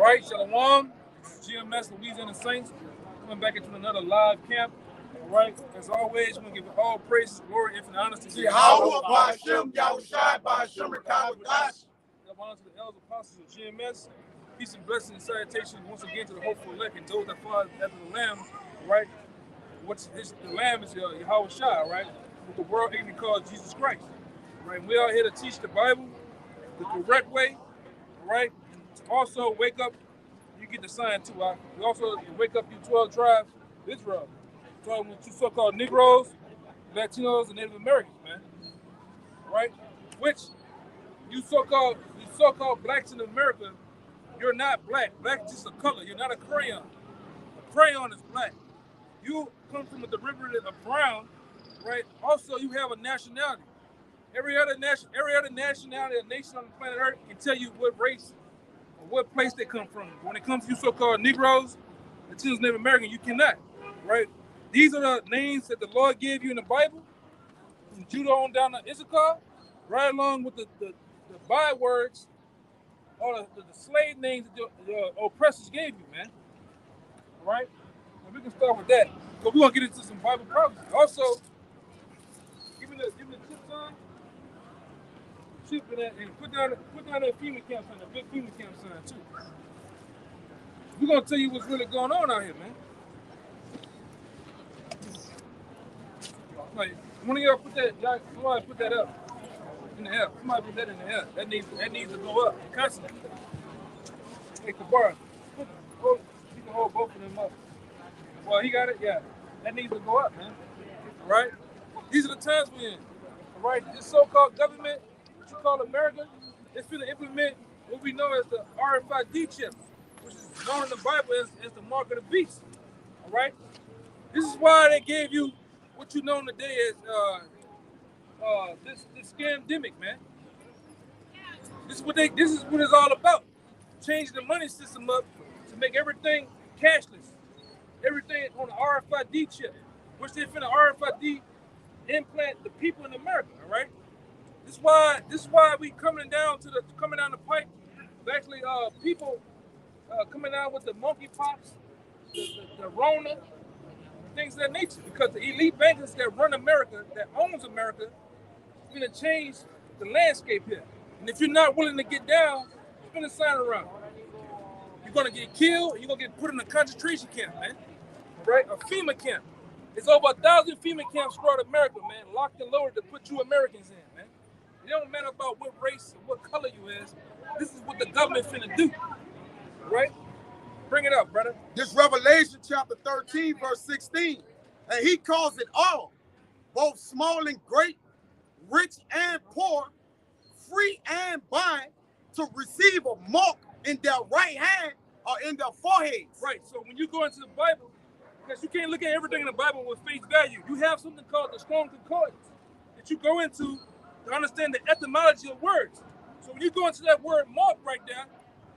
All right, Shalom, GmsLouisianaSaints, coming back into another live camp. All right, as always, we're going to give all praises, glory, infinite honor to Yahweh, Ba'ashem, Yahushai, Ba'ashem, Rekawadash. Honor to the elders apostles of GMS. Peace and blessings and salutations once again to the hopeful elect and those that follow after the Lamb. Right, the Lamb is Yahweh Shai, right? What the world ignorantly calls Jesus Christ. Right, we are here to teach the Bible the correct way. Right, and to also wake up. You get the sign too. Right? We also wake up you 12 tribes of Israel. Talking with you so-called Negroes, Latinos, and Native Americans, man. Right, which you so-called blacks in America, you're not black. Black is just a color. You're not a crayon. A crayon is black. You come from a derivative of brown, right? Also, you have a nationality. Every other nationality, a nation on the planet Earth can tell you what race or what place they come from. When it comes to you so-called Negroes, Latinos, Native American, you cannot, right? These are the names that the Lord gave you in the Bible, from Judah on down to Issachar, right along with the bywords or the slave names that your oppressors gave you, man. All right? And we can start with that. So we're going to get into some Bible prophecy. Also, give me the tip sign. Chip in that, and put down that FEMA camp sign, the big FEMA camp sign, too. We're going to tell you what's really going on out here, man. Like, one of y'all somebody put that up in the air. Somebody put that in the air. That needs to go up constantly. Hey, Kabar, you can hold both of them up. Well, he got it, yeah. That needs to go up, man. All right? These are the times we're in. All right? This so-called government, what you call America, it's going to implement what we know as the RFID chip, which is known in the Bible as the mark of the beast. All right? This is why they gave you what you know today as this scamdemic, man. This is what it's all about. Changing the money system up to make everything cashless. Everything on the RFID chip, which they're finna RFID implant the people in America, all right? This is why we coming down the pipe. Actually, people coming out with the monkeypox, the Rona, things of that nature, because the elite bankers that run America, that owns America, is going to change the landscape here. And if you're not willing to get down, spin a sign around. You're going to get killed, and you're going to get put in a concentration camp, man. Right? A FEMA camp. It's over 1,000 FEMA camps throughout America, man, locked and loaded to put you Americans in, man. It don't matter about what race or what color you is. This is what the government finna do. Right? Bring it up, brother. This Revelation chapter 13, verse 16. And he calls it all, both small and great, rich and poor, free and bond, to receive a mark in their right hand or in their foreheads. Right. So when you go into the Bible, because you can't look at everything in the Bible with face value, you have something called the Strong Concordance that you go into to understand the etymology of words. So when you go into that word mark right there,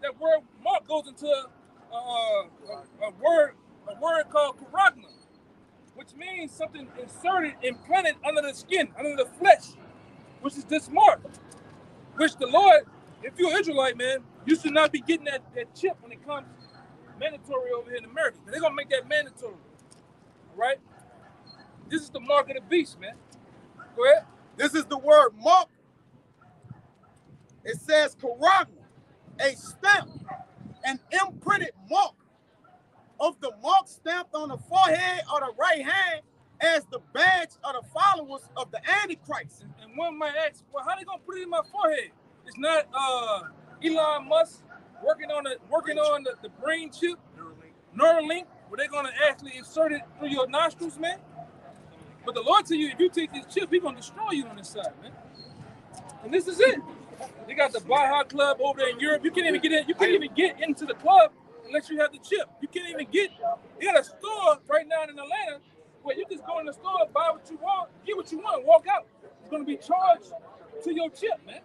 that word mark goes into a word called charagma, which means something inserted, implanted under the skin, under the flesh, which is this mark. Which the Lord, if you're an Israelite, man, you should not be getting that chip when it comes mandatory over here in America. They're gonna make that mandatory. All right? This is the mark of the beast, man. Go ahead. This is the word mark. It says charagma, a stamp, an imprinted mark of the mark stamped on the forehead or the right hand as the badge of the followers of the Antichrist. And one might ask, well, how they gonna put it in my forehead? It's not Elon Musk working on the brain chip, Neuralink, where they're gonna actually insert it through your nostrils, man. But the Lord tell you, if you take this chip, He's gonna destroy you on this side, man. And this is it. They got the Baja Club over there in Europe. You can't even get in. You can't even get into the club unless you have the chip. You can't even get. They got a store right now in Atlanta where you just go in the store, buy what you want, get what you want, walk out. It's gonna be charged to your chip, man.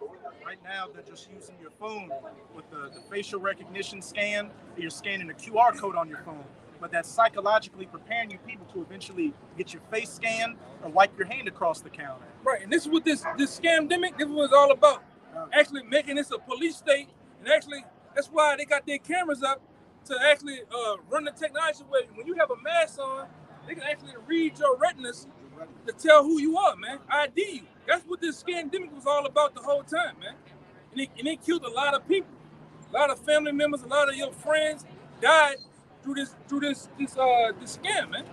Right now, they're just using your phone with the facial recognition scan. You're scanning a QR code on your phone. But that's psychologically preparing you people to eventually get your face scanned or wipe your hand across the counter. Right, and this is what this scamdemic, this is what it's all about. Actually making this a police state and actually That's why they got their cameras up to actually run the technology where when you have a mask on, they can actually read your retinas to tell who you are, man. ID you. That's what this scandemic was all about the whole time, man. And it killed a lot of people. A lot of family members, a lot of your friends died through this scam, man.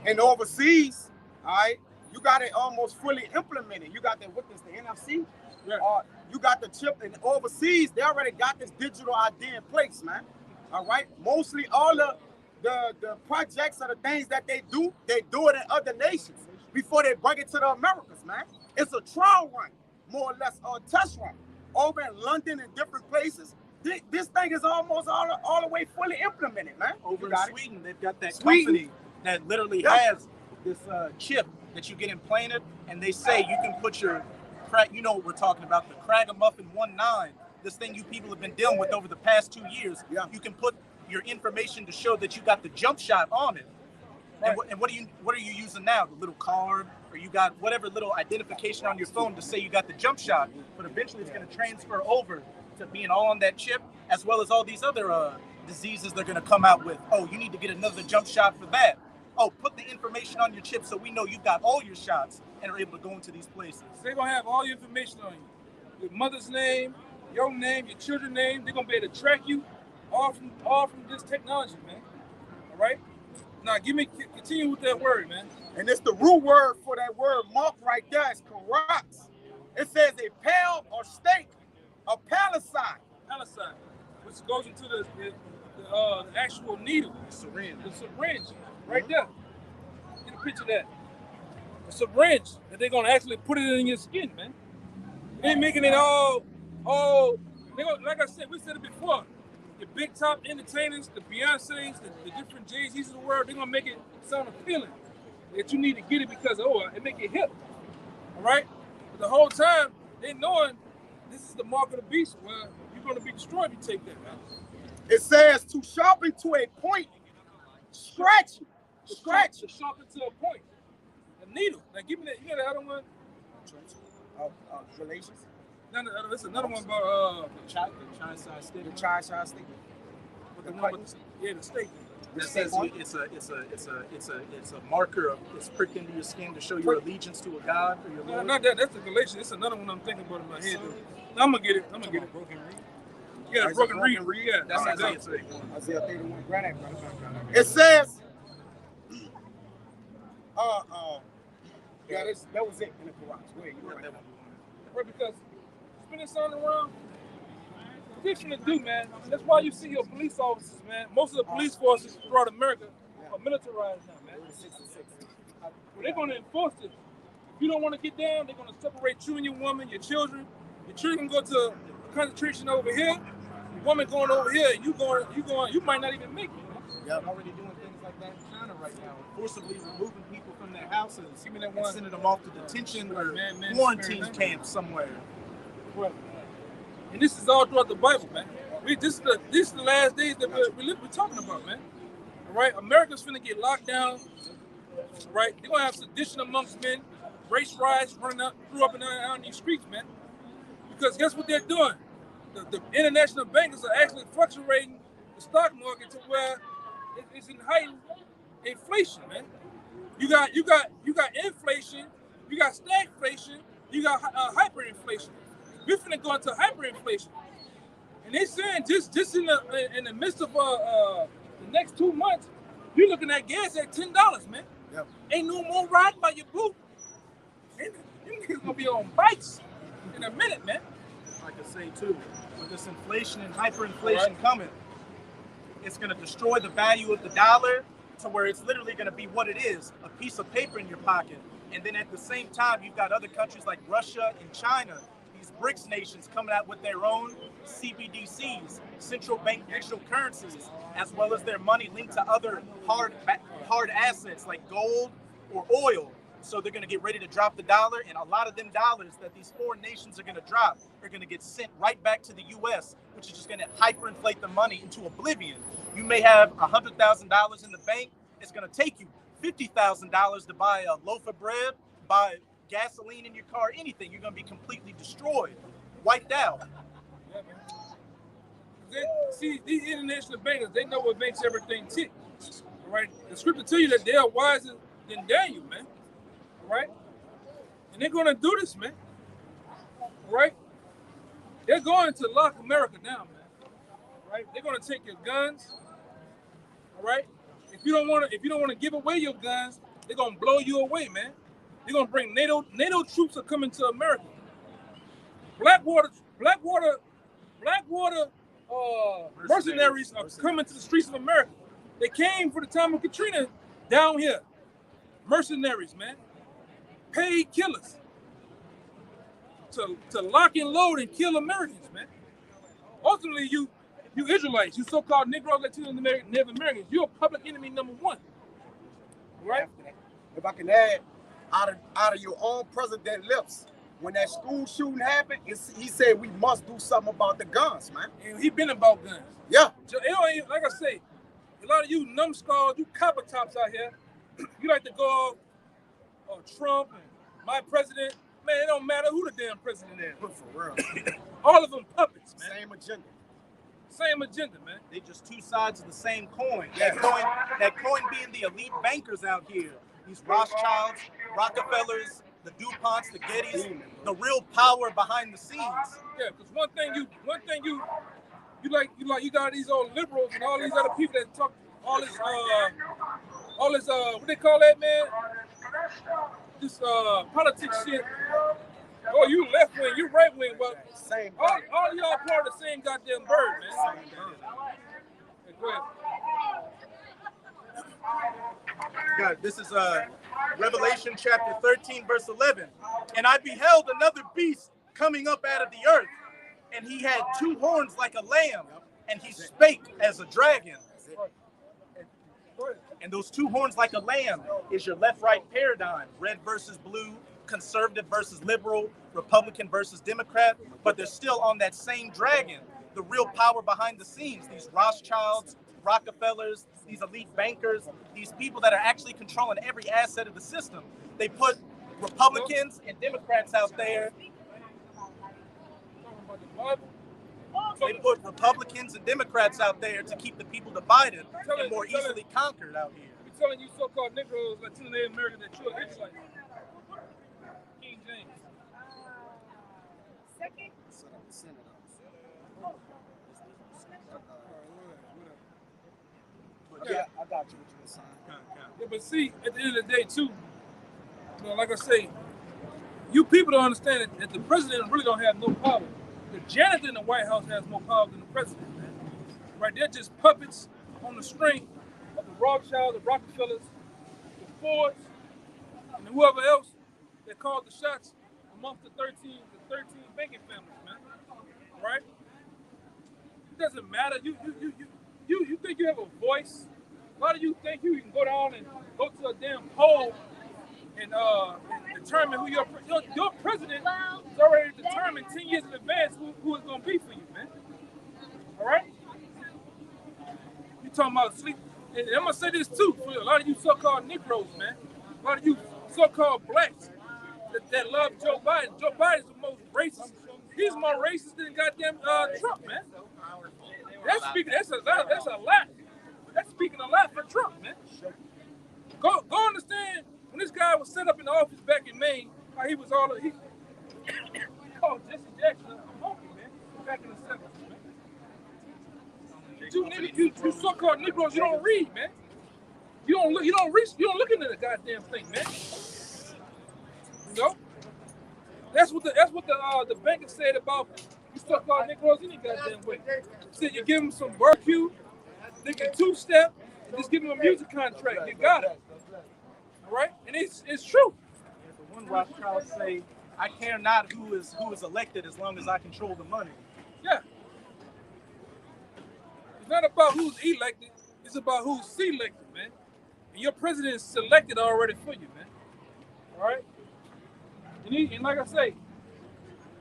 And overseas, all right, you got it almost fully implemented. You got the NFC? Yeah. You got the chip, and overseas, they already got this digital ID in place, man. All right? Mostly all the projects or the things that they do it in other nations before they bring it to the Americas, man. It's a trial run, more or less, a test run. Over in London and different places, this thing is almost all the way fully implemented, man. Over in Sweden, they've got that company that literally has this chip that you get implanted, and they say you can put your you know what we're talking about, the Kragamuffin 19, this thing you people have been dealing with over the past 2 years. Yeah. You can put your information to show that you got the jump shot on it. Right. And what are you using now? The little card, or you got whatever little identification on your phone to say you got the jump shot. But eventually, it's going to transfer over to being all on that chip, as well as all these other diseases they're going to come out with. Oh, you need to get another jump shot for that. Oh, put the information on your chip so we know you've got all your shots and are able to go into these places. They're going to have all your information on you. Your mother's name, your children's name. They're going to be able to track you all from this technology, man. All right? Now, continue with that word, man. And it's the root word for that word mark right there. It's carrots. It says a pal or stake, a palicide. Palicide, which goes into the actual needle. The syringe, right there. Get a picture of that. A syringe that they're going to actually put it in your skin, man. They ain't making it all like I said, we said it before. The big top entertainers, the Beyoncés, the different Jay-Z's of the world, they're going to make it sound appealing. That you need to get it because, it make it hip. All right? But the whole time, they knowing this is the mark of the beast. Well, you're going to be destroyed if you take that, man. It says to sharpen to a point, scratch. To sharpen to a point. A needle. Now, give me that. You got the other one? Relations. This is another one about the chai-side stick. The chai-side stick. The steak. It says it's a marker. It's pricked into your skin to show your allegiance to a god or your Lord. No, not that. That's the Galatians. It's another one I'm thinking about in my head. I'm gonna get it. Broken reed. Yeah, broken reed. Yeah, that's Isaiah 31. Isaiah 31. Grab that. It says, that was it in the Quran. Wait, you right. Right, because spinning something around. What you gonna do, man? That's why you see your police officers, man. Most of the police forces throughout America are militarized now, man. Well, they're gonna enforce it. If you don't want to get down, they're gonna separate you and your woman, your children. Your children go to concentration over here. Your woman going over here. You might not even make it. Yeah, I'm already doing things like that in China right now, forcibly removing people from their houses, and sending them off to detention or quarantine camps somewhere. Right. And this is all throughout the Bible, man. This is the last days that we're talking about, man. All right, America's finna get locked down. All right, they're gonna have sedition amongst men, race riots running up and down these streets, man. Because guess what they're doing? The international bankers are actually fluctuating the stock market to where it's in heightened inflation, man. You got inflation, you got stagflation, you got hyperinflation. We're finna go into hyperinflation, and they're saying just in the midst of the next 2 months, you're looking at gas at $10, man. Yep. Ain't no more riding by your boot. You niggas gonna be on bikes in a minute, man. Like I say too, with this inflation and hyperinflation coming, it's gonna destroy the value of the dollar to where it's literally gonna be what it is, a piece of paper in your pocket. And then at the same time, you've got other countries like Russia and China, these BRICS nations coming out with their own CBDCs, central bank digital currencies, as well as their money linked to other hard assets like gold or oil. So they're going to get ready to drop the dollar, and a lot of them dollars that these foreign nations are going to drop are going to get sent right back to the U.S., which is just going to hyperinflate the money into oblivion. You may have $100,000 in the bank. It's going to take you $50,000 to buy a loaf of bread, buy gasoline in your car, anything. You're going to be completely destroyed, wiped out. Yeah, man. See, these international bankers, they know what makes everything tick. All right? The scripture tell you that they are wiser than Daniel, man. All right? And they're going to do this, man. All right? They're going to lock America down, man. All right? They're going to take your guns. All right? If you don't want to give away your guns, they're going to blow you away, man. They're going to bring NATO troops are coming to America. Blackwater mercenaries are coming to the streets of America. They came for the time of Katrina down here. Mercenaries, man. Paid killers to lock and load and kill Americans, man. Ultimately, you Israelites, you so-called Negroes, Latinos, Native Americans, you're public enemy number one. Right? If I can add, out of your own president lips, when that school shooting happened, he said we must do something about the guns, man. And he been about guns. Yeah. Like I say, a lot of you numbskulls, you copper tops out here, you like to go off Trump and my president. Man, it don't matter who the damn president is. For real. All of them puppets, man. Same agenda, man. They just two sides of the same coin. That coin being the elite bankers out here. These Rothschilds, Rockefellers, the DuPonts, the Gettys, the real power behind the scenes. Yeah, because one thing you got these old liberals and all these other people that talk all this what they call that, man? This politics shit. Oh, you left wing, you right wing, but all y'all part of the same goddamn bird, man. Hey, go ahead. God, this is Revelation chapter 13, verse 11. And I beheld another beast coming up out of the earth, and he had two horns like a lamb, and he spake as a dragon. And those two horns like a lamb is your left-right paradigm, red versus blue, conservative versus liberal, Republican versus Democrat, but they're still on that same dragon, the real power behind the scenes, these Rothschilds, Rockefellers, these elite bankers, these people that are actually controlling every asset of the system. They put Republicans and Democrats out there. They put Republicans and Democrats out there to keep the people divided and more easily conquered out here. We're telling you so-called Negroes, Latino Native Americans, that you're Israelites. King James. Second. Yeah, I got you what you were saying. Yeah, but see, at the end of the day, too, you know, like I say, you people don't understand that the president really don't have no power. The janitor in the White House has more power than the president, man. Right? They're just puppets on the string of the Rothschilds, the Rockefellers, the Fords, and whoever else that called the shots amongst the 13 banking families, man. Right? It doesn't matter. You think you have a voice? A lot of you think you can go down and go to a damn poll and determine who your president is already determined 10 years in advance who is going to be for you, man. All right? You talking about sleep. And I'm going to say this, too, for a lot of you so-called Negroes, man. A lot of you so-called blacks that love Joe Biden. Joe Biden's the most racist. He's more racist than goddamn Trump, man. That's a lot. That's speaking a lot for Trump, man. Go understand when this guy was set up in the office back in Maine, how he was he called Jesse Jackson a monkey, man, back in the 70s, man. You so-called Negroes, you don't read, man. You don't look into the goddamn thing, man. You know? That's what the banker said about you so-called Negroes any goddamn way. Said you give them some barbecue, they can two-step, and just give them a music contract. You got it. All right? And it's true. The one Rothschild say, I care not who is elected as long as I control the money. Yeah. It's not about who's elected, it's about who's selected, man. And your president is selected already for you, man. All right? And like I say,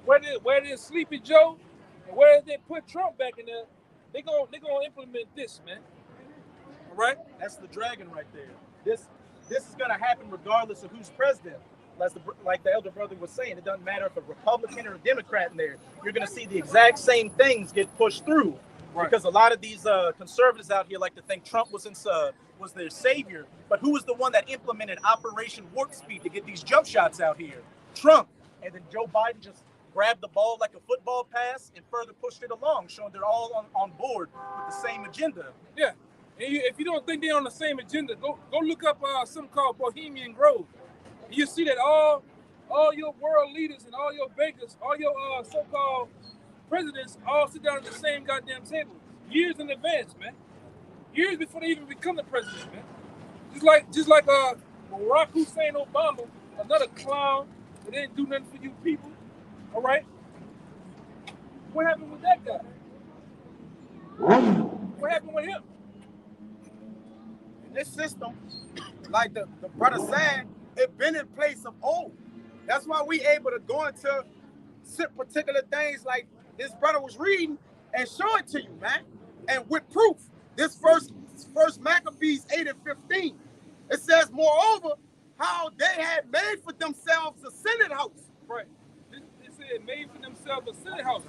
where there's Sleepy Joe, and where they put Trump back in there, they're gonna implement this, man. All right? That's the dragon right there. This is gonna happen regardless of who's president. Like the elder brother was saying, it doesn't matter if a Republican or a Democrat in there. You're gonna see the exact same things get pushed through. Right. Because a lot of these conservatives out here like to think Trump was their savior. But who was the one that implemented Operation Warp Speed to get these jump shots out here? Trump. And then Joe Biden just grabbed the ball like a football pass and further pushed it along, showing they're all on board with the same agenda. Yeah. And if you don't think they're on the same agenda, go look up something called Bohemian Grove. You see that all your world leaders and all your bankers, all your so-called presidents all sit down at the same goddamn table years in advance, man. Years before they even become the president, man. Just like Barack Hussein Obama, another clown that didn't do nothing for you people. All right. What happened with that guy? What happened with him? This system, like the brother said, it been in place of old. That's why we able to go into particular things like this brother was reading and show it to you, man. And with proof, this first Maccabees 8:15, it says, moreover, how they had made for themselves a Senate house. Right. It said made for themselves a Senate house.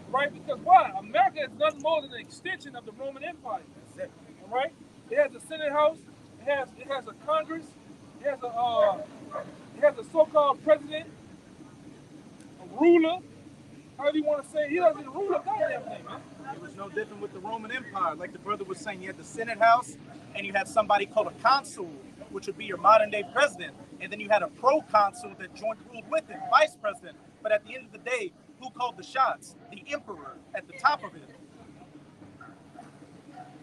Right? Because why? America is nothing more than an extension of the Roman Empire. That's it. All right? It has a Senate house. It has a Congress. It has a so-called president, a ruler. However you want to say it. He doesn't rule a goddamn thing, man. It was no different with the Roman Empire. Like the brother was saying, you had the Senate House, and you had somebody called a consul, which would be your modern-day president. And then you had a proconsul that ruled with it, vice president. But at the end of the day, who called the shots? The emperor at the top of it.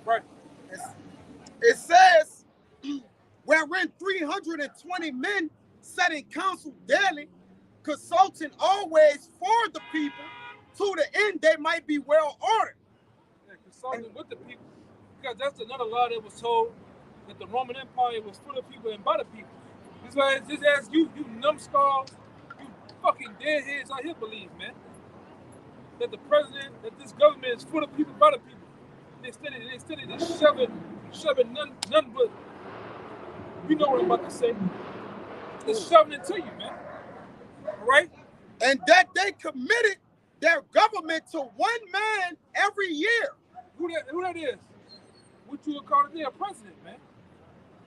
Right. It says, wherein 320 men sat in council daily, consulting always for the people, to the end they might be well ordered. Yeah, consulting with the people. Because that's another lie that was told, that the Roman Empire was for the people and by the people. It's like, just as you numbskulls, you fucking deadheads out here believe, man. That the president, that this government is for the people, by the people. Instead of just shoving none but, you know what I'm about to say. Just shoving it to you, man. All right? And that they committed their government to one man every year. Who that is? What you would call today a president, man.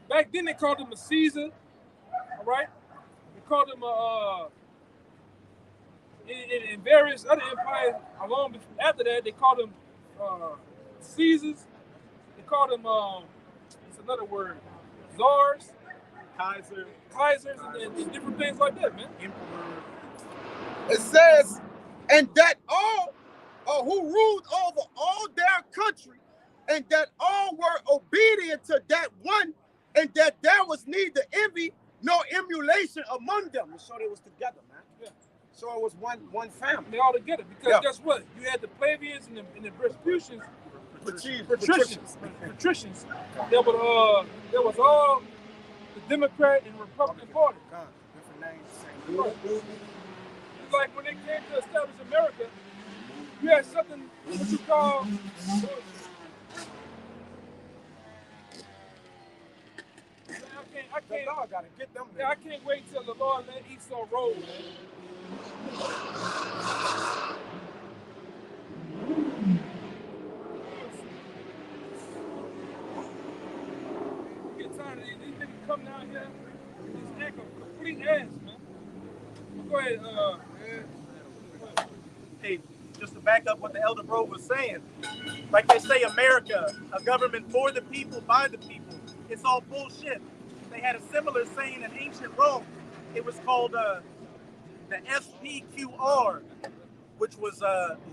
Back then they called him a Caesar, all right? They called him in various other empires along after that, they called him Caesars. They called him, it's another word, czars, Kaisers, and different things like that, man. Emperor. It says, and that all who ruled over all their country, and that all were obedient to that one, and that there was neither envy nor emulation among them. So they was together, man. Yeah. So it was one family. They all together. Because guess what? You had the plebeians and the Patricians. There was all the Democrat and Republican Party. Different names. It's like when they came to establish America, you had something what you call I can't. The Lord gotta get them. Yeah, I can't wait till the Lord let Esau roll, man. You get tired of these niggas come down here, just act a complete ass, man. Go ahead, Hey, just to back up what the elder bro was saying, like they say, America, a government for the people, by the people. It's all bullshit. They had a similar saying in ancient Rome. It was called the SPQR, which was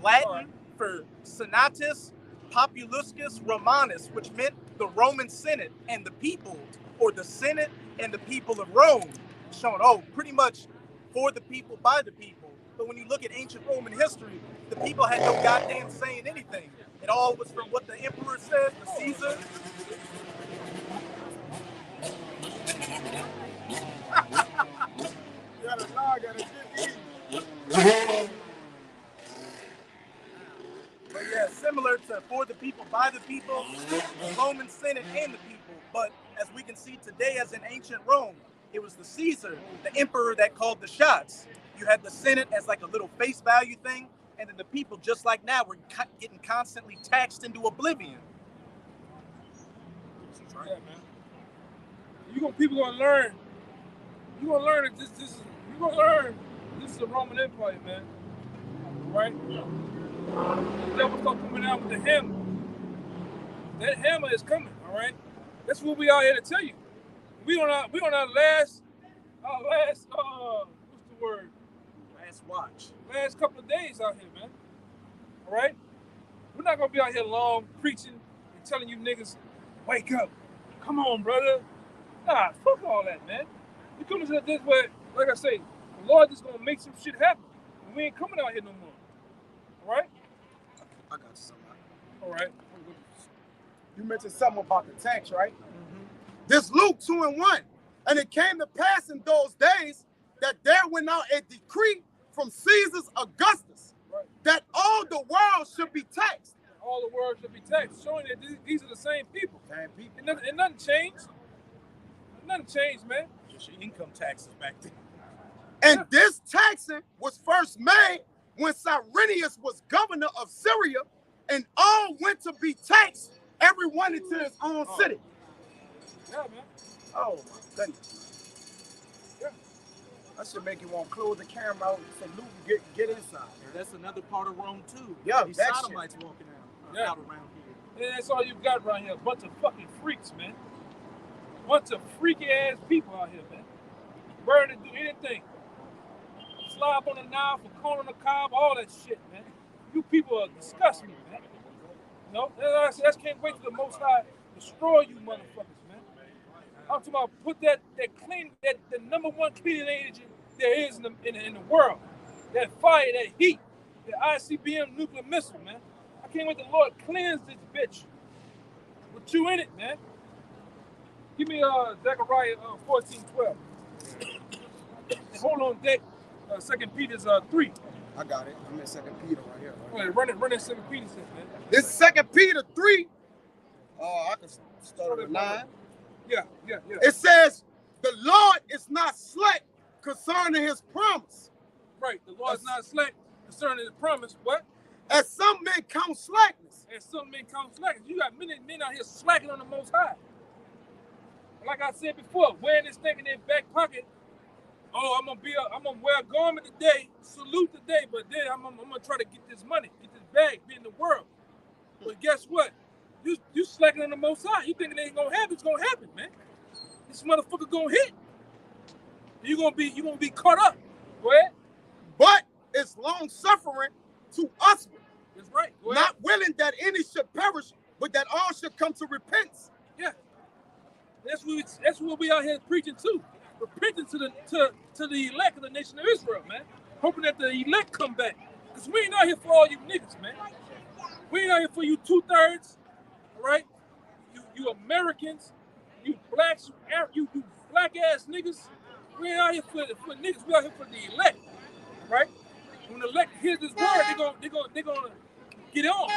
Latin for Senatus Populuscus Romanus, which meant the Roman Senate and the people, or the Senate and the people of Rome, showing, pretty much for the people, by the people. But when you look at ancient Roman history, the people had no goddamn say in anything. It all was from what the emperor said, the Caesar. But yeah, similar to for the people, by the people, the Roman Senate and the people. But as we can see today, as in ancient Rome, it was the Caesar, the emperor, that called the shots. You had the Senate as like a little face value thing, and then the people, just like now, we're getting constantly taxed into oblivion. Yeah, man. People gonna learn. You gonna learn that this is you gonna learn this is the Roman Empire, man. Right? The devil start coming out with the hammer. That hammer is coming, all right? That's what we out here to tell you. We on our last what's the word? Last watch. Last couple of days out here, man. All right? We're not gonna be out here long preaching and telling you niggas, wake up. Come on, brother. Nah, fuck all that, man. We coming to this way, like I say, the Lord is gonna make some shit happen. And we ain't coming out here no more. All right? I got you something. All right. You mentioned something about the tax, right? Mm-hmm. This Luke 2:1. And it came to pass in those days that there went out a decree from Caesar Augustus, right, that all the world should be taxed. All the world should be taxed, showing that these are the same people. Same people. And nothing changed. Nothing changed, man. Just your income taxes back then. And this taxing was first made when Cyrenius was governor of Syria, and all went to be taxed, everyone into his own city. Yeah, man. Oh my goodness. Yeah. That should make you want to close the camera out so Luke can get inside. That's another part of Rome too. Yeah, these that sodomites shit. walking out around here. Yeah, that's all you got around here. A bunch of fucking freaks, man. Bunch of freaky ass people out here, man. Ready to do anything. Slob on the knife, a corn on the cob, all that shit, man. You people are disgusting, man. You know, that's can't wait till the Most High destroy you motherfuckers, man. I'm talking about put that clean, that the number one cleaning agent there is in the world. That fire, that heat, the ICBM nuclear missile, man. I can't wait till the Lord cleanse this bitch. With you in it, man. Give me Zechariah 14:12. Hold on deck. 2 Peter's 3. I got it. I'm in 2 Peter right here. Right? Run it 2 Peter, man. This 2 Peter 3. I can start at 9. Yeah. It says, the Lord is not slack concerning his promise. Right. The Lord is not slack concerning his promise. What? As some men count slackness. As some men count slackness. You got many men out here slacking on the Most High. Like I said before, wearing this thing in their back pocket. Oh, I'm gonna wear a garment today, salute today, but then I'm gonna try to get this money, get this bag, be in the world. But guess what? You slacking on the Most High. You thinking it ain't gonna happen? It's gonna happen, man. This motherfucker gonna hit. You gonna be caught up. Go ahead. But it's long suffering to us. That's right. Not willing that any should perish, but that all should come to repentance. Yeah. That's what we out here preaching too. Repenting to the elect of the nation of Israel, man. Hoping that the elect come back. Because we ain't out here for all you niggas, man. We ain't out here for you 2/3, all right? You Americans, you blacks, you black ass niggas. We ain't out here for niggas. We out here for the elect, right? When the elect hears this word, they gonna get on, you know?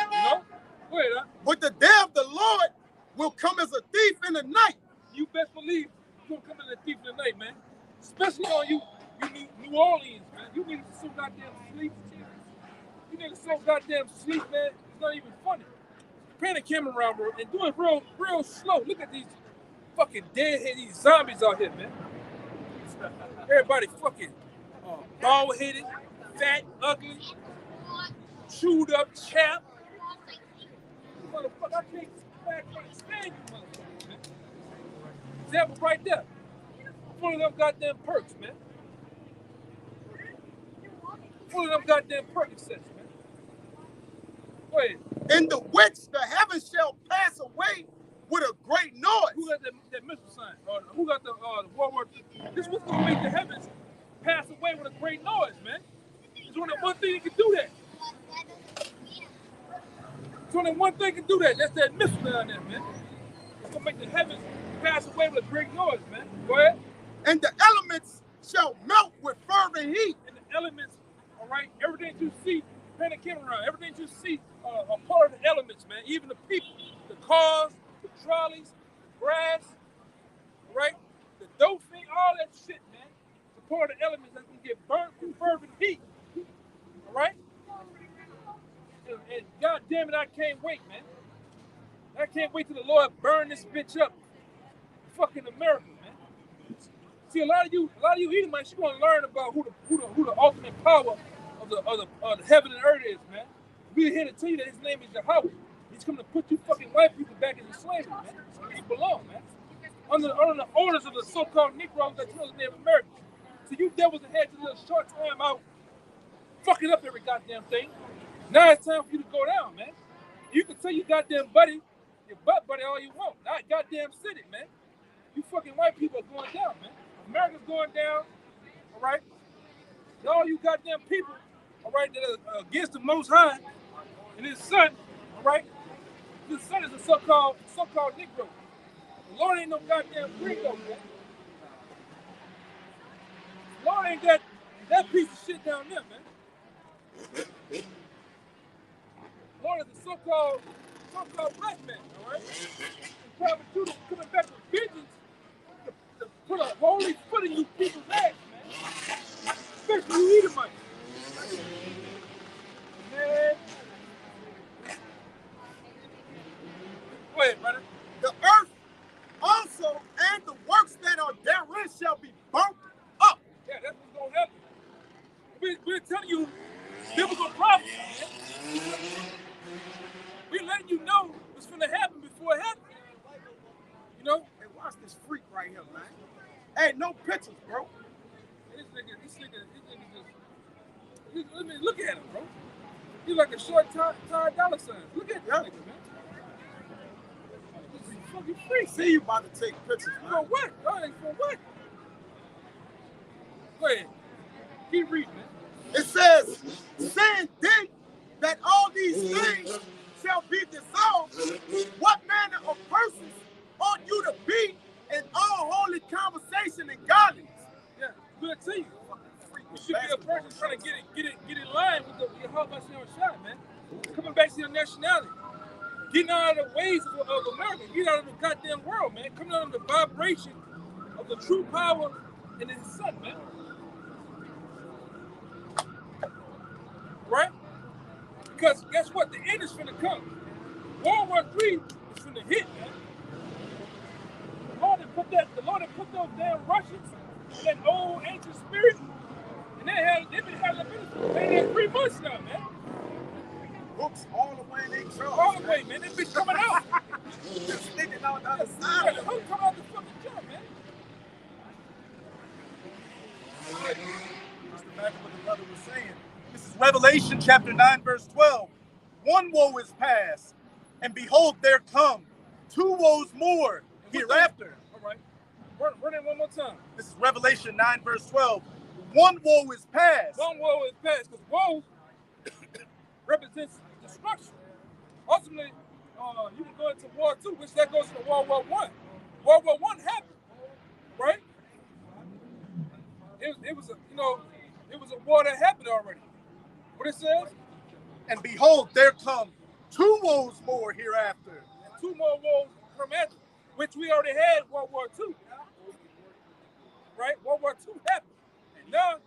Go ahead, huh? But the day of the Lord will come as a thief in the night. You best believe you're gonna come in the thief in the night, man. Especially on you New Orleans, man. You niggas so goddamn sleep. You niggas so goddamn sleep, man. It's not even funny. Pan the camera around, bro, and do it real slow. Look at these fucking deadhead, these zombies out here, man. Everybody fucking bald-headed, fat, ugly, chewed up, chapped. Motherfucker, I can't stand you, motherfucker, man. Example right there. Full of them goddamn perks, man. Full of them goddamn Percocets, man. Go ahead. In the which the heavens shall pass away with a great noise. Who got that missile sign? Who got the World War II? This was gonna make the heavens pass away with a great noise, man. There's only one thing that can do that. There's only one thing that can do that. That's that missile down there, man. It's gonna make the heavens pass away with a great noise, man. Go ahead. And the elements shall melt with fervent heat. And the elements, all right, everything you see, pan the camera around, everything you see are part of the elements, man. Even the people, the cars, the trolleys, the grass, right? The dope thing, all that shit, man. It's a part of the elements that can get burnt with fervent heat. All right? damn it, I can't wait, man. I can't wait till the Lord burn this bitch up. Fucking America, man. See, a lot of you Edomites, you want to learn about who the ultimate power of the heaven and earth is, man. We're here to tell you that his name is Yahweh. He's coming to put you fucking white people back into slavery, man. Where you belong, man. Under the orders of the so-called Negroes that you know the Native Americans. So you devils that had your little short time out fucking up every goddamn thing. Now it's time for you to go down, man. You can tell your goddamn buddy, your butt buddy all you want. Not goddamn city, man. You fucking white people are going down, man. America's going down, all right? And all you goddamn people, all right, that are against the Most High and his son, all right? His son is a so-called Negro. The Lord ain't no goddamn gringo, man. The Lord ain't got that piece of shit down there, man. The Lord is a so-called black man, all right? And Prophet Judah coming back with vengeance to put a holy foot in you people's ass, man. Especially you Edomites. Man. Go ahead, brother. The earth also and the works that are therein shall be burnt up. Yeah, that's what's going to happen. We're telling you biblical prophecy, man. We're letting you know what's going to happen before it happens. You know? Hey, watch this freak right here, man. Hey, no pictures, bro. This nigga just, look at him, bro. He's like a short $10 dollar sign. Look at that nigga, man. This is fucking freak. See you about to take pictures, man. For what? For what? Go ahead. Keep reading, man. It says, saying then that all these things shall be dissolved, what manner of persons ought you to be in all holy conversation and godliness? Yeah, good to see you. You should be a person trying to get in line with the Yahweh shot, man. Coming back to your nationality. Getting out of the ways of America. Getting out of the goddamn world, man. Coming out of the vibration of the true power in his son, man. Right? Because guess what? The end is finna come. World War III is finna hit, man. The Lord had put those damn Russians in that old ancient spirit, and they've been having it 3 months now, man. Books all the way in their jaws. All the way, man. They've been coming out. Just sticking out the other Yeah, side. the hook come out the fucking jump, man. Just imagine what the brother was saying. This is Revelation chapter 9, verse 12. One woe is past, and behold, there come 2 woes more hereafter. All right. Run it one more time. This is Revelation 9, verse 12. One woe is past. One woe is past, because woe represents destruction. Ultimately, you can go into War II, which that goes to World War I. World War I happened, right? It was a war that happened already. What it says? And behold, there come 2 woes more hereafter. And 2 more woes come after, which we already had World War II. Right? World War II happened. And now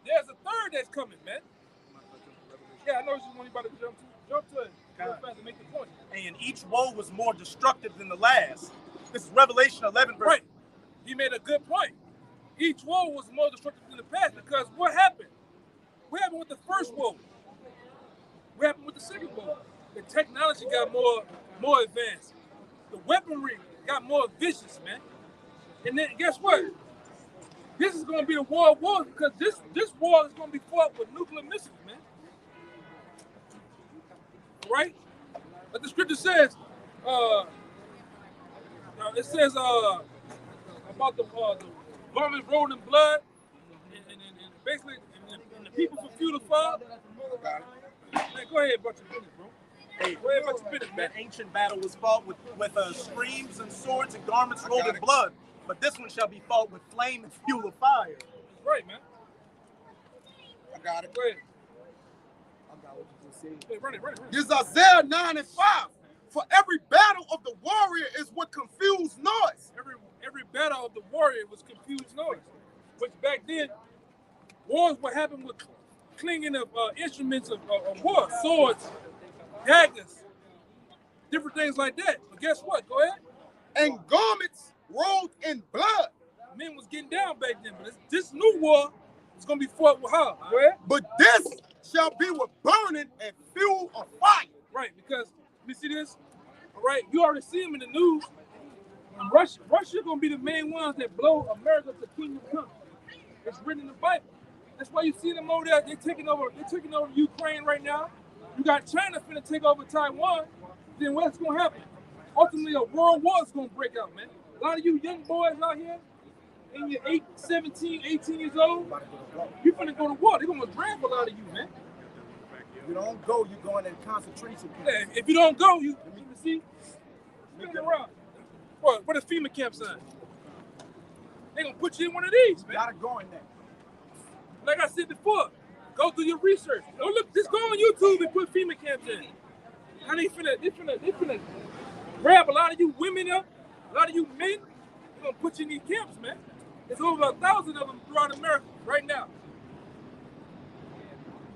there's a third that's coming, man. Yeah, I know you want anybody to jump to it. Real fast to make the point. And each woe was more destructive than the last. This is Revelation 11, verse. Right. He made a good point. Each woe was more destructive than the past because what happened? What happened with the first woe? What happened with the second woe? The technology got more advanced. The weaponry got more vicious, man. And then guess what? This is going to be a war of wars because this war is going to be fought with nuclear missiles, man. Right? But the scripture says, it says about the garments rolled in blood, and basically, and the people fulfill the fire. Man, go ahead about your business, bro. Hey, go ahead about your business, man. that ancient battle was fought with streams and swords and garments rolled in blood. But this one shall be fought with flame and fuel of fire. That's right, man. I got it. Go ahead. I got what you just said. Hey, run it. This is Isaiah 9 and 5. For every battle of the warrior is with confused noise. Every battle of the warrior was confused noise. Which back then, wars would happen with clinging of instruments of war, swords, daggers, different things like that. But guess what? Go ahead. And garments rolled in blood. Men was getting down back then, but this new war is gonna be fought with how? Go ahead. But this shall be with burning and fuel of fire. Right, because you see this. All right, you already see them in the news. Russia gonna be the main ones that blow America to kingdom come. It's written in the Bible. That's why you see them over there. They're taking over Ukraine right now. You got China finna take over Taiwan. Then what's gonna happen? Ultimately, a world war is gonna break out, man. A lot of you young boys out here, and you're 17, 18 years old, you finna go to war. They're gonna grab a lot of you, man. If you don't go, you going in concentration camp. Yeah, if you don't go, you see, spin around. What is FEMA camp sign? They gonna put you in one of these, man. You gotta go in there. Like I said before, go do your research. Don't look, just go on YouTube and put FEMA camps in. How they finna grab a lot of you women up, a lot of you men. They're gonna put you in these camps, man. There's over 1,000 of them throughout America right now.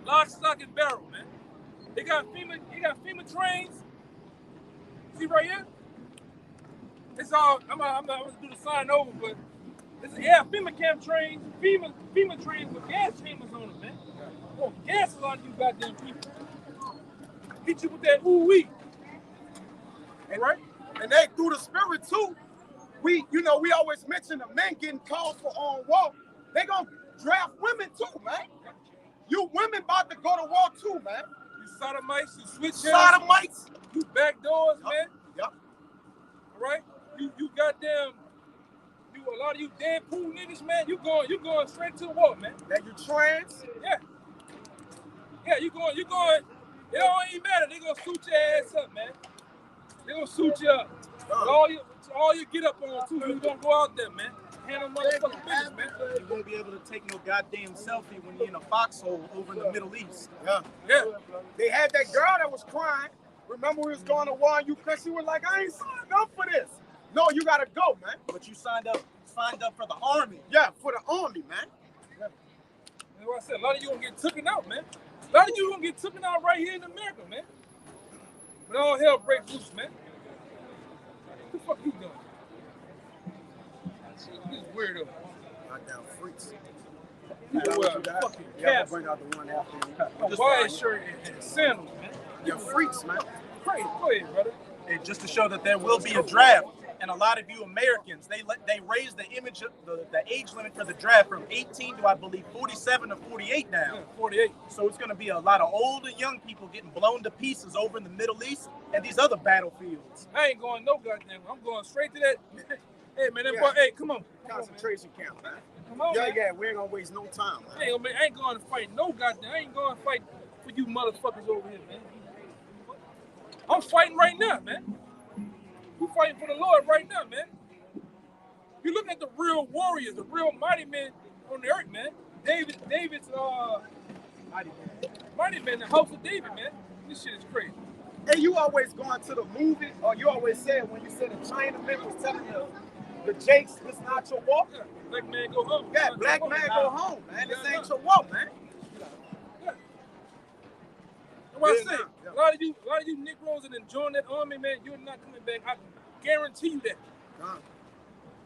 Lock, stock, and barrel, man. They got FEMA trains. See right here? It's all. I'm gonna do the sign over, but FEMA camp trains, FEMA trains with gas chambers on them, man. Oh, gas a lot of you goddamn people. Hit you with that ooh-wee. And right? And they through the spirit too. We always mention the men getting called for on war. They gonna draft women too, man. You women about to go to war too, man. You sodomites, you switch sodomites, you backdoors, man. Yep. All right? You goddamn, a lot of you dead pool niggas, man. You going straight to the war, man. Now you trans? Yeah. Yeah, you going. It don't even matter. They gonna suit your ass up, man. They gonna suit you up. All you get up on too, you gonna go out there, man. Handle motherfucking business, man. You won't be able to take no goddamn selfie when you're in a foxhole over in the Middle East. Yeah. They had that girl that was crying. Remember we was going to war in Ukraine? She was like, I ain't signed up for this. No, you gotta go, man. But you signed up for the army. Yeah, for the army, man. Yeah. That's what I said. A lot of you gonna get taken out, man. A lot of you gonna get taken out right here in America, man. When all hell breaks loose, man. What the fuck you doing? These weirdo. Goddamn freaks. Fucking cats. Bring out the one after A wide shirt and sandals, man. You're freaks, man. Crazy. Go ahead, brother. And just to show that there will be a draft. And a lot of you Americans, they raised the age limit for the draft from 18 to, I believe, 47 to 48 now. Yeah, 48. So it's going to be a lot of old and young people getting blown to pieces over in the Middle East and these other battlefields. I ain't going no goddamn. I'm going straight to that. Hey, man, that boy, hey, come on. Concentration camp, man. Come on, man. Yeah, we ain't gonna waste no time, man. I ain't going to fight no goddamn. I ain't going to fight for you motherfuckers over here, man. I'm fighting right now, man. You fighting for the Lord right now, man. You look at the real warriors, the real mighty men on the earth, man. David's mighty man, the house of David, man. This shit is crazy. And you always going to the movie, or you always said when you said the Chinaman was telling you the Jakes, this not your walk. Yeah, black man go home. Yeah, black man go home, man. This ain't your walk, man. Yeah. That's what I say. A lot of you Negroes that join that army, man, you're not coming back. I guarantee you that.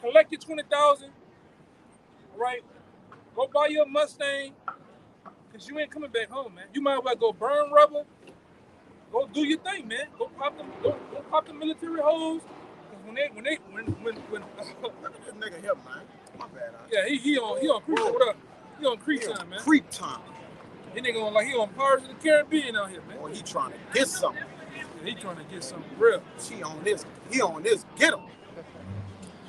Collect your 20,000, right? Go buy your Mustang, cause you ain't coming back home, man. You might as well go burn rubber. Go do your thing, man. Go pop the military hose. Cause when Look at this nigga here, man. My bad. Yeah, he on creep. What up? He on creep time, man. Creep time. He nigga on he on Pirates of the Caribbean out here, man. Boy, he trying to get something. Yeah, he trying to get something real. He on this. Get him.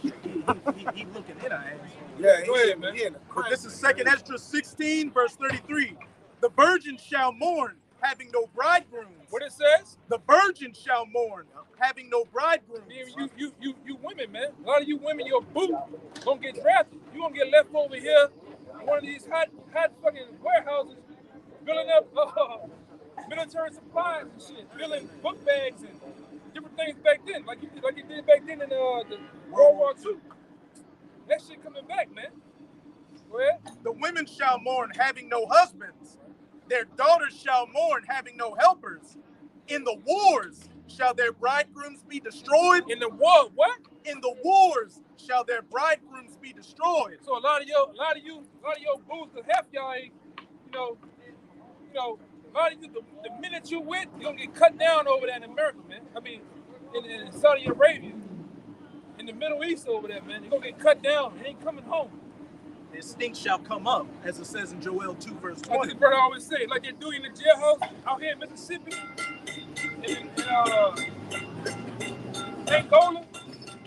He looking at our ass. Yeah, Go ahead, man. But this is 2nd Esdras 16, verse 33. The virgin shall mourn, having no bridegrooms. What it says? The virgin shall mourn, having no bridegrooms. You women, man. A lot of you women, your boo gonna get drafted. You gonna get left over here in one of these hot fucking warehouses, filling up military supplies and shit, filling book bags and different things back then, like you did back then in the World War II. That shit coming back, man. Go ahead. The women shall mourn, having no husbands. Their daughters shall mourn, having no helpers. In the wars shall their bridegrooms be destroyed. In the war, what? In the wars shall their bridegrooms be destroyed. So a lot of your booze, cause half y'all ain't, a lot of you, the minute you with, you're gonna get cut down over there in America, man. I mean, in Saudi Arabia, in the Middle East over there, man, you're gonna get cut down. It ain't coming home. Their stink shall come up, as it says in Joel 2, verse 20. Like this brother always say, like they do in the jailhouse out here in Mississippi, in Angola.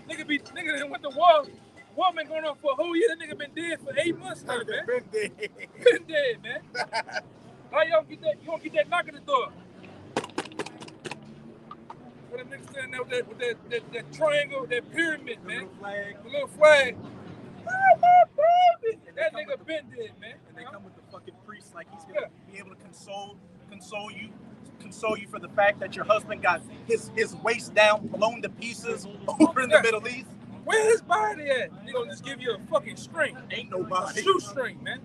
Nigga that went to war. War been going on for a whole year. That nigga been dead for 8 months now, man. Been dead. Been dead, man. How y'all get that? You gonna get that knock at the door? What a nigga standing there with that triangle, that pyramid, man. The little flag. That nigga been dead, man. And they come with the fucking priest like he's gonna be able to console you for the fact that your husband got his waist down, blown to pieces over in the Middle East. Where his body at? He gonna just give you a fucking string. Ain't no body. Shoestring, man.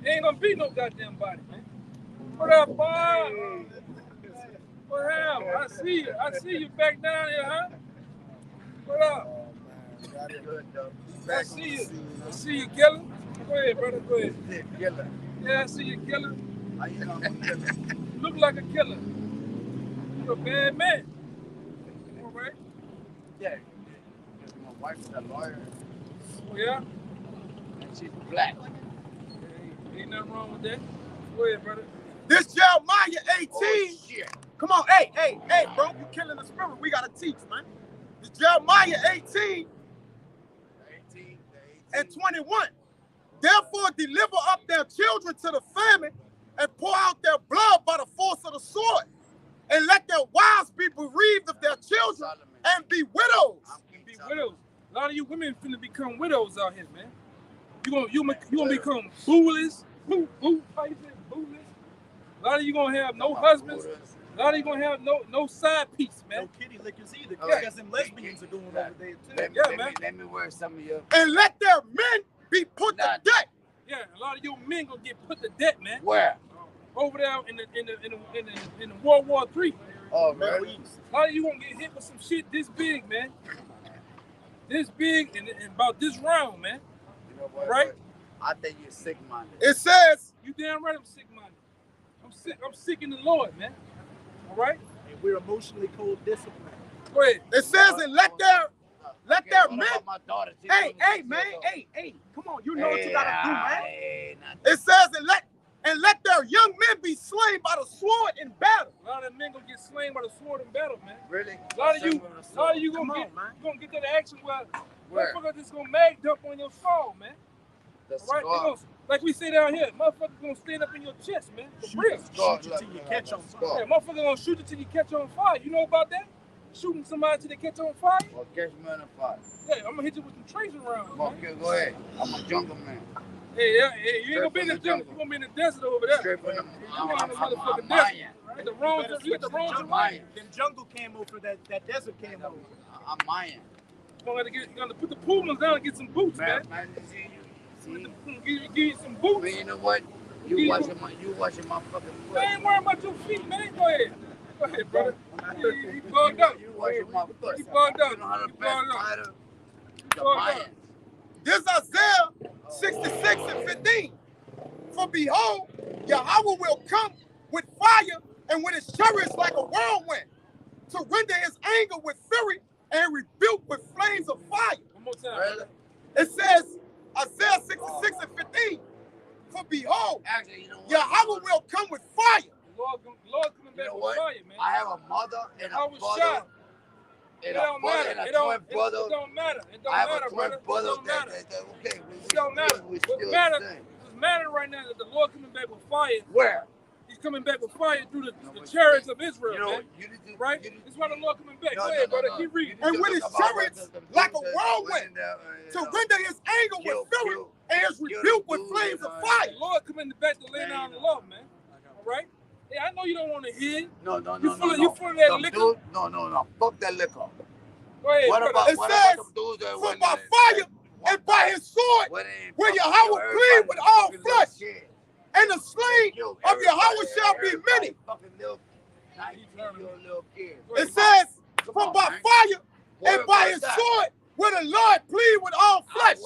There ain't gonna be no goddamn body, man. What up, Bob? What happened? I see you back down here, huh? What up? I see you, killer. Go ahead, brother. Go ahead. Yeah, I see you, killer. Look like a killer. You're a bad man. All right? Yeah. My wife's a lawyer. Oh, yeah? And she's black. Ain't nothing wrong with that. Go ahead, brother. This Jeremiah 18. Oh, shit. Come on, hey, bro, you killing the spirit. We gotta teach, man. This Jeremiah 18 and 21. Therefore, deliver up their children to the famine and pour out their blood by the force of the sword, and let their wives be bereaved of their children and be widows. Be widows. A lot of you women finna become widows out here, man. You gonna become booeless. How you say booeless? A lot of you gonna have no husbands. A lot of you gonna have no side piece, man. No kitty lickers either, Right. because them lesbians are going over there too. Let me wear some of your. And let their men be put to death. Yeah, a lot of you men gonna get put to death, man. Where? Over there in the World War III. Oh, really? A lot of you gonna get hit with some shit this big, man. This big and about this round, man. You know what? Right? I think you're sick-minded. It says, You damn right I'm sick-minded. I'm sick in the Lord, man. All right? And we're emotionally cold disciplined. Go ahead. it says, and let their What men. about my daughter? She's Hey, 26 man, years old. hey, come on, you know what you gotta do, man. Hey, It says, and let their young men be slain by the sword in battle. A lot of men gonna get slain by the sword in battle, man. Really? A lot of you Come gonna on, get that action where Where? motherfucker just gonna mag dump on your skull, man. The All right? scar. Like we say down here, motherfucker gonna stand up in your chest, man. For real. Scar. Shoot you till you catch on Scar. Yeah, motherfucker gonna shoot you till you catch on fire. You know about that? Shooting somebody till they catch on fire? Well, catch me on the fire. Yeah, I'm gonna hit you with some tracer rounds, man. Okay, go ahead. I'm a jungle man. Hey, you ain't gonna be in the jungle. You gonna be in the desert over there. Straight from the I'm in the motherfucking I'm desert. Mayan. Right? The wrong, you get the wrong jungle, Mayan. them jungle camo for that desert camo. I'm Mayan. You're gonna put the Pumas down and get some boots, man. Man, see you. See? Give you some boots. Man, you know what? You washing my fucking foot. I ain't worrying about your feet, man. Go ahead. Go ahead, brother. He bugged out. You washing my foot. He bugged out. You know how to He best bugged out. fighter? The bugged out. Mayans. This Isaiah 66 and 15. For behold, Yahweh will come with fire and with his chariots like a whirlwind, to render his anger with fury and rebuke with flames of fire. One more time. Really? It says, Isaiah 66 and 15. For behold, Actually, you know what? Yahweh will come with fire. The Lord coming You back know with what? fire, man. I have a mother and I a was brother shot. It and don't matter. a It twin brother. don't matter. It don't I have matter, a twin brother. brother It don't matter. that okay. It don't matter. We What's still matter? the same. What's matter right now is the Lord coming back with fire. Where? He's coming back with fire through the but chariots of Israel, You know, man. you need to, Right? You need, That's why the Lord coming back. No, Go ahead, no, brother. no. Keep reading. You need And to with look his about chariots the like a things that whirlwind, went in there, to render his anger with fury and his rebuke with flames of The fire. Lord coming back to lay down the law, man. All right? Hey, I know you don't want to hear. No, no, You no, full no, of- no. you full of that Some liquor? dude- no, no, no. Fuck that liquor. Go ahead, What brother. about It what says, about the dudes that For went by in fire that and by his sword went in will fucking Yahweh kill plead everybody with in all fucking little flesh, shit. and the slain Kill of Yahweh everybody, shall be everybody many. fucking little It says, for by fire and by his sword will the Lord plead with all flesh.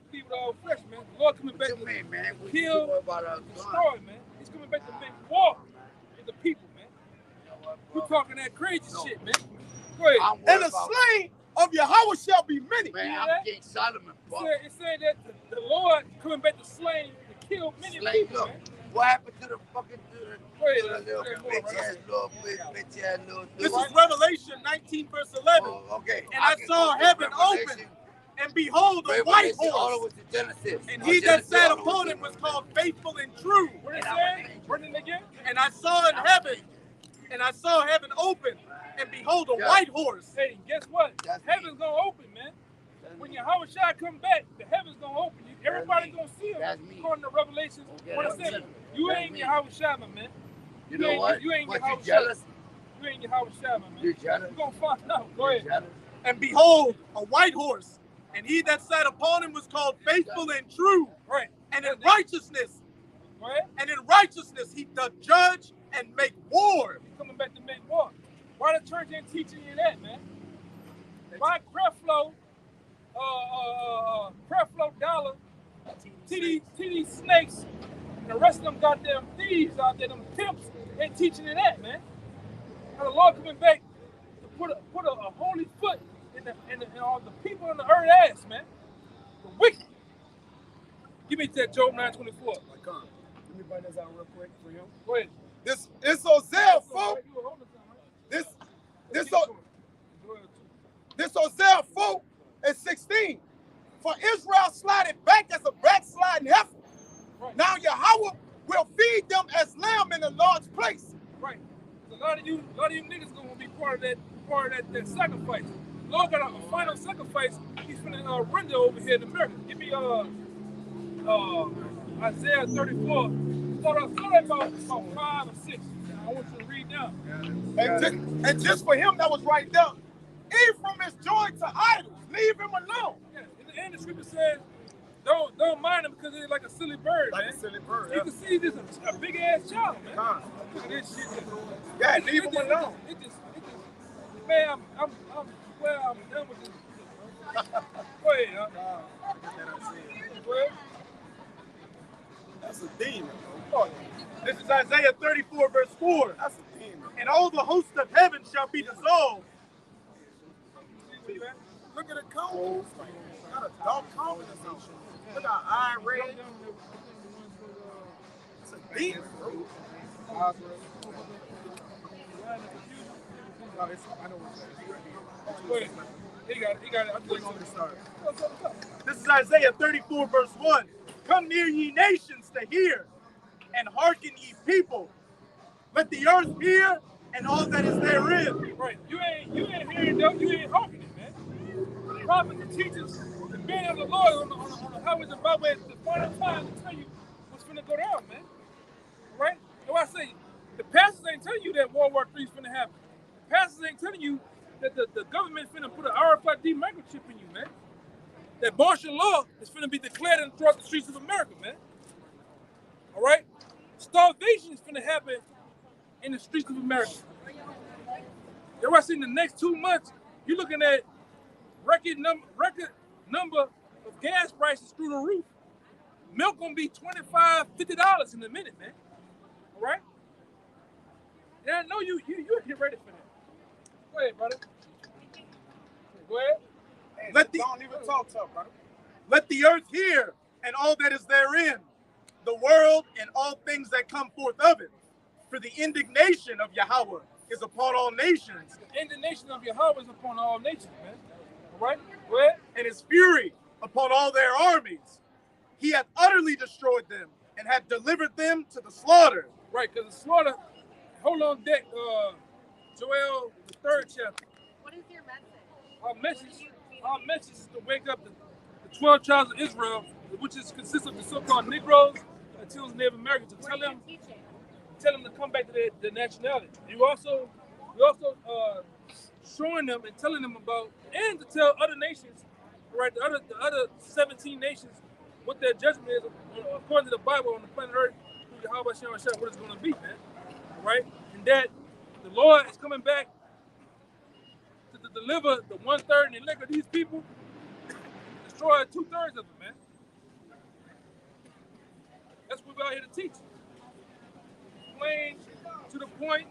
Plead with all flesh, man. The Lord coming back to kill, destroy, man. He's coming back to make war with the people, man. We're talking that crazy shit, man. Go ahead. And the slain of Yahweh shall be many. Man, I'm King Solomon, bro. It said that the Lord coming back to slay, to kill many people, man. What happened to the fucking little bitch ass little This is Revelation 19 verse 11. Okay. And I saw heaven open, and behold, a white horse. And he that sat upon it was called Faithful and True. What did it say? Run it again? And I saw in heaven, open, and behold, a white horse. Hey, guess what? Heaven's gonna open, man. When Yahweh Shai come back, the heaven's gonna open. Everybody gonna see him. According to Revelation 27. You ain't Yahweh Shai, man. You know what? You ain't What, Yahweh you jealous? Shai. You ain't Yahweh Shai, man. You jealous? We're gonna find out. Go ahead. And behold, a white horse. And he that sat upon him was called Faithful and True. Right. And in righteousness, Right? he doth judge and make war. He's coming back to make war. Why the church ain't teaching you that, man? Why Creflo Dollar, TD Snakes, and the rest of them goddamn thieves out there, them pimps, ain't teaching you that, man. Now the Lord coming back to put a holy foot in all the people on the earth ass, man. The wicked. Give me that Job 9:24. Let me bring this out real quick for you. Go ahead. This is Hosea, folks. This Hosea 4:16. For Israel slided back as a backsliding heifer. Right. Now Yahweh will feed them as lamb in the Lord's place. Right. A lot of you niggas gonna be part of that sacrifice. Lord got a final sacrifice. He's finna render over here in America. Give me Isaiah 34. Start about 5 or 6. I want you to read down. And just for him that was right there, Ephraim is joined to idols. Leave him alone. Yeah. In the end, the scripture says, don't mind him because he's like a silly bird, man. Silly bird. You can see this a big ass child, man. Look at this shit. Yeah, leave him alone. It just, man, I'm done with this. Go ahead, Go ahead. That's a demon. This is Isaiah 34, verse 4. That's a demon. And all the hosts of heaven shall be dissolved. Look at the cone. Got a dark cone or something. Look at eye red. It's a demon, bro. I know what it is. He got it. I'm going to start. This is Isaiah 34, verse 1. Come near ye nations to hear, and hearken ye people. Let the earth hear, and all that is therein. Right. You ain't hearing though. You ain't hearkening, man. The prophets and teachers, the men of the Lord on the highways and byways, the final time to tell you what's finna go down, man. Right? So I say, the pastors ain't telling you that World War III is finna happen. The pastors ain't telling you that the government finna put an RFID microchip in you, man. That martial law is finna be declared throughout the streets of America, man. All right? Starvation is finna happen in the streets of America. Everybody see in the next 2 months, you're looking at record number of gas prices through the roof. Milk gonna be $25, $50 in a minute, man. All right? And I know you get ready for that. Go ahead, brother. Go ahead. Don't even talk tough, brother. Let the earth hear, and all that is therein, the world and all things that come forth of it. For the indignation of Yahweh is upon all nations. The indignation of Yahweh is upon all nations, man. All right? Go ahead. And his fury upon all their armies. He hath utterly destroyed them, and hath delivered them to the slaughter. Right, because the slaughter, hold on deck, Joel, the 3rd chapter. What is your message? Our message is to wake up the 12 tribes of Israel, which consists of the so-called Negroes, Latinos, Native Americans, to tell them to come back to their nationality. We also showing them and telling them about, and to tell other nations, right, the other 17 nations, what their judgment is according to the Bible on the planet Earth, through Yahweh Shai, what it's going to be, man. Right? And that the Lord is coming back to deliver the 1/3 and elect of these people, destroy 2/3 of them, man. That's what we're out here to teach. Plain, to the point,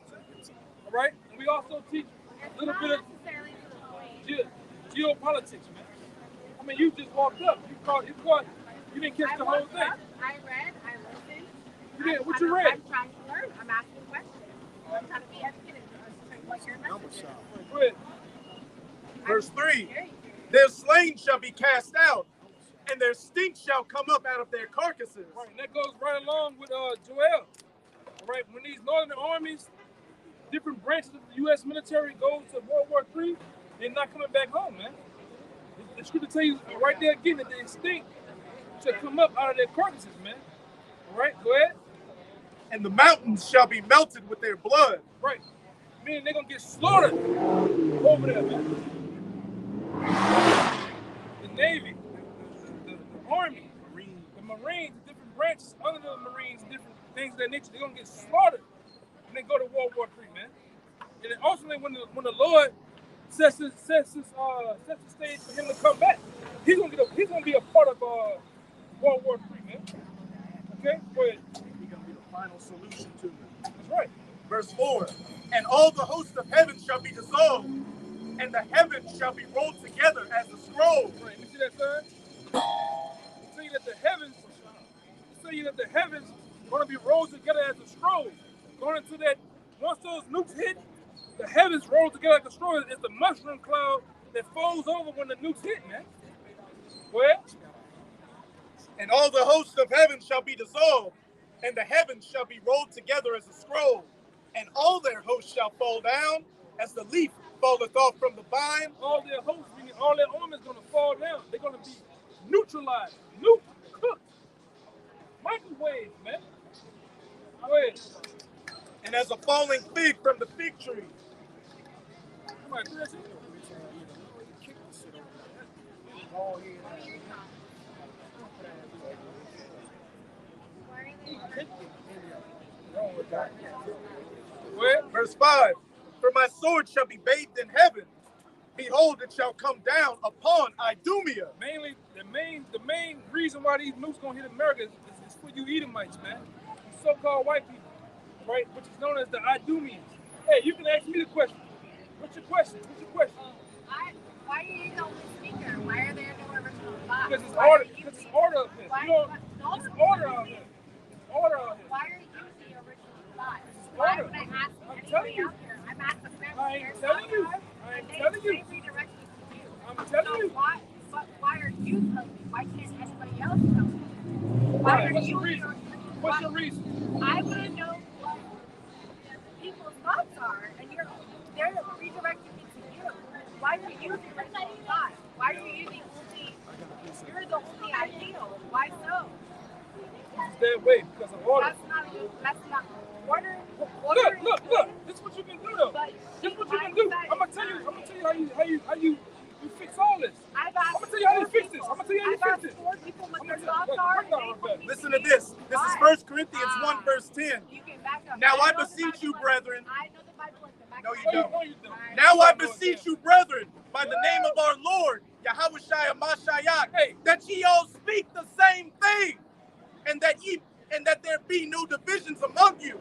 all right? And we also teach a little bit of geopolitics, man. I mean, you just walked up. You didn't catch the whole thing. I read, I listened. You did. What you read? I'm trying to learn. I'm asking questions. I'm trying to be educated. What your message is. Go ahead. Verse 3, their slain shall be cast out, and their stink shall come up out of their carcasses. Right, and that goes right along with Joel. All right, when these northern armies, different branches of the U.S. military go to World War III, they're not coming back home, man. The scripture tell you right there again that the extinct shall come up out of their carcasses, man. All right, go ahead. And the mountains shall be melted with their blood. Right, meaning they're gonna get slaughtered over there, man. The Navy, the Army, the Marines, the different branches under the Marines, different things of that nature, they're gonna get slaughtered when they go to World War III, man. And then ultimately, when the Lord sets the stage for him to come back, he's gonna be a part of World War III, man. Okay, go ahead. He's gonna be the final solution to it. That's right. Verse 4, and all the hosts of heaven shall be dissolved, and the heavens shall be rolled together as a scroll. Right. You see that, son? Tell you that the heavens are going to be rolled together as a scroll. Going into that, once those nukes hit, the heavens roll together like a scroll. It's the mushroom cloud that folds over when the nukes hit, man. Go ahead. And all the hosts of heaven shall be dissolved, and the heavens shall be rolled together as a scroll, and all their hosts shall fall down as the leaf falleth off from the vine. All their hosts, meaning all their army is going to fall down. They're going to be neutralized, nuked, cooked. Microwave, man. Go ahead. And as a falling fig from the fig tree. Somebody do that shit? Verse 5, for my sword shall be bathed in heaven. Behold, it shall come down upon Idumea. Mainly, the main reason why these nukes gonna hit America is for you Edomites, man. You so-called white people, right? Which is known as the Idumeans. Hey, you can ask me the question. What's your question? Why are you the only speaker? Why are there no original thoughts? Because it's order. Because it's order up here. It's order out here. It's order out here. Why are you the original thought? It's Why order. would I ask I'm anybody telling you. out here? I'm asking them. I ain't telling you. I ain't telling you. They redirect me to you. I'm telling you. Why are you telling me? Why can't anybody else tell me? Why are What's you your reason? What's your reason? I want to know what people's thoughts are, and they're redirecting me to you. Why are you the original thought? Why are you the only? You're the only ideal. Why so? It's that way because of order. That's not order. Look. This is what you can do though. But This is what you can do. I'm gonna tell you how you fix all this. I'm gonna tell you how you fix this. I'm gonna tell you how you fix this. Four people what their thoughts are. Listen to this. This is 1 Corinthians 1 verse 10. You can back up. Now I beseech you, brethren. I know the Bible like the back No, of you my don't. hand. Now I beseech you, brethren, by the name of our Lord, Yahushua Mashiach, that ye all speak the same thing, and that there be no divisions among you,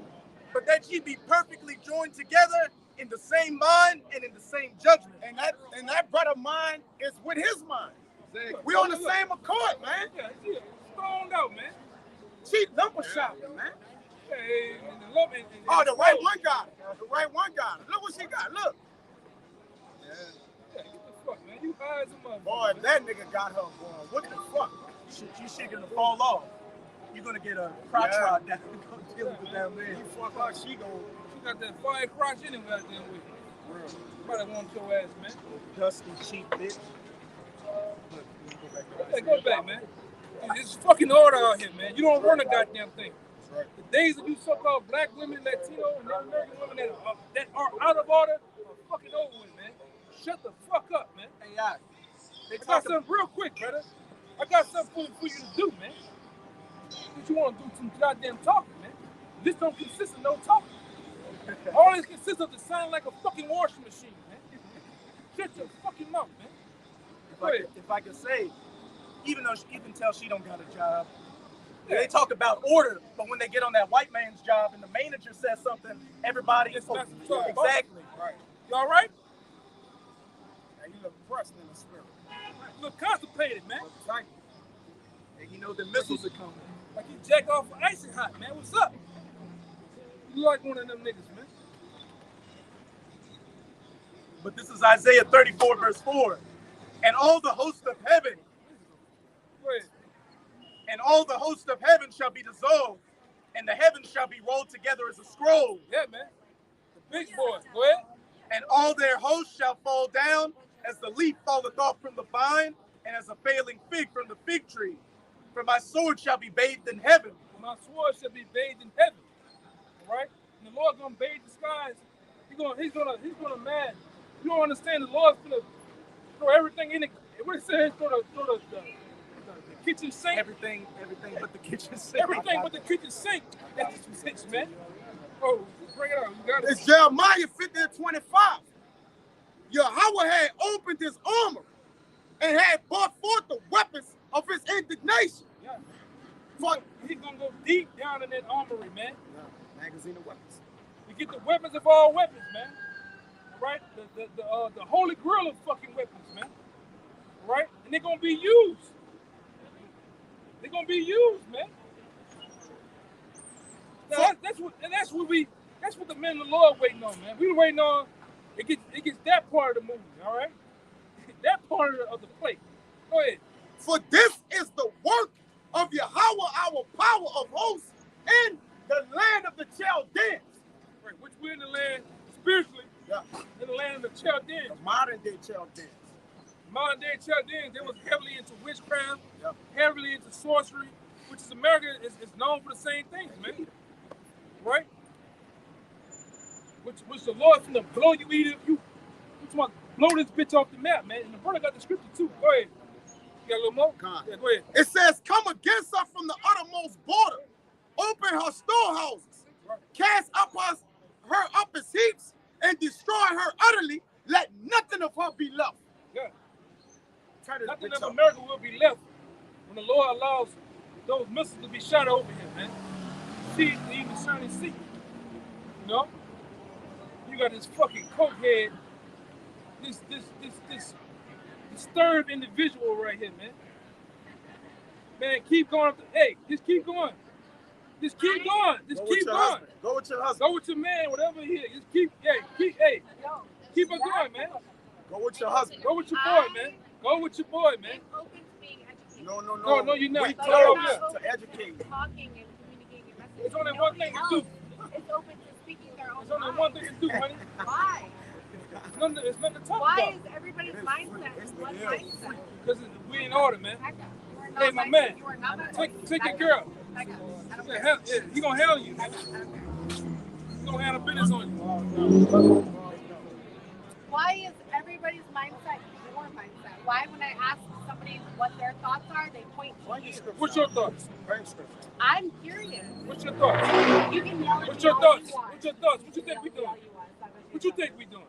but that ye be perfectly joined together in the same mind and in the same judgment. And that brother mine is with his mind. We on the same accord, man. Yeah, stoned out, man. She number shopping, man. Hey, Oh, the right one got it. The right one got it. Look what she got. Look. Yeah, get the fuck, man. You hide some motherfucker. Boy, that nigga got her, boy. What the fuck? You shit gonna fall off. You're gonna get a crotch rod down. Dealing with down there. You fuck like she gon'. She got that fire crotch in him out there with you. Somebody want your ass, man. Dusty, cheap bitch. Hey, go back, man. It's fucking order out here, man. You don't run a goddamn thing. Right. The days of you so-called black women, Latino, and Native American women that are out of order are fucking over with, man. Shut the fuck up, man. Hey, I got something real quick, brother. I got something for you to do, man. What you want to do some goddamn talking, man. This don't consist of no talking. All this consists of to sound like a fucking washing machine, man. Shut your fucking mouth, man. If I could say, even though you can tell she don't got a job, they talk about order, but when they get on that white man's job and the manager says something, everybody is exactly. Right. You all right? And you look pressed in the spirit. You look constipated, man. Right. And you know the missiles are coming. Like you jack off for icy hot, man. What's up? You like one of them niggas, man. But this is Isaiah 34, verse 4. And all the hosts of heaven, and all the hosts of heaven shall be dissolved, and the heavens shall be rolled together as a scroll. Yeah, man. The big boys. Go ahead. And all their hosts shall fall down as the leaf falleth off from the vine, and as a failing fig from the fig tree. For my sword shall be bathed in heaven. My sword shall be bathed in heaven. All right? And the Lord gonna bathe the skies. He's gonna man. You don't understand, the Lord's gonna throw everything in it. What it says, throw the kitchen sink. Everything but the kitchen sink. Everything but the kitchen sink. That's the six, man. Oh, bring it out. You got it. It's Jeremiah 50:25. Yahweh had opened his armor and had brought forth the weapons of his indignation. Yeah. For, He's gonna go deep down in that armory, man. magazine of weapons. You get the weapons of all weapons, man. All right? The holy grail of fucking weapons, man. All right? And they're gonna be used. They're gonna be used, man. Now, that's what the men of the Lord waiting on, man. We waiting on it gets that part of the movie, all right? That part of the plate. Go ahead. For this is the work of Yahweh, our power of hosts, in the land of the Chaldeans. Right, which we're in the land spiritually, Yeah. in the land of the Chaldeans. The modern day Chaldeans. Modern day Chaldeans, they was heavily into witchcraft, Yeah. heavily into sorcery, which is America is known for the same things, man. Right? Which the Lord's gonna blow you either you want to blow this bitch off the map, man. And the brother got the scripture too. Go ahead. You got a little more? Yeah, go ahead. It says, come against her from the uttermost border. Open her storehouses. Cast up her up as heaps and destroy her utterly. Let nothing of her be left. Yeah. Turn it Nothing bitch of up. America will be left when the Lord allows those missiles to be shot over here, man. See, even discerning see. You know? You got this fucking cokehead, this disturbed individual right here, man. Man, keep going. Hey, just keep going. Just keep going. Just Go with keep your going. husband. Go with your husband. Go with your man, whatever he is. Just keep it going, man. Go with your husband. Go with your boy, man. Go with your boy, man. I'm open to being educated. No, you're not. We But close I'm not to open educate. to talking and communicating messages. There's only to one thing nobody to do. else. It's open to speaking their own There's only mind. one thing to do, honey. Why? It's nothing to talk Why about. is everybody's mindset one mindset? Because we in order, man. Becca, you are not Hey, my my- man. You are not my Take voice. your Becca, girl. Becca, I don't Yeah, care. he gonna handle you, man. I don't care. He gonna handle business on you. Why is everybody's mindset your mindset? Why, when I ask somebody what their thoughts are, they point to you? What's your thoughts? I'm curious. What's your thoughts? You can yell at What's me your all thoughts? you want. What's your thoughts? What you can think we yell at me doing? all you want. It's not gonna What do you nothing. think we doing?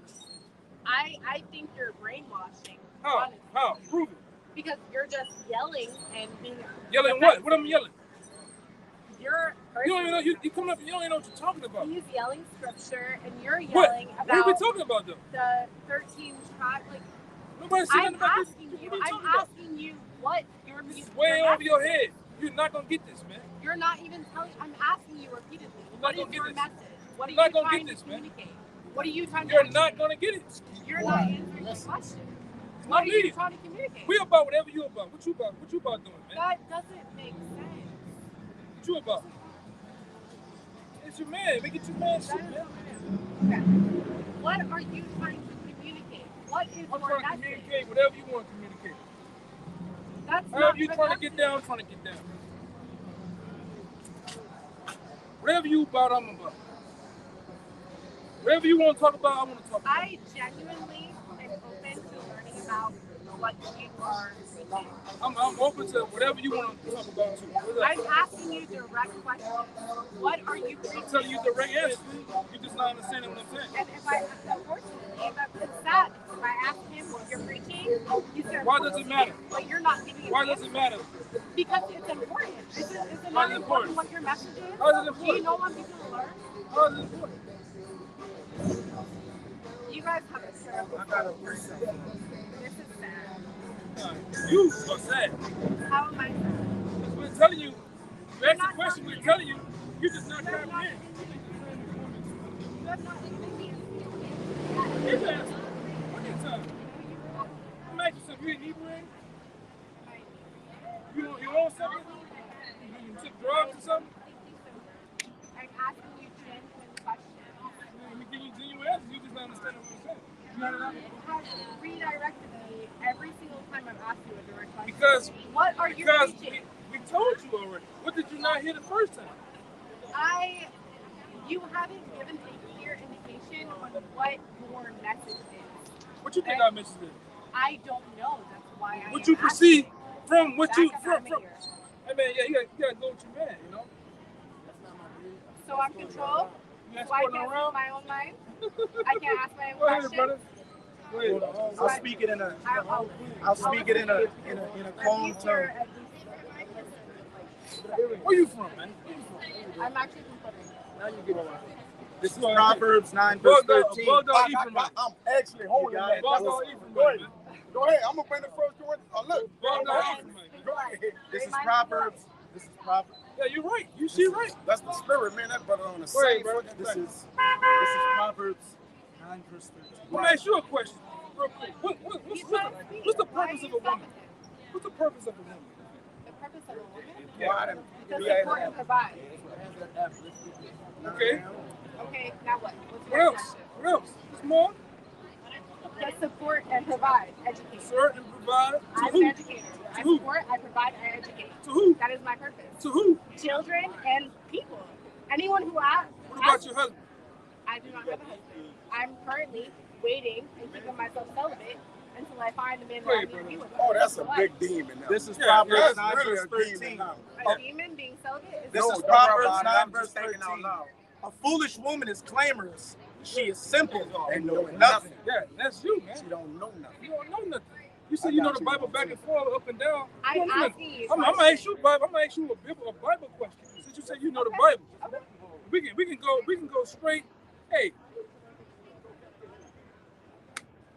I think you're brainwashing. How? honestly. How? Prove it. Because you're just yelling and being Yelling what? What am I yelling? You're You don't even know. You come up and you don't even know what you're talking about. he's yelling scripture and you're What? yelling What are we about talking about, though? the 13 tribes. Like, Nobody said I'm nothing about this. asking What you. are you I'm talking about? asking you what your This is your way over your message head. is. You're not gonna get this, man. You're not even telling. I'm asking you repeatedly. You're not What is gonna get your this. message? What are You're not you gonna trying get this, to man. communicate? What are you trying to You're communicate? not gonna get it. You're not answering my question. It's What not are you me. trying to communicate? We about whatever you about. What you about? What you about doing, man? That doesn't make sense. What you about? It's your man. Make it your man shit, That is man. okay. What are you trying to communicate? What is I'm your trying to message? communicate whatever you want to communicate. That's However not you the trying to message. get down, I'm trying to get down. Whatever you about, I'm about. Whatever you want to talk about, I want to talk about. I genuinely am open to learning about what you are preaching. I'm open to whatever you want to talk about. Too. I'm asking you direct questions. What are you preaching? I'm telling you the right answer. You're just not understanding what I'm saying. And if I, unfortunately, it's sad. If I ask him what you're preaching, you say, Why does it matter? But you're not giving it. Why does it matter? Because it's important. Is it Why not is it important important? what your message is? How is it Do you important? know what people learn? How is it important? You guys have a terrible. I got a precept. This is sad. You are sad. How am I sad? Because we're telling you, you ask the question, we're telling you, you're just not You're coming not in. You have not given me Here's the answer. Plenty of time. I'm asking you something. You in Hebrew? You own something? You took drugs or something? I'm asking you genuine questions. Let me give you genuine answers. You just not understanding what I'm saying. You got it out? It has redirected me every single time I've asked you a direct question. Because you preaching? we told you already. What did you not hear the first time? You haven't given a clear indication on what your message is. What you think our message is? I don't know. That's why I. What you perceive from what you from. Hey man, yeah, you gotta go with your man, you know. So I'm controlled. You So I can't speak my own mind. I can't ask my own Go ahead, questions. brother. Go ahead. I'll speak it in a. I'll speak it in a calm tone. Where you from, man? Where you from? I'm actually from Puerto Rico. Now you get it. This is Proverbs 9 verse 13. I'm actually holding that. Bulldog Go ahead. Go ahead. I'm gonna bring the first Corinthians. Oh, look. Bulldog Go ahead. This is Proverbs. This is Proverbs. Yeah, you're right. You see right. That's the spirit, man. That brother on the Go ahead, same bro. foot. This is Proverbs 9 verse 13. Let me ask you a question, real quick. What's the purpose of a woman? What's the purpose of a woman? The purpose of a woman? Yeah. To support and provide. Okay. Okay, now what? What's What your else? question? What else? What's more? To support and provide. Educate. Serve and provide to I'm who? an educator. I who? support, I provide, I educate. To who? That is my purpose. To who? Children and people. Anyone who asks. What about your husband? I do not have a husband. I'm currently waiting and keeping myself celibate until I find the man that I need to be with. Oh, that's a big demon. Now. This is Yeah, Proverbs that's 9 really verse a demon 13. now. A demon being celibate is This No, is don't worry Proverbs about it. 9 I'm verse just thinking 13. out loud. A foolish woman is clamorous. She is simple and know nothing. nothing. Yeah, that's you, man. She don't know nothing. You don't know nothing. You said you know the Bible back and forth, up and down. I'm You don't know asking nothing. you I'm gonna ask you Bible. I'm gonna ask you a Bible question. Since you said you know the Bible, Okay. we can go straight. Hey,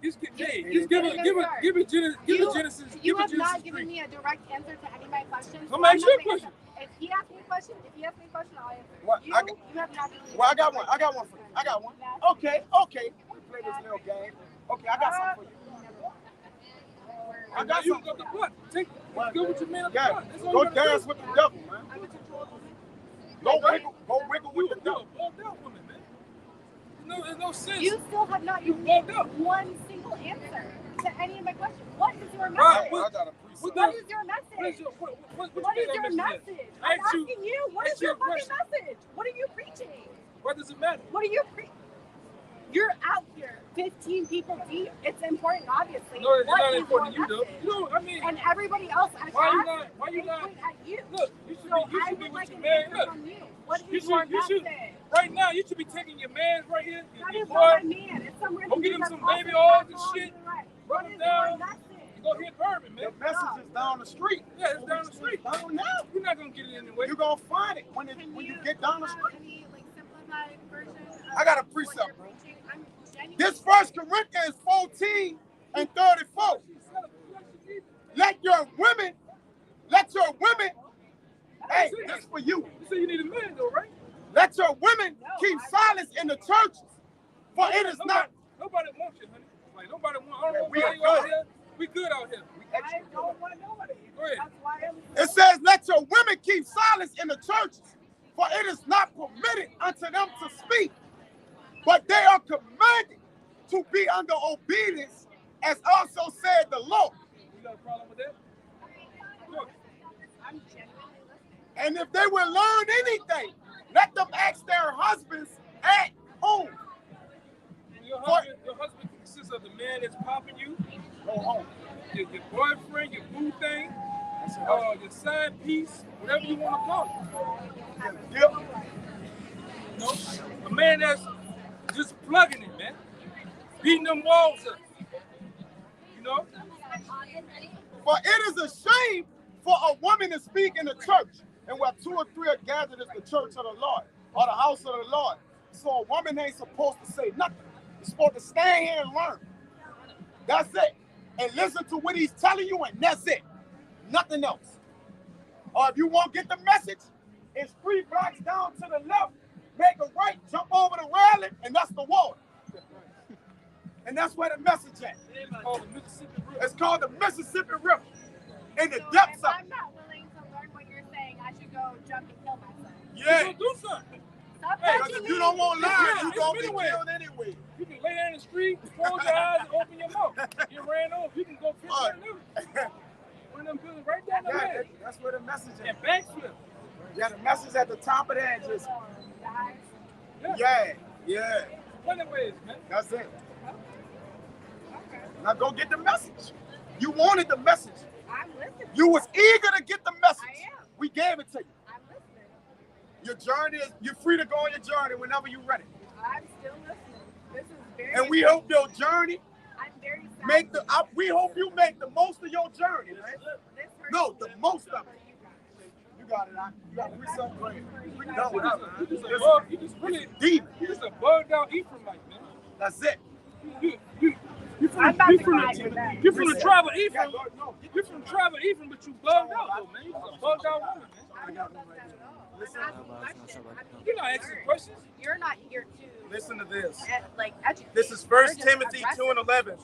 just give Genesis. You Give have it not Genesis given 3. me a direct answer to any of my questions. I'm gonna ask you a not gonna question. answer. If he asks me a question, I'll answer. What? You I have not given me Well, a I got one. direct I got one for you. I got one. Okay. We play this little game. Okay, I got something for you. I got you something. go to the butt. Go with your man up the Yeah. butt. That's all Go you gotta dance do. with the devil, man. I'm a controlled woman. Go wiggle You with the devil. a bugged out woman, man. There's no sense. You still have not You given bugged me out. one single answer to any of my questions. What is your Right. message? I got a What precept. What is your What is message? your what What is you your think that message? I I'm asked you- asking you. What asked is you your a fucking question. message? What are you preaching? What does it matter? What are you You're out here, 15 people deep. It's important, obviously. No, it's What not is important to your you, though. message? You know, I mean, And everybody else I Why you ask, not- why you they not- point at you. look, you should So be I with would your like an man. answer Look, from you. What you is your should, message? right now, you should be taking your man right here, That your is boy, not my man. It's some random Go get dude him that's some also baby oils and alcohol shit. to the right. Rub What him is down. your message? go hit Bourbon, The man. message is down the street. Yeah, it's down the street. Down now. You're not gonna get it anyway. You're gonna find it when Can you get down the have street. any simplified version of I got a what precept, you're bro. preaching? I'm genuinely This 1 Corinthians 14 and 34. Let your women, hey, this is for you. You say you need a man, though, right? Let your women keep silence in the churches, for it is not. Nobody wants you, honey. Like nobody wants. I don't know We why are you out good. here. We good out here. I don't want nobody. Go ahead. That's why I'm. It says, let your women keep silence in the churches, for it is not permitted unto them to speak, but they are commanded to be under obedience, as also said the Lord. You got a problem with that? Look, I'm genuinely listening. And if they will learn anything, let them ask their husbands at home. your husband consists of the man that's popping you. Go home. your boyfriend, your boo thing, your side piece, whatever you want to call it. Yep. You know, a man that's just plugging it, man, beating them walls up. You know, For it is a shame for a woman to speak in the church, and where 2 or 3 are gathered is the church of the Lord, or the house of the Lord. So a woman ain't supposed to say nothing. You're supposed to stand here and learn. That's it. And listen to what he's telling you, and that's it. Nothing else. Or if you won't get the message, it's 3 blocks down to the left, make a right, jump over the railing, and that's the water. And that's where the message is. It's called the Mississippi River. In the depths of I'm not willing to learn what you're saying, I should go jump and kill myself. yeah. do something. Stop Because touching if me. you don't want to learn, Yeah, you're it's going to be anyway. killed anyway. You can lay there in the street, close your eyes, and open your mouth. You ran over. You can go piss All right. right now. One of them buildings right down the Yeah, way. that's where the message is. And backflip. Yeah, the message at the top of that just, Yeah. yeah. Plenty of ways, man. That's it. Now go get the message. You wanted the message. I'm listening. You was eager to get the message. I am. We gave it to you. I'm listening. Your journey is, you're free to go on your journey whenever you're ready. I'm still listening. This is very And we hope your journey I'm very sad. make the, we hope you make the most of your journey, man. This hurts No, the most of for it. you guys. You got it, huh? You got 3 something great. We You done with that, You man. just above, you just really Deep. You just a bugged out Ephraimite, man. That's it. You from I'm about you to from cry the with that. you from the tribe of Yeah, Ephraim. go, no. You from the tribe of Ephraim, but you bugged out though, man. You just a bugged out woman, man. I'm not about that at all. I'm asking questions. I'm You're not eager to asking learn. questions. You're not here to Listen to this. educate. This is You're 1 just Timothy aggressive. 2:11.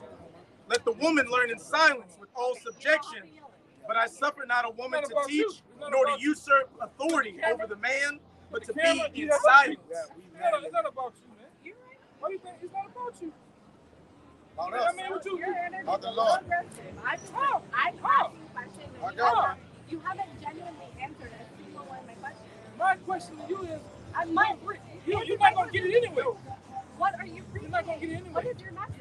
Let the woman learn in silence with all subjection. But I suffer not a woman It's to not about you. teach, It's not nor to about you. usurp authority over the man, but to Camera, be you in have silence. It's not about you, man. You're right. Why do you think it's not about you? Not I us. mean, what you Your energy Not the is Lord. so aggressive. I'm How? asking How? questions I and got you haven't genuinely answered a single one of my questions. My question to you is, I'm not. you're not gonna get it anyway. What are you preaching? You're not gonna get it anyway. What is your message?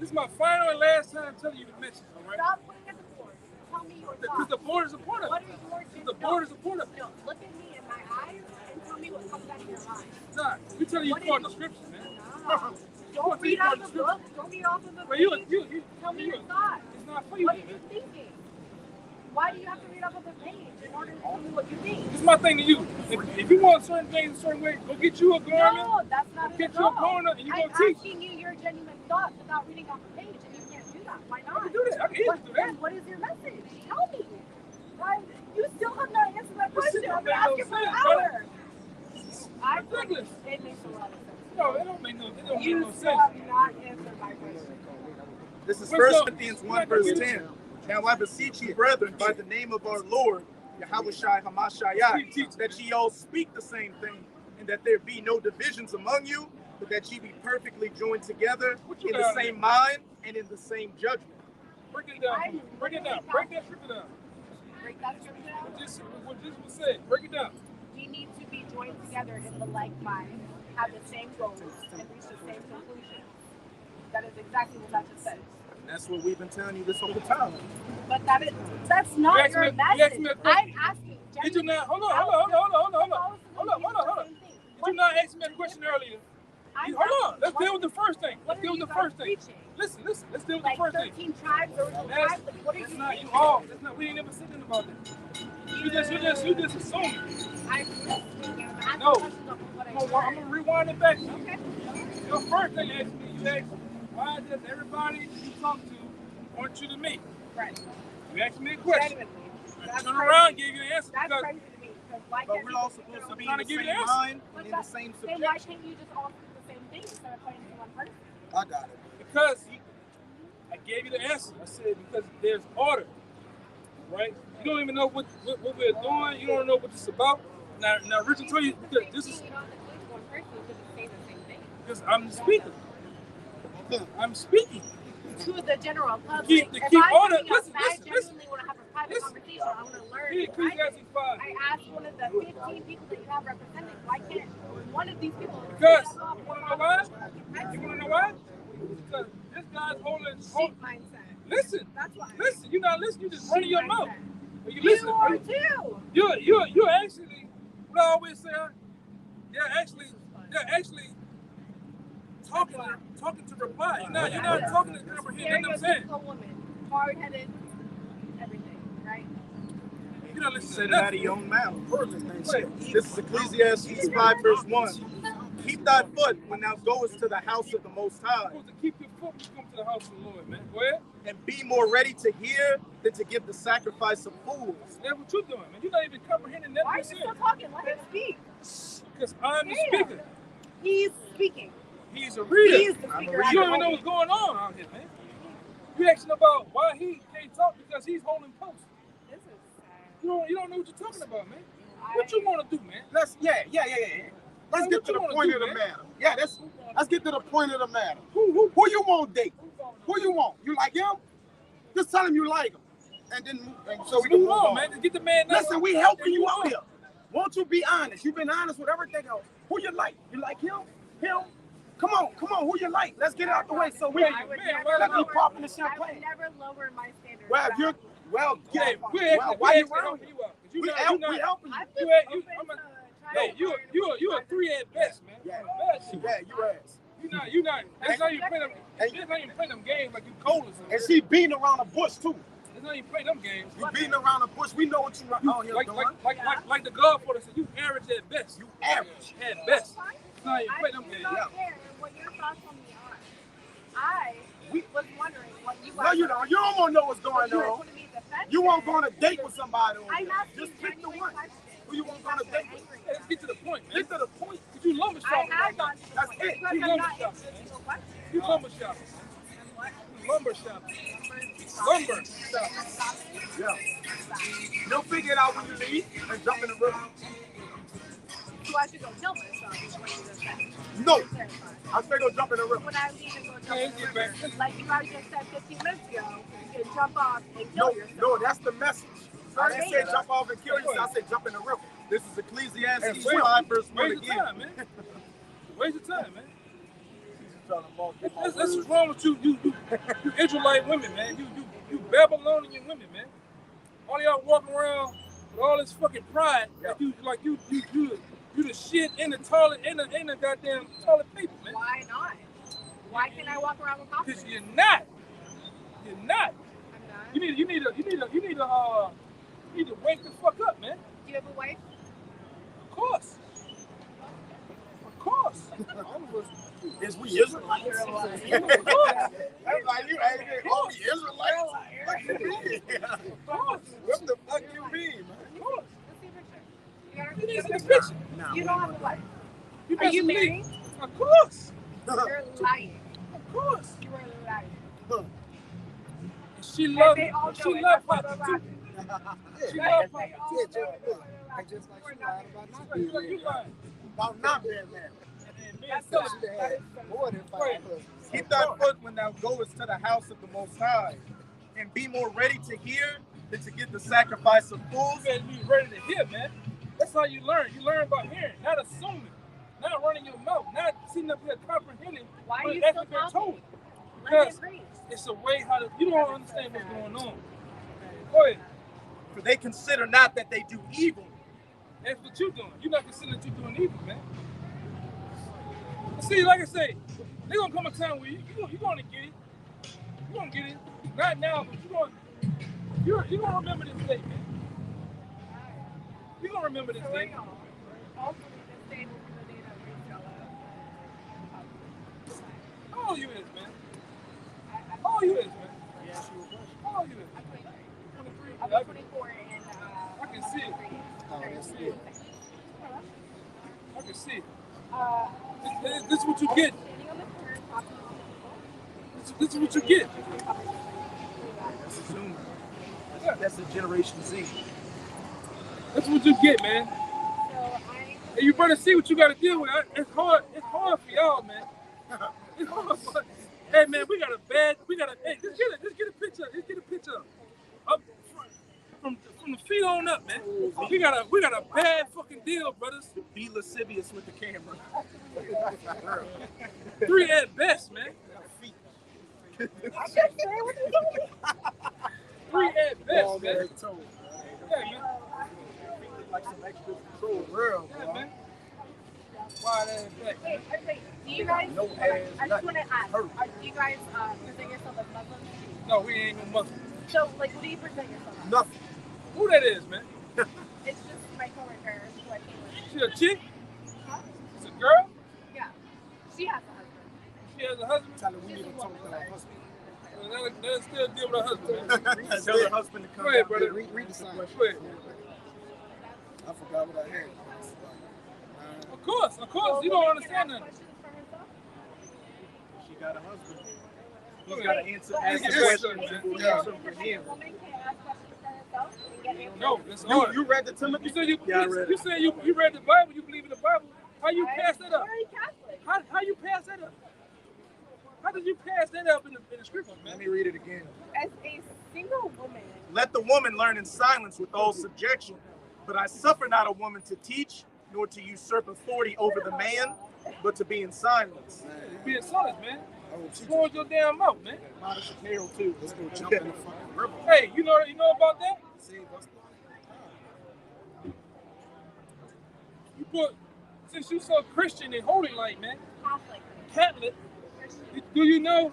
This is my final and last time telling you the message, all right? Stop looking at the board. Tell me your Because thoughts. the board is a porter. What are your The board is a porter. No, look at me in my eyes and tell me what comes out of your mind. Nah, we telling you What part is- of the scripture, man. No. Don't read off the book. Don't read off of the But page. you Tell me your thoughts. it's not for you, What are man. you thinking? Why do you have to read off of the page in order to tell me what you think? This is my thing to you. If you want certain things a certain way, go get you a garment. No, that's not Get it you at a all. corner and you I'm go teach. asking you your genuine thoughts without reading off the page, and you can't do that. Why I not? can do that. I can easily But do then, that. what is your message? Tell me. Why, you still have not answered my This question. shit I've don't been make no asking for an sense, brother. hour. I Ridiculous. It makes a lot of sense. No, it don't make no You sense. still have not answered my question. This is What's 1 up? Corinthians You're 1, not gonna verse get it. 10. Now I beseech you, brethren, by the name of our Lord, Yahushua Hamashayah, that ye all speak the same thing, and that there be no divisions among you, but that ye be perfectly joined together What you in the got? same mind and in the same judgment. Break it down. Break it down. Break that scripture down. Break that scripture down. What this was said. Break it down. We need to be joined together in the like mind, have the same goals, and reach the same conclusion. That is exactly what that just says. And that's what we've been telling you this whole time. But that's not You asked your me- you message. asked me a question. I'm asking. Did you not? Hold on. Did you not ask me a question earlier? Hold on. Let's deal with the first thing. Let's deal with the first thing. Listen. Let's deal with the Like first thing. 13 tribes or tribes? Like, what are you That's not you thinking? all. That's not. We ain't never sitting about that. You just assuming. I'm listening and I'm asking No. questions of what I I'm gonna heard. rewind it back. Okay. Your first thing you asked me, you asked, why does everybody you talk to want you to meet? Right. You asked me a question. Genuinely. I That's turned crazy. around and gave you an answer That's because crazy to me. Because why But can't we're you all just- supposed to be trying in to the give you same the answer. mind But and in the that- same Then why subjection. can't you just all do the same thing instead of pointing to one person? I got it. because I gave you the answer. I said because there's order, right? You don't even know what we're doing. You don't know what this is about. Now Richard told you because this is You don't have to point to one person to say the same thing. because I'm the speaker. I'm speaking. To the general public. Keep if order. I'm coming up, Listen, I listen. genuinely want to have a private Listen. conversation. I want to learn. Read and write Ecclesiastes it. 5. I asked one of the 15 people that you have represented, why can't one of these people Because step up you want to and know why? have a You want to know why? Because this guy's holding. sheep mindset? Listen. That's why. Listen. You're not listening. You just running your mouth. You You listen. are too. You're actually. What I always say. They're actually talking to reply. You're not talking to comprehend. You know what I'm saying? Stereotypical woman, hard-headed, everything, right? You don't listen Said to it out of nothing. your own mouth. Wait. This is Ecclesiastes 5 verse 1. Keep thy foot when thou goest to the house of the Most High. You're supposed to keep your foot when you come to the house of the Lord, man. Go ahead. And be more ready to hear than to give the sacrifice of fools. That's what you're doing, man. You're not even comprehending that. Why are you still talking? Let him speak. Because I'm the Damn. speaker. He's speaking. He's a reader. He's the speaker. You don't even know what's going on out here, man. You asking about why he can't talk because he's holding post. This is sad. You don't know what you're talking about, man. What you want to do, man? Let's What get to you the wanna point do, of the man? matter. Yeah, let's get to the point of the matter. Who? Who you want date? Who you want? You like him? Just tell him you like him, and then so we can Move move on, on. man. Just get the man. Listen, we helping you out here. Won't you be honest? You've been honest with everything else. Who you like? You like him? Him? Come on. Who you like? Let's get it out the way so we I can would man, never let me lower, pop in the I champagne. would never lower my standards. Well, if you're Hey, why you around helping here? you out? We We helping you. I'm just You ain't- you- open I'm a- to trying Hey, to you learn. a 3 at best, man. Yeah. Best. Yeah, you ass. You not. That's how you play them. That's how you play them games like you cold or something. And she beating around the bush too. That's how you play them games. You beating around the bush. We know what you out here Like doing. the Godfather said, you average at best. You average. At best. Fine. That's how you play them I games. do not care what your thoughts on me are. I was wondering what you No, you don't. You don't want to know what's going You on. want to be defensive. You won't go on a date with somebody over I'm here. asking Just pick the genuine one. questions. Who you want to go on a date with? Angry. Hey, let's get to the point, man. Get to the point. Cause you lumber I shopping have right now. gone to the That's point. it. Because You I'm lumber not shopping, answering man. single question. You lumber shopping. And what? Lumber shopping. Lumber shopping. Yeah. You'll figure it out when you leave and jump in the river. So I should go kill myself is what you just said. No. Clarify. I say go jump in the river. When I leave and go jump Yeah, in the get river, back. like you guys just said 15 minutes ago, you can jump off and No, kill yourself. no, that's the message. I didn't say jump off and kill yourself. I said jump in the river. This is Ecclesiastes 5 verse 1 Waste of again. time, man. Waste of time, man. Trying to mark my That's what's words. wrong with you Israelite women, man. You Babylonian women, man. All y'all walking around with all this fucking pride, like you the shit in the toilet, in the goddamn toilet paper, man. Why not? Why can't I walk around with confidence? Because you're not. You're not. I'm not. You need to wake the fuck up, man. Do you have a wife? Of course. Of course. Is we Israelites? Of course. That's like you ain't all we Israelites. Of course. What the fuck you mean, man? Of course. Let's see a picture. You need to see the picture. You don't have a wife. You Are you best believe- married? Of course. You're lying. Of course. You are lying. She loved They all she know it. loved That's Papa why too. they're lying. She They loved all Papa know too. it. That's why they're lying. You like you lying. About not being married. And men That's celibate. that is More than 5 husbands. Keep thy foot when thou goest to the house of the Most High, and be more ready to hear than to give the sacrifice of fools. You better be ready to hear, man. That's how you learn. You learn by hearing, not assuming, not running your mouth, not sitting up here comprehending Why are what you has still been told. talking? Let Because me agree. it's a way how to, you don't understand what's going on. Go ahead. For they consider not that they do evil. That's what you're doing. You're not considering that you're doing evil, man. But see, like I say, there's gonna come a time where you're gonna get it. You're gonna get it. Not now, but you're gonna remember this day, man. You're gonna remember this day. Hopefully this day will be the day that we sell out. How old you is, man? How old you is, man? How old you is? 23. I'll I be 24 in I can see it. Oh, that's it. I can see it. Uh, This is what you get. standing on the corner talking to people. This is what you get. That's a Zoom. That's the Generation Z. That's what you get, man. So I And you better see what you got to deal with. It's hard. It's hard for y'all, man. It's hard. Hey, man, we got a. Hey, just get a picture. Just get a picture. Up from the feet on up, man. We got a bad fucking deal, brothers. Be lascivious with the camera. 3 at best, man. I'm just saying what you're doing. 3 at best, man. That's told. Yeah, man. Like some extra control. Real, Yeah, bro. man. Wide ass back. Wait, do you guys, No ass, I just want to ask, hurt. do you guys present yourself as Muslims? No, we ain't no Muslim. So, like, what do you present yourself as? Nothing. Who that is, man? It's just my coworker who I came with. She a chick? Huh? It's a girl? Yeah. She has a husband. She has a husband? Tell her we need to talk to her husband. Well, let us still deal with her husband, man. Tell her husband to come Go ahead, down. brother. Read the sign. Go ahead. I forgot what I had. Of course. You don't understand nothing. She got a husband. He's Okay. got to answer Yes. questions and Yeah. answer for him. A woman can't ask questions for herself and get answers. No, it's hard. You read the Timothy? You said you, Yeah, I read you it. said you read the Bible, you believe in the Bible. How you pass that up? Very Catholic. How you pass that up? How did you pass that up in the scriptures, Let man? me read it again. As a single woman, Let the woman learn in silence with all subjection. But I suffer not a woman to teach, nor to usurp authority over the man, but to be in silence. You being honest, man. I will teach Close your damn mouth, man. Modest apparel too. Let's go jump in the fucking river. Hey, you know about that? See what's You put, since you so Christian and holy like, man, Catholic, Catholic, do you know?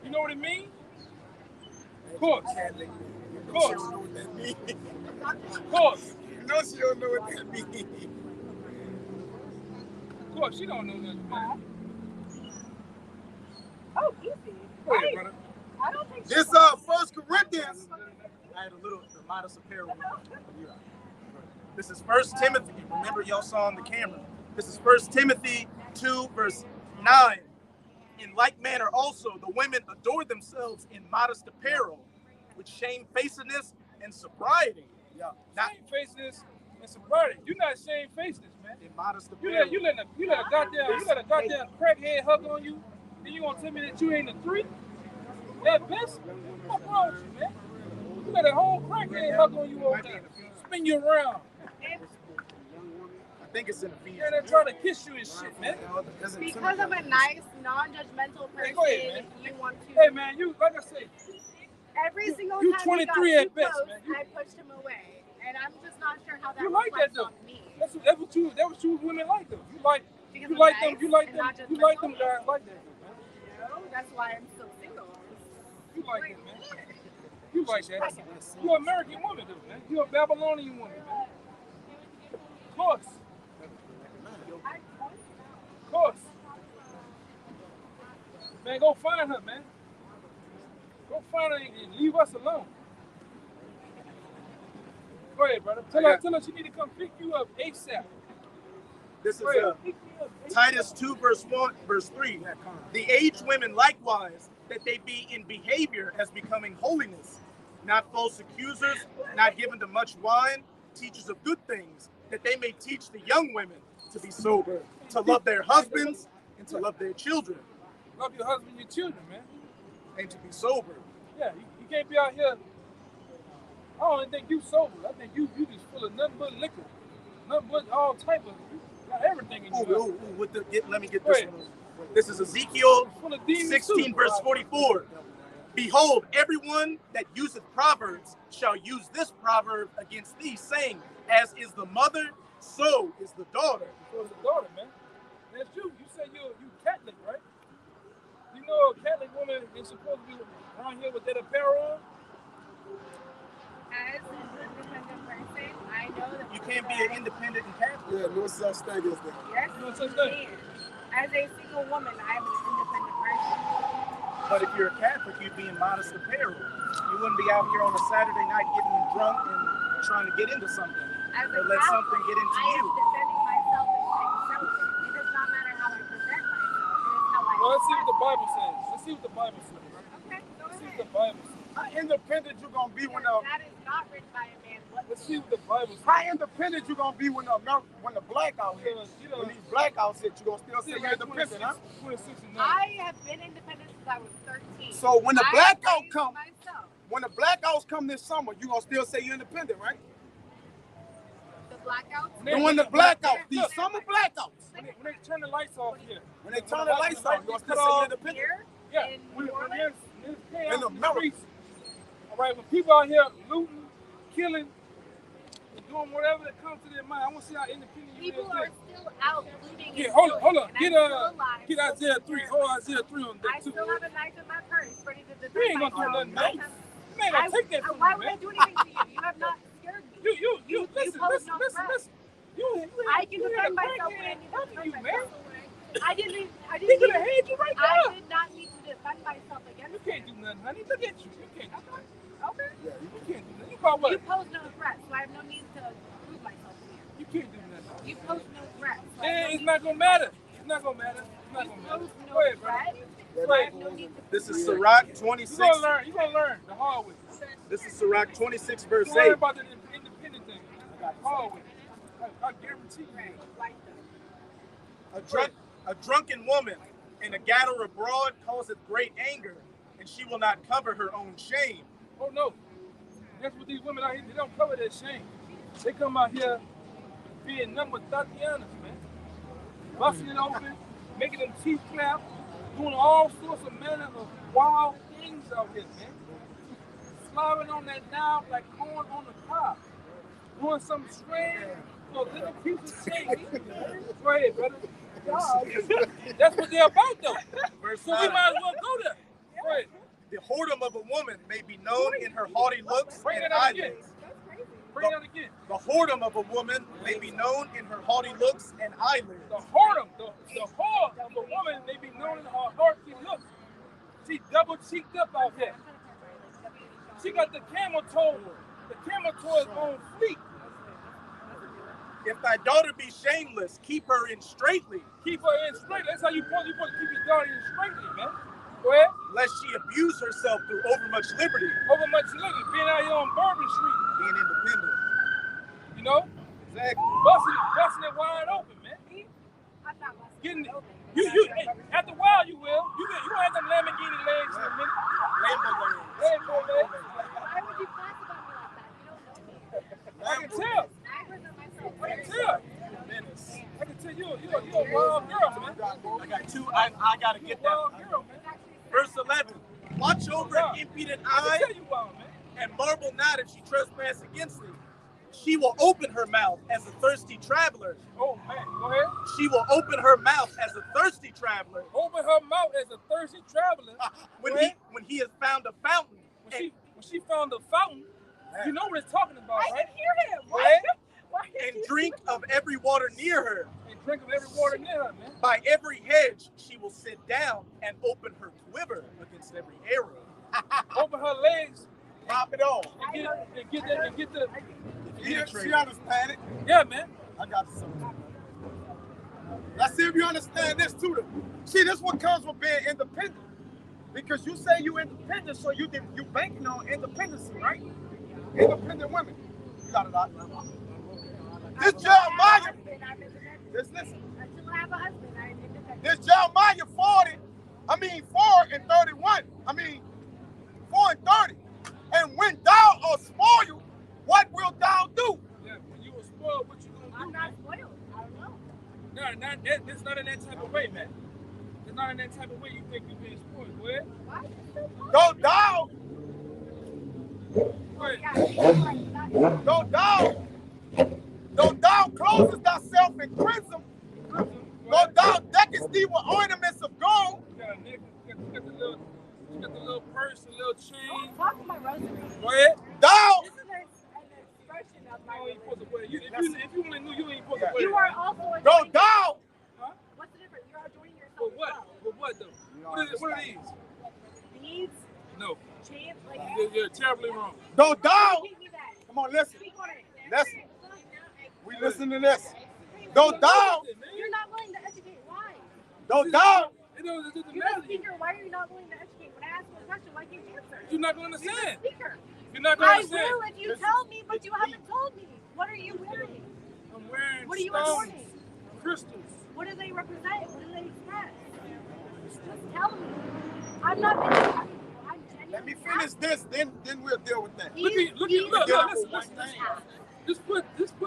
You know what it means? Of course. Of course. You know what that means. Of course. You know she don't know what that means. Of course. She don't know nothing, man. oh, easy. Go ahead, Right. brother. I don't think This she's- 1 Corinthians. I had a little the modest apparel. This is 1 Timothy. Remember, y'all saw on the camera. This is 1 Timothy 2, verse 9. In like manner, also the women adore themselves in modest apparel, with shamefacedness and sobriety. Yeah. Not Shamefacedness and sobriety. You're not shamefacedness, man. in modest You apparel. let a goddamn crackhead hug on you, then you gonna tell me that you ain't a 3? That best? What's wrong with you, man? You let a whole crackhead hug on you over there, spin you around. I think it's in Yeah, Ephesians. they're trying to kiss you and shit, man. Because I'm a nice, non-judgmental person, go ahead, you want to. Hey, man, you like I say, Every single you time 23 he got at too best, close, man. You- I pushed him away, and I'm just not sure how that you like that reflects though. on me. That's what you women like though. You like Because you I'm like nice them. You like and them. not You like them judgmental? guys like that, man. No, that's why I'm still single. You like that, man. You like that. You're an American woman, though, man. You're a Babylonian woman, man. Of course. Of course. Man, go find her, man. Go find her and leave us alone. Go ahead, brother. Tell her she need to come pick you up ASAP. This is Go ahead. Pick me up ASAP. Titus 2, verse 1, verse 3. The aged women likewise, that they be in behavior as becoming holiness, not false accusers, not given to much wine, teachers of good things, that they may teach the young women to be sober, to love their husbands, and to love their children, Love your husband and your children, man. and to be sober. Yeah, you can't be out here. I don't even think you sober. I think you just full of nothing but liquor. Nothing but all type of, you got everything in you. Let me get Go this ahead. one. This is Ezekiel Full of demons 16, too. verse 44. Behold, everyone that useth proverbs shall use this proverb against thee, saying, as is the mother, so is the daughter. For the daughter, man. That's you. You say you Catholic, right? You know a Catholic woman is supposed to be around here with that apparel on? As an independent person, I know that You can't be an independent and Catholic. Yeah, no such thing as that. Yes, No you such thing. can. As a single woman, I'm an independent person. But if you're a Catholic, you'd be in modest apparel. You wouldn't be out here on a Saturday night getting drunk and trying to get into something. As a Or let Catholic, something get into I you. am defending myself and staying celibate. It does not matter how I present myself. It is how I Well, let's see what the express Bible says. Let's see what the Bible says. myself. Okay, go Let's see what ahead. the Bible says. How independent you gonna be when the That is not written by a man. Let's see what the Bible says. how independent you gonna be when the blackout hit? You know, When these blackouts hit, you gonna still say still you're got independent, huh? 26 and 9. I have been independent since I was 13. So when the I blackout raised come, myself. when the blackouts come this summer, you gonna still say you're independent, right? The blackouts. And when the blackouts, these summer blackouts, When they turn the lights off here. when they turn the lights off, you gonna still say you're independent. Here Yeah, in when New there's Orleans, chaos In in the America. streets, All right, when people out here looting, killing, and doing whatever that comes to their mind, I want to see how independent you People is. are still out looting. Yeah, and hold on. stealing, and Get I'm still alive, get still Isaiah 3. taking care Hold of Isaiah 3 on I that too. still have a knife in my purse, ready to defend You ain't gonna do myself. nothing, man. You ain't gonna take that from Why me, would man. I do anything to you? You have not scared me. You listen. pose no threat. You I can had defend a myself crackhead when I need to helping defend you, man. myself. I didn't He need could have had you right I now. did not need to defend myself against You can't do nothing, honey. Look at you. You can't do nothing. Okay. Yeah, you can't do nothing. You about what? You pose no threat, so I have no need to prove myself to you. You can't do nothing. You pose no threat. So Yeah, it's not gonna matter. It's not gonna matter. It's not gonna matter. pose no Go ahead, bro. threat. Go So I ahead. have no need to This is prove Sirach You 26. gonna learn. You gonna learn the hard way. This is Sirach 26, verse You learn 8. about the independent thing. The hard way. I guarantee you. A drunken woman and a gatherer abroad causeth great anger, and she will not cover her own shame. Oh no. That's what these women out here, they don't cover their shame. They come out here being number Tatianas, man. Busting it open, making them teeth clap, doing all sorts of manner of wild things out here, man. Slobbing on that knob like corn on the cob. Doing something strange for a little piece of change. Go ahead, brother. That's what they're about, though. So we might as well go there. Go ahead. The whoredom of a woman may be known in her haughty looks Bring and it out again. eyelids. Bring it out again. The whoredom of a woman may be known in her haughty looks and eyelids. The whoredom, the whore of a woman may be known in her hearty looks. She double cheeked up out there. She got the camel toe is on fleek. If thy daughter be shameless, keep her in straitly, Keep her in straight. That's how you supposed to keep your daughter in straightly, man. Go ahead. lest she abuse herself through overmuch liberty, Over much living, being out here on Bourbon Street, being independent. you know, Exactly. busting it wide open, man. I'm not busting Getting it open. hey, after a while you will. You gonna have them Lamborghini legs in a minute. Lambo legs. Lambo legs. Why would you classify me like that? You don't know me. I can tell. I present myself I can very tell. Menace. I can tell you're a wild girl, man. I got two. I gotta You're get a that. wild girl, man. Verse 11. Watch over an impudent I eye can tell you wild, man. and marvel not if she trespass against thee. She will open her mouth as a thirsty traveler. Oh man, go ahead. She will open her mouth as a thirsty traveler. Open her mouth as a thirsty traveler. When Go ahead. he has found a fountain. When she found the fountain, you know what it's talking about, I right? can hear him. Go ahead. And drink of every water near her. And drink of every water near her, man. By every hedge she will sit down and open her quiver against every arrow. Open her legs Pop it on. and get the She understand it. yeah, man. I got something. Let's see if you understand this too. See, this what comes with being independent. Because you say you independent, so you banking on independency, right? Independent women. You got it out. This Jeremiah, listen. Until I have a husband, I'm independent. This Jeremiah 4 and 31. 4 and 30. And when thou art spoiled, what wilt thou do? Yeah, when you were spoiled, what you gonna do? I'm not spoiled. I don't know. No, it's not in that type of way, man. It's not in that type of way you think you're being spoiled, boy. Why are you so hard? Though thou closest thyself in crimson, though thou deckest thee with ornaments of gold, You got a nigga, you got the little purse, the little chain. Talk to my rosary. Go ahead. thou This is an expression of my You ain't supposed to religion. wear it. If you only knew, you ain't supposed to wear You it. are also though adorning thou yourself. What's the difference? You're adorning yourself For as what? well. For what though? What are these? Beads, No. chains, like You're terribly wrong. though thou Give me that. come on, listen. Speak on it. Listen. We listen to this. Though thou You're not willing to educate. Why? though thou It doesn't You're matter the to you. speaker. Why are you not willing to educate? When I ask you a question, why can't you answer? You're not going to You're understand. the speaker. You're not going to I understand. will if you tell me, but you haven't told me. What are you wearing? I'm wearing What are you stones, adorning? crystals. What do they represent? What do they express? Just tell me. I'm not being I'm genuinely let me finish this, then we'll deal with that. Look, listen. Just put,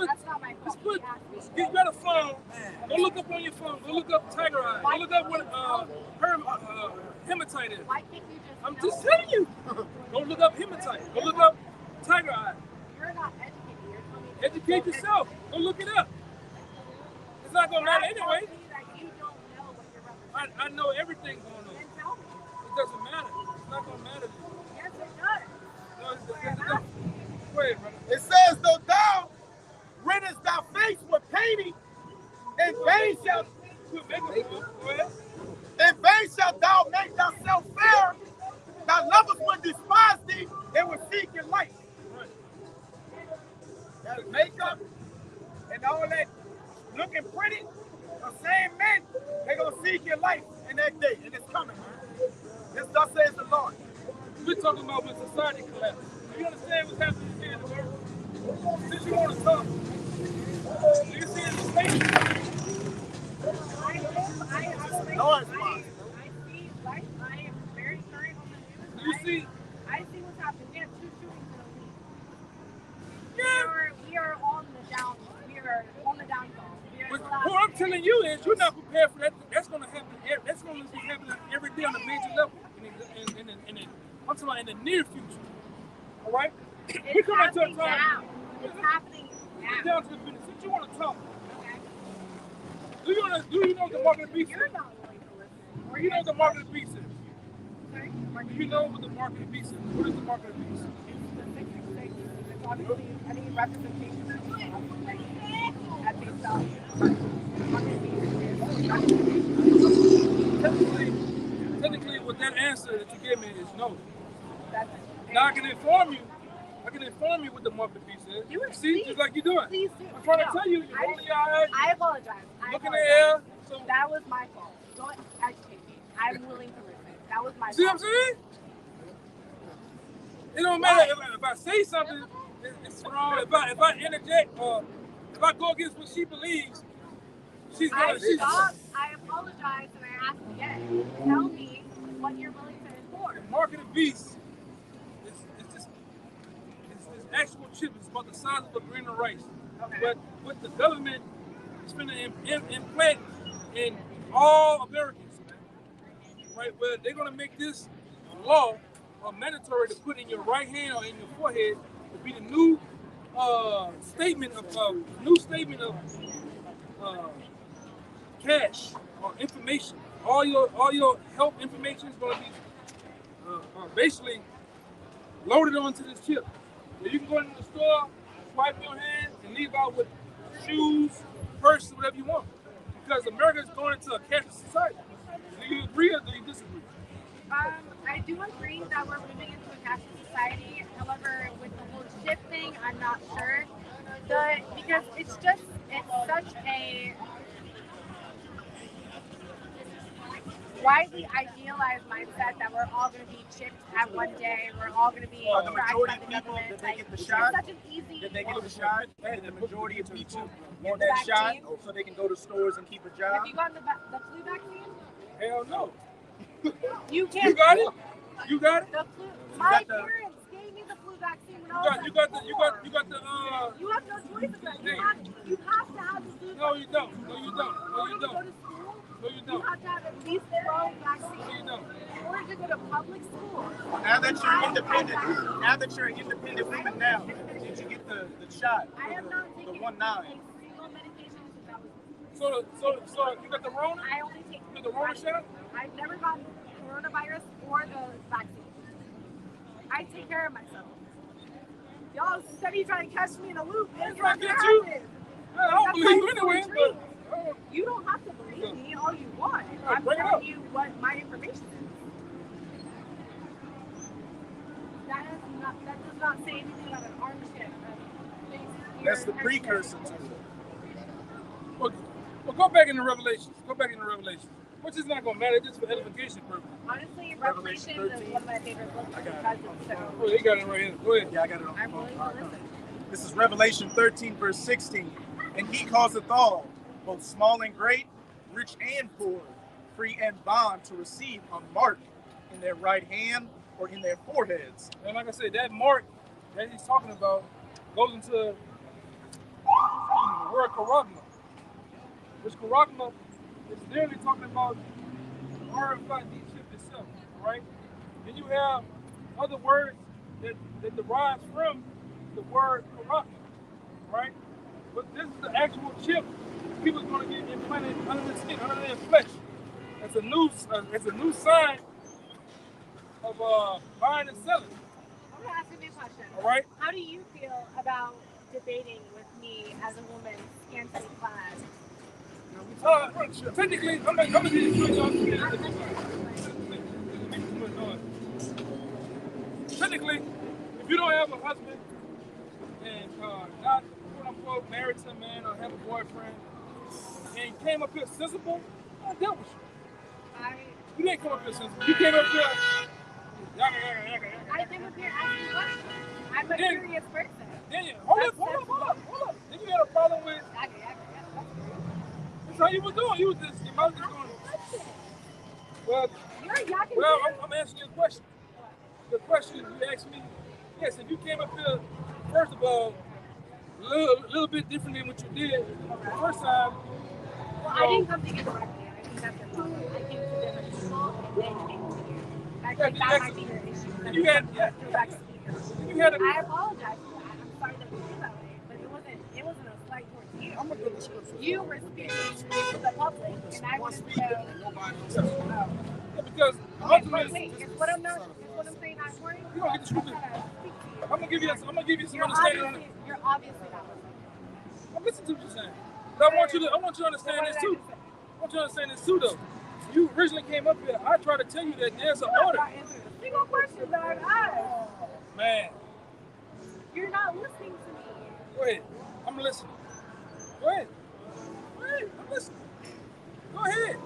That's not my fault. put, He asked me. you got a phone. Go look up on your phone. Go look up Tiger Eye. Go look up what hematite is. Why can't you just I'm tell just me? telling you. Go look up hematite. Go look up tiger eye. You're not educated. You're telling me Educate yourself. Go look it up. It's not gonna matter anyway. That you don't know what you're representing. I know everything going on. Then tell me. It doesn't matter. It's not gonna matter to you. Yes, it does. No, it doesn't. Go ahead, brother. It says, though thou riddest thy face with painting, in vain shalt thou make thyself fair. Thy lovers will despise thee, they will seek your life. That makeup and all that looking pretty, the same men, they're going to seek your life in that day, and it's coming, man. This thus says the Lord. We're talking about when society collapses. Do you understand what's happening here in the world? Since you want to talk, do you see it in the state? I am very current on the news. Do you see? I see what's happening. We have 2 shootings in a week. Yeah. We are on the down. We are on the downfall. What I'm telling you is you're not prepared for that. That's going to happen. That's going to be happening every day on a major level. I'm talking about in the near future. All right? It's happening now. It's happening now. Down to the business. Since you want to talk, Okay. do you know what the mark of the beast is? You're not willing to listen. Do you know what the mark of the beast is? Sorry? Do you know what the mark of the beast is? What is the mark of the beast? It's the 666. It's obviously any representation of at face value. Technically, what that answer that you gave me is no. That's Now I can inform you. I can inform you what the mark of the beast is. Do it, See, please. just like you're doing. Please do. I'm trying to No. tell you. You're rolling your eyes. I apologize. Look in the air. So, That was my fault. Don't educate me. I'm willing to listen. That was my see what I'm fault. saying? It don't matter if I say something, it's wrong. If I interject or if I go against what she believes, she's I gonna. stopped. I apologize and I asked again. Tell me what you're willing to enforce. The mark of the beast is this actual chip. It's about the size of a grain of rice. Okay. But what the government is going to implant in all Americans, right? Where they're going to make this law mandatory to put in your right hand or in your forehead to be the new statement of cash or information. All your health information is going to be basically loaded onto this chip. So you can go into the store, swipe your hand, and leave out with shoes, purse, whatever you want. Because America is going into a cashless society. Do you agree or do you disagree? I do agree that we're moving into a cashless society. However, with the whole chip thing, I'm not sure. Because it's such a widely idealized mindset that we're all going to be chipped at one day. We're all going to be The tracked majority by of the people, government. did they get the It's shot? such an easy. Did they get the shot? Hey, the majority of people want The that shot vaccine? so they can go to stores and keep a Have job. you gotten the flu vaccine? Hell no. You can't. You got it? You got it? The flu. My got the- parents gave me the flu vaccine when I You was got like the four. you got the You have no choice of that. You have to have the flu vaccine. No, you don't. No, you don't. In No, order you to go don't. to school, No, you you don't. have to have at least 12 No, vaccines. you don't. In order to go to public school. Now that you're an independent woman now, did you get the shot? I have not The taken 1-9. a single medication since I was. So you got the Rona? I only take. You got the Rona shot? I've never gotten coronavirus or the vaccine. I take care of myself. Y'all steady trying to catch me in a loop. It's trying not to gonna get you? happen. I don't That's believe you my anyway, dream. but You don't have to believe me all you want. I'm bring it up. telling you what my information is. That does not say anything about an arm ship. That's the precursor to it. well, go back into Revelations. Go back into Revelations. Which is not going to matter, just for edification purposes. Honestly, Revelation Revelation is 13. one of my favorite books because it's so. Oh, you got it right here. Go ahead. Yeah, I got it on the I'm phone. willing All to right, listen. This is Revelation 13, verse 16. And he causeth all, both small and great, rich and poor, free and bond, to receive a mark in their right hand or in their foreheads. And like I said, that mark that he's talking about goes into the word charagma. Which charagma is literally talking about the RFID chip itself, right? Then you have other words that derives from the word corrupt, right? But this is the actual chip people are going to get implanted under their skin, under their flesh. It's a new sign of buying and selling. I'm gonna ask you a question. All right. How do you feel about debating with me as a woman scantily clad? Technically, I'm gonna get y'all. Technically, if you don't have a husband and not quote unquote married to a man or have a boyfriend and came up here sensible, I dealt with you. You didn't come up here sensible. You came up here. I came up here asking questions. I'm a curious person. Hold up. Then you had a problem with. That's how you was doing. You was just your mouth just going. Well, I'm asking you a question. The question you asked me, yes, if you came up here, first of all, a little bit different than what you did the first time. Well, I didn't come to you directly. I think that's the problem. I came to different people and then came to you. I think that might be your issue. You had I apologize for that. I'm sorry that we did that way, but it wasn't a slight towards you. I'm gonna get the scripture. You were speaking to the public, and I wanted to know. Because wait, is what I'm saying not important? You don't get the scripture. I'm gonna give you some understanding on it. You're obviously not listening. I'm listening to what you're saying. But I want you to understand this too. I want you to understand this too, though. You originally came up here. I tried to tell you that there's an order. Single question that I've asked. Man. You're not listening to me. Go ahead. I'm listening. Go ahead. I'm listening. Go ahead.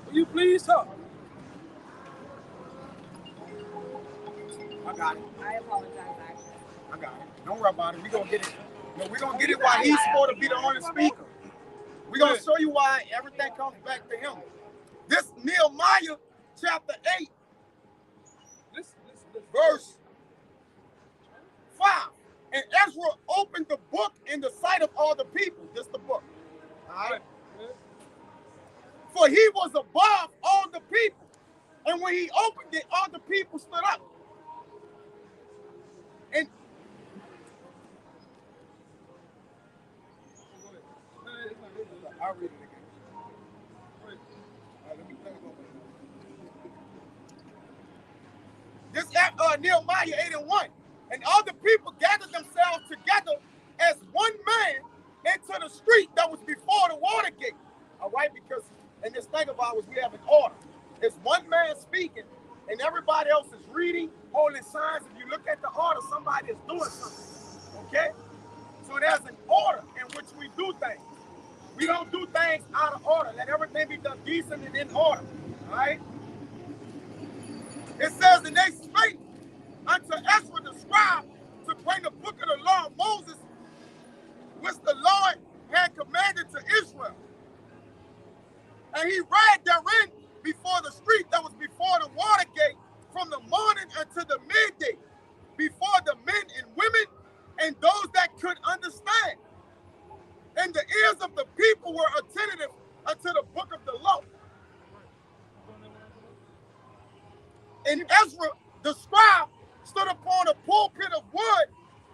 Will you please talk? I got it. I apologize, actually. I got it. Don't worry about it. We're gonna get it. We're gonna get it while he's supposed to be the only speaker. We're gonna show you why everything comes back to him. This Nehemiah chapter 8, verse 5. And Ezra opened the book in the sight of all the people. This the book. All right. For he was above all the people. And when he opened it, all the people stood up. And I'll read it again. Let me think about it. This Nehemiah 8:1. And all the people gathered themselves together as one man into the street that was before the water gate. All right, because in this thing of ours, we have an order. It's one man speaking, and everybody else is reading, holding signs. If you look at the order, somebody is doing something. Okay? So there's an order in which we do things. We don't do things out of order. Let everything be done decent and in order. All right? It says, and they spake unto Ezra the scribe to bring the book of the law of Moses, which the Lord had commanded to Israel. And he read therein before the street that was before the water gate from the morning until the midday, before the men and women and those that could understand. And the ears of the people were attentive unto the book of the law. And Ezra the scribe stood upon a pulpit of wood,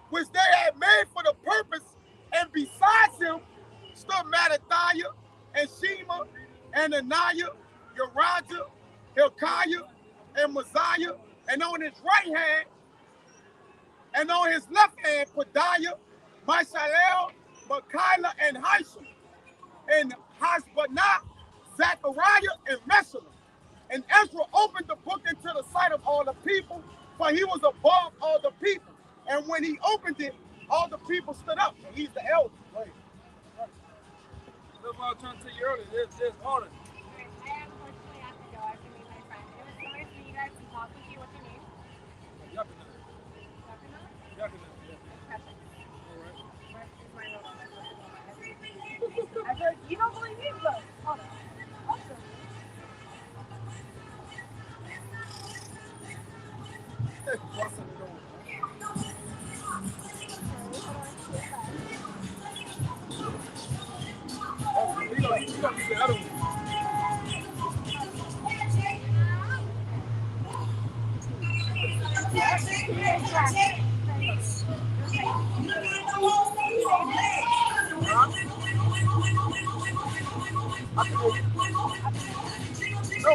which they had made for the purpose, and besides him stood Mattathiah and Shema and Ananiah, Uriah, Hilkiah, and Mosiah, and on his right hand, and on his left hand, Pedaiah, Mishael, Micaiah, and Hisham, and Hashbaddanah, Zechariah, and Meshullam. And Ezra opened the book into the sight of all the people, for he was above all the people. And when he opened it, all the people stood up. And he's the elder. Right. That's what I was trying to tell you earlier. There's order. I unfortunately have to go. I have to meet my friend. It was so nice to meet you guys and talk with you. What's your name? Yakina. Yakina? Perfect. All right. Where's my note on this? I heard you don't believe me, but hold on. Awesome. No,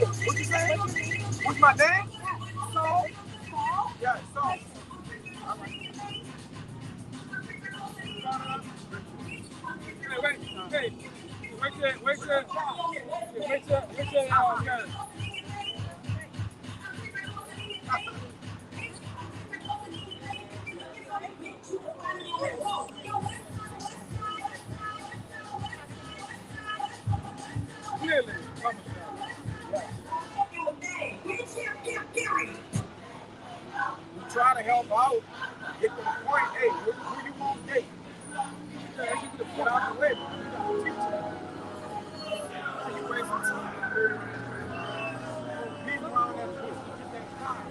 what you saying? What's my name? Yeah, so. Wait till, clearly, We try to help out, get to the point, hey, who you want to date? Get out the way. You waste some time. People around that bush, get that time.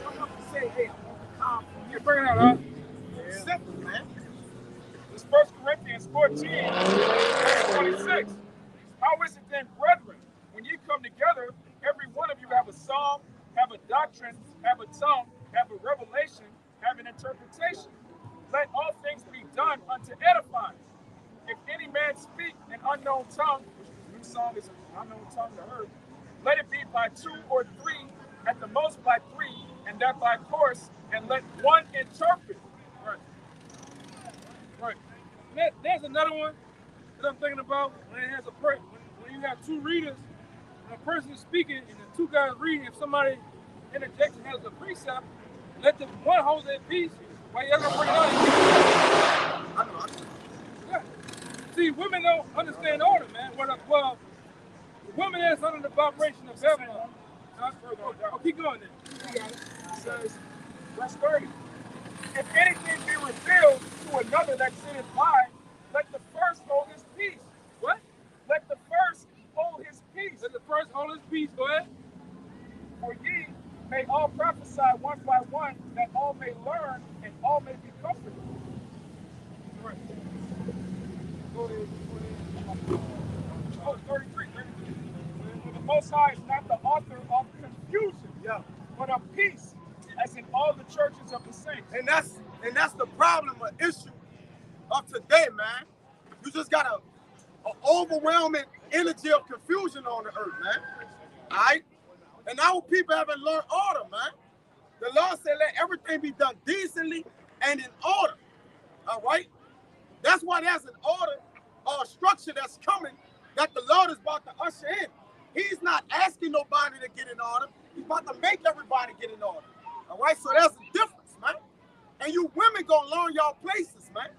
Come up and say, hey, you're bringing out, huh? simple, man. This 1 Corinthians 14, 26. How is it then, brethren, when ye come together, every one of you have a psalm, have a doctrine, have a tongue, have a revelation, have an interpretation? Let all things be done unto edifying. If any man speak an unknown tongue, which the new song is an unknown tongue to her, let it be by 2 or 3, at the most by 3, and that by course, and let one interpret. Right. Right. There's another one that I'm thinking about when it has when you have 2 readers, and a person is speaking and the 2 guys reading. If somebody interjects and has a precept, let the one hold their peace while the other bring it out. Yeah. See, women don't understand order, man. Well, women that's under the vibration of Babylon. Oh, keep going then. It says, verse 30. If anything be revealed to another that sitteth by, let the first hold his peace. What? Let the first hold his peace. Let the first hold his peace. Go ahead. For ye may all prophesy one by one, that all may learn and all may be comforted. Right. Go ahead. Oh, 33. For the Most High is not the author of confusion, but of peace, as in all the churches of the saints. And that's the problem or issue of today, man. You just got an overwhelming energy of confusion on the earth, man. All right? And our people haven't learned order, man. The Lord said let everything be done decently and in order. All right? That's why there's an order or a structure that's coming that the Lord is about to usher in. He's not asking nobody to get in order. He's about to make everybody get in order. All right? So there's a difference, man. And you women gonna learn y'all places, man.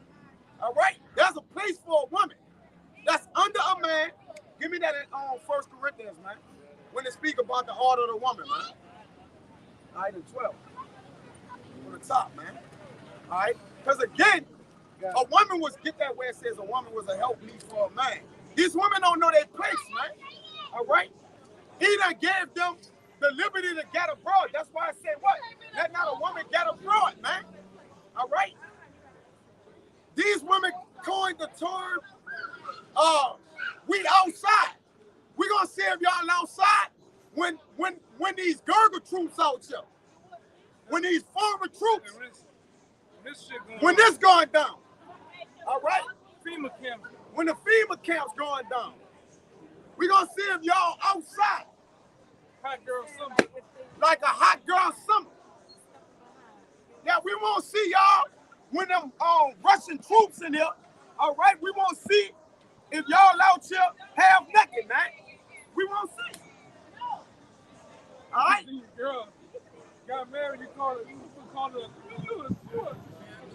All right? There's a place for a woman that's under a man. Give me that in 1 Corinthians, man. When they speak about the order of the woman, man. All right, in 12. On the top, man. All right? Because again, a woman was, get that where it says a woman was a helpmeet for a man. These women don't know their place, man. All right? He done gave them the liberty to get abroad. That's why I said what? Let not a woman get abroad, man. All right? These women coined the term, we outside. We gonna see if y'all outside when these Gurgle troops out here. When these foreign troops, when this going down. All right? FEMA camp. When the FEMA camp's going down. We gonna see if y'all outside. Hot girl summer. Like a hot girl summer. Yeah, we won't see y'all when them Russian troops in here. All right, we won't see if y'all out here half naked, man. We won't see. All right. Girl got married. You call it a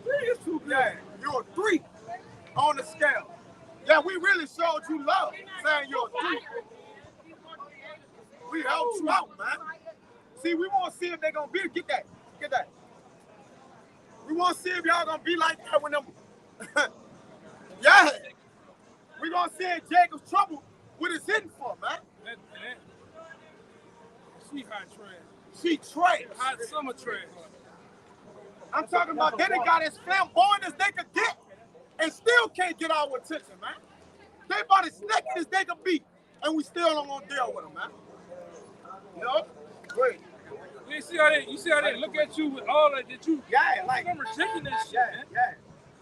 3 is too good. Yeah, you're a 3 on the scale. Yeah, we really showed you love, saying you're a 3. We helped you out, man. See, we want to see if they're gonna be. Get that. We want to see if y'all gonna be like that when them. Yeah. We gonna see if Jacob's trouble what it's hidden for, man. She hot trash. She trash. Hot summer trash. I'm talking about they got as flamboyant as they could get and still can't get our attention, man. They about as naked as they could be, and we still don't want to deal with them, man. You know? Great. You see you see how they look at you with all that you. Yeah, like I'm rejecting that shit, man. yeah.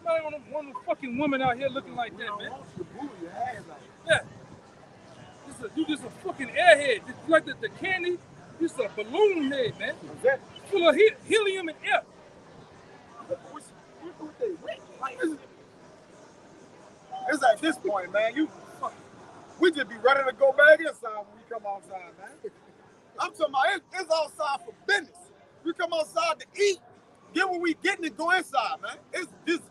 Somebody want a fucking woman out here looking like that, man. Yeah. You just a fucking airhead. Just like the candy, just a balloon head, man. Full of helium and air. It's at this point, man. We just be ready to go back inside when we come outside, man. I'm talking about it's outside for business. We come outside to eat, get what we getting and go inside, man. It's just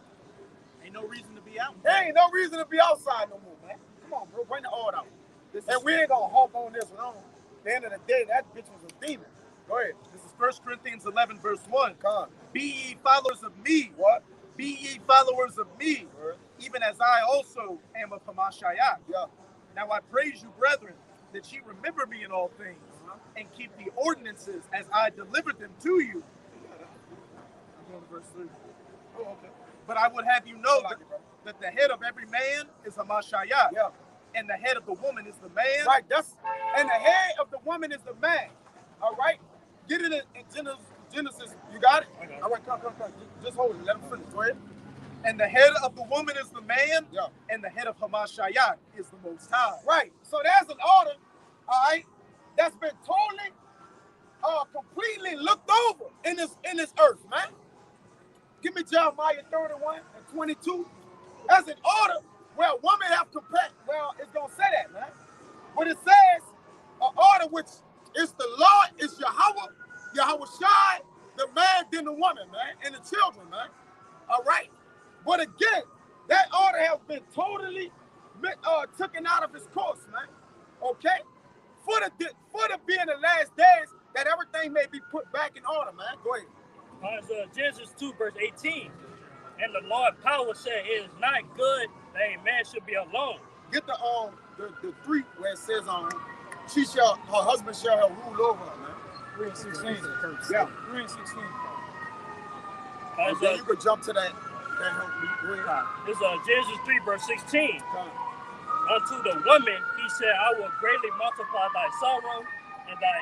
Ain't no reason to be out. there ain't no reason to be outside no more, man. Come on, bro, bring the order out. And we ain't gonna hop on this one. At the end of the day, that bitch was a demon. Go ahead. This is 1 Corinthians 11, verse 1. Come. Be ye followers of me. What? Be ye followers of me, Word. even as I also am of Hamashiach. Yeah. Now I praise you, brethren, that ye remember me in all things, and keep the ordinances as I delivered them to you. I'm going to verse 3. Oh, okay. But I would have you know I like it, bro. that the head of every man is Hamashiach, Yeah. and the head of the woman is the man. Right, and the head of the woman is the man. All right? Get it in Genesis. You got it? Okay. All right, come. Just hold it. Let him finish. Go ahead. And the head of the woman is the man, Yeah. and the head of Hamashiach is the Most High. Right. So there's an order, all right, that's been totally, completely looked over in this earth, man. Give me Jeremiah 31 and 22. That's an order where a woman have compared. Well, it's gonna say that, man. But it says an order which is the Lord, is Yahweh Shai, the man, then the woman, man, and the children, man. All right. But again, that order has been totally taken out of its course, man. Okay? For the being the last days, that everything may be put back in order, man. Go ahead. So Genesis 2, verse 18. And the Lord power said, it is not good that a man should be alone. Get the 3 where it says her husband shall rule over her, man. 3 and 16. Yeah. 3 and 16. And then you could jump to that. Go ahead. This is Genesis 3, verse 16. Come. Unto the woman, he said, I will greatly multiply thy sorrow and thy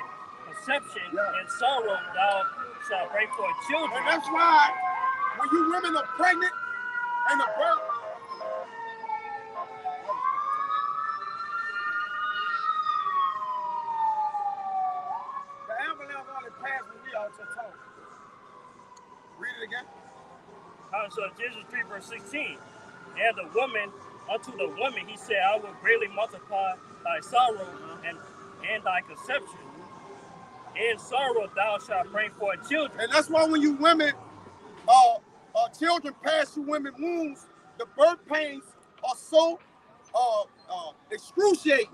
conception, and sorrow thou shalt bring forth children. And that's why when you women are pregnant and the birth, the ambulance only passed when we out to talk. Read it again. So Genesis 3, verse 16. And the woman, unto the woman, he said, I will greatly multiply thy sorrow and thy conception. In sorrow thou shalt bring forth children. And that's why when you women, children pass through women's wombs, the birth pains are so excruciating,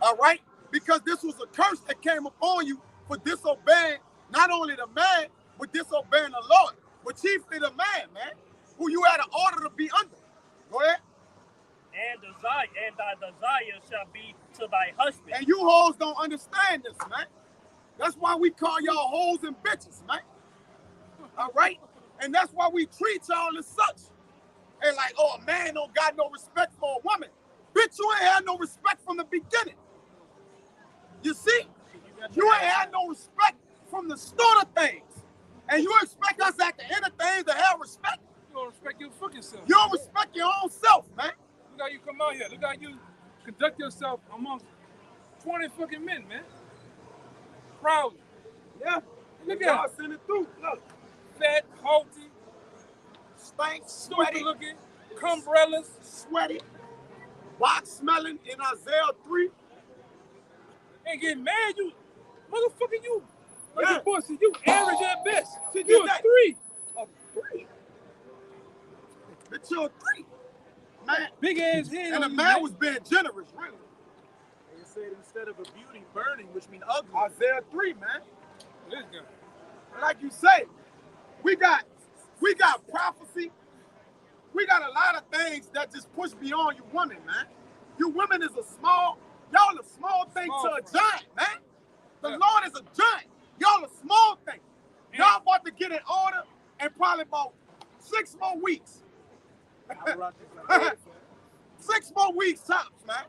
all right? Because this was a curse that came upon you for disobeying not only the man, but disobeying the Lord, but chiefly the man, who you had an order to be under. Go ahead. And thy desire shall be to thy husband. And you hoes don't understand this, man. That's why we call y'all hoes and bitches, man. All right? And that's why we treat y'all as such. And like, oh, a man don't got no respect for a woman. Bitch, you ain't had no respect from the beginning. You see? You ain't had no respect from the start of things. And you expect us at the end of things to have respect? You don't respect your fucking self. You don't respect your own self, man. Look how you come out here. Look how you conduct yourself amongst 20 fucking men, man. Proudly. Yeah. Look y'all at send it through. Look. fat, halty, Stank, stupid sweaty, looking, cumbrellas. sweaty, box smelling in Isaiah 3. Ain't getting mad, you motherfucker, you. Like Yeah. you pussy, you average at best. See, You that- a 3. A 3. Bitch, you're a 3. Man. Big ass head. And the on you, man was being generous, really. They said instead of a beauty, burning, which means ugly. Isaiah 3, man. This guy. Like you say, we got prophecy. We got a lot of things that just push beyond you women, man. You women is y'all a small thing to a giant, man. The Lord is a giant. Y'all a small thing. Y'all about to get in order in probably about 6 more weeks. 6 more weeks tops, man.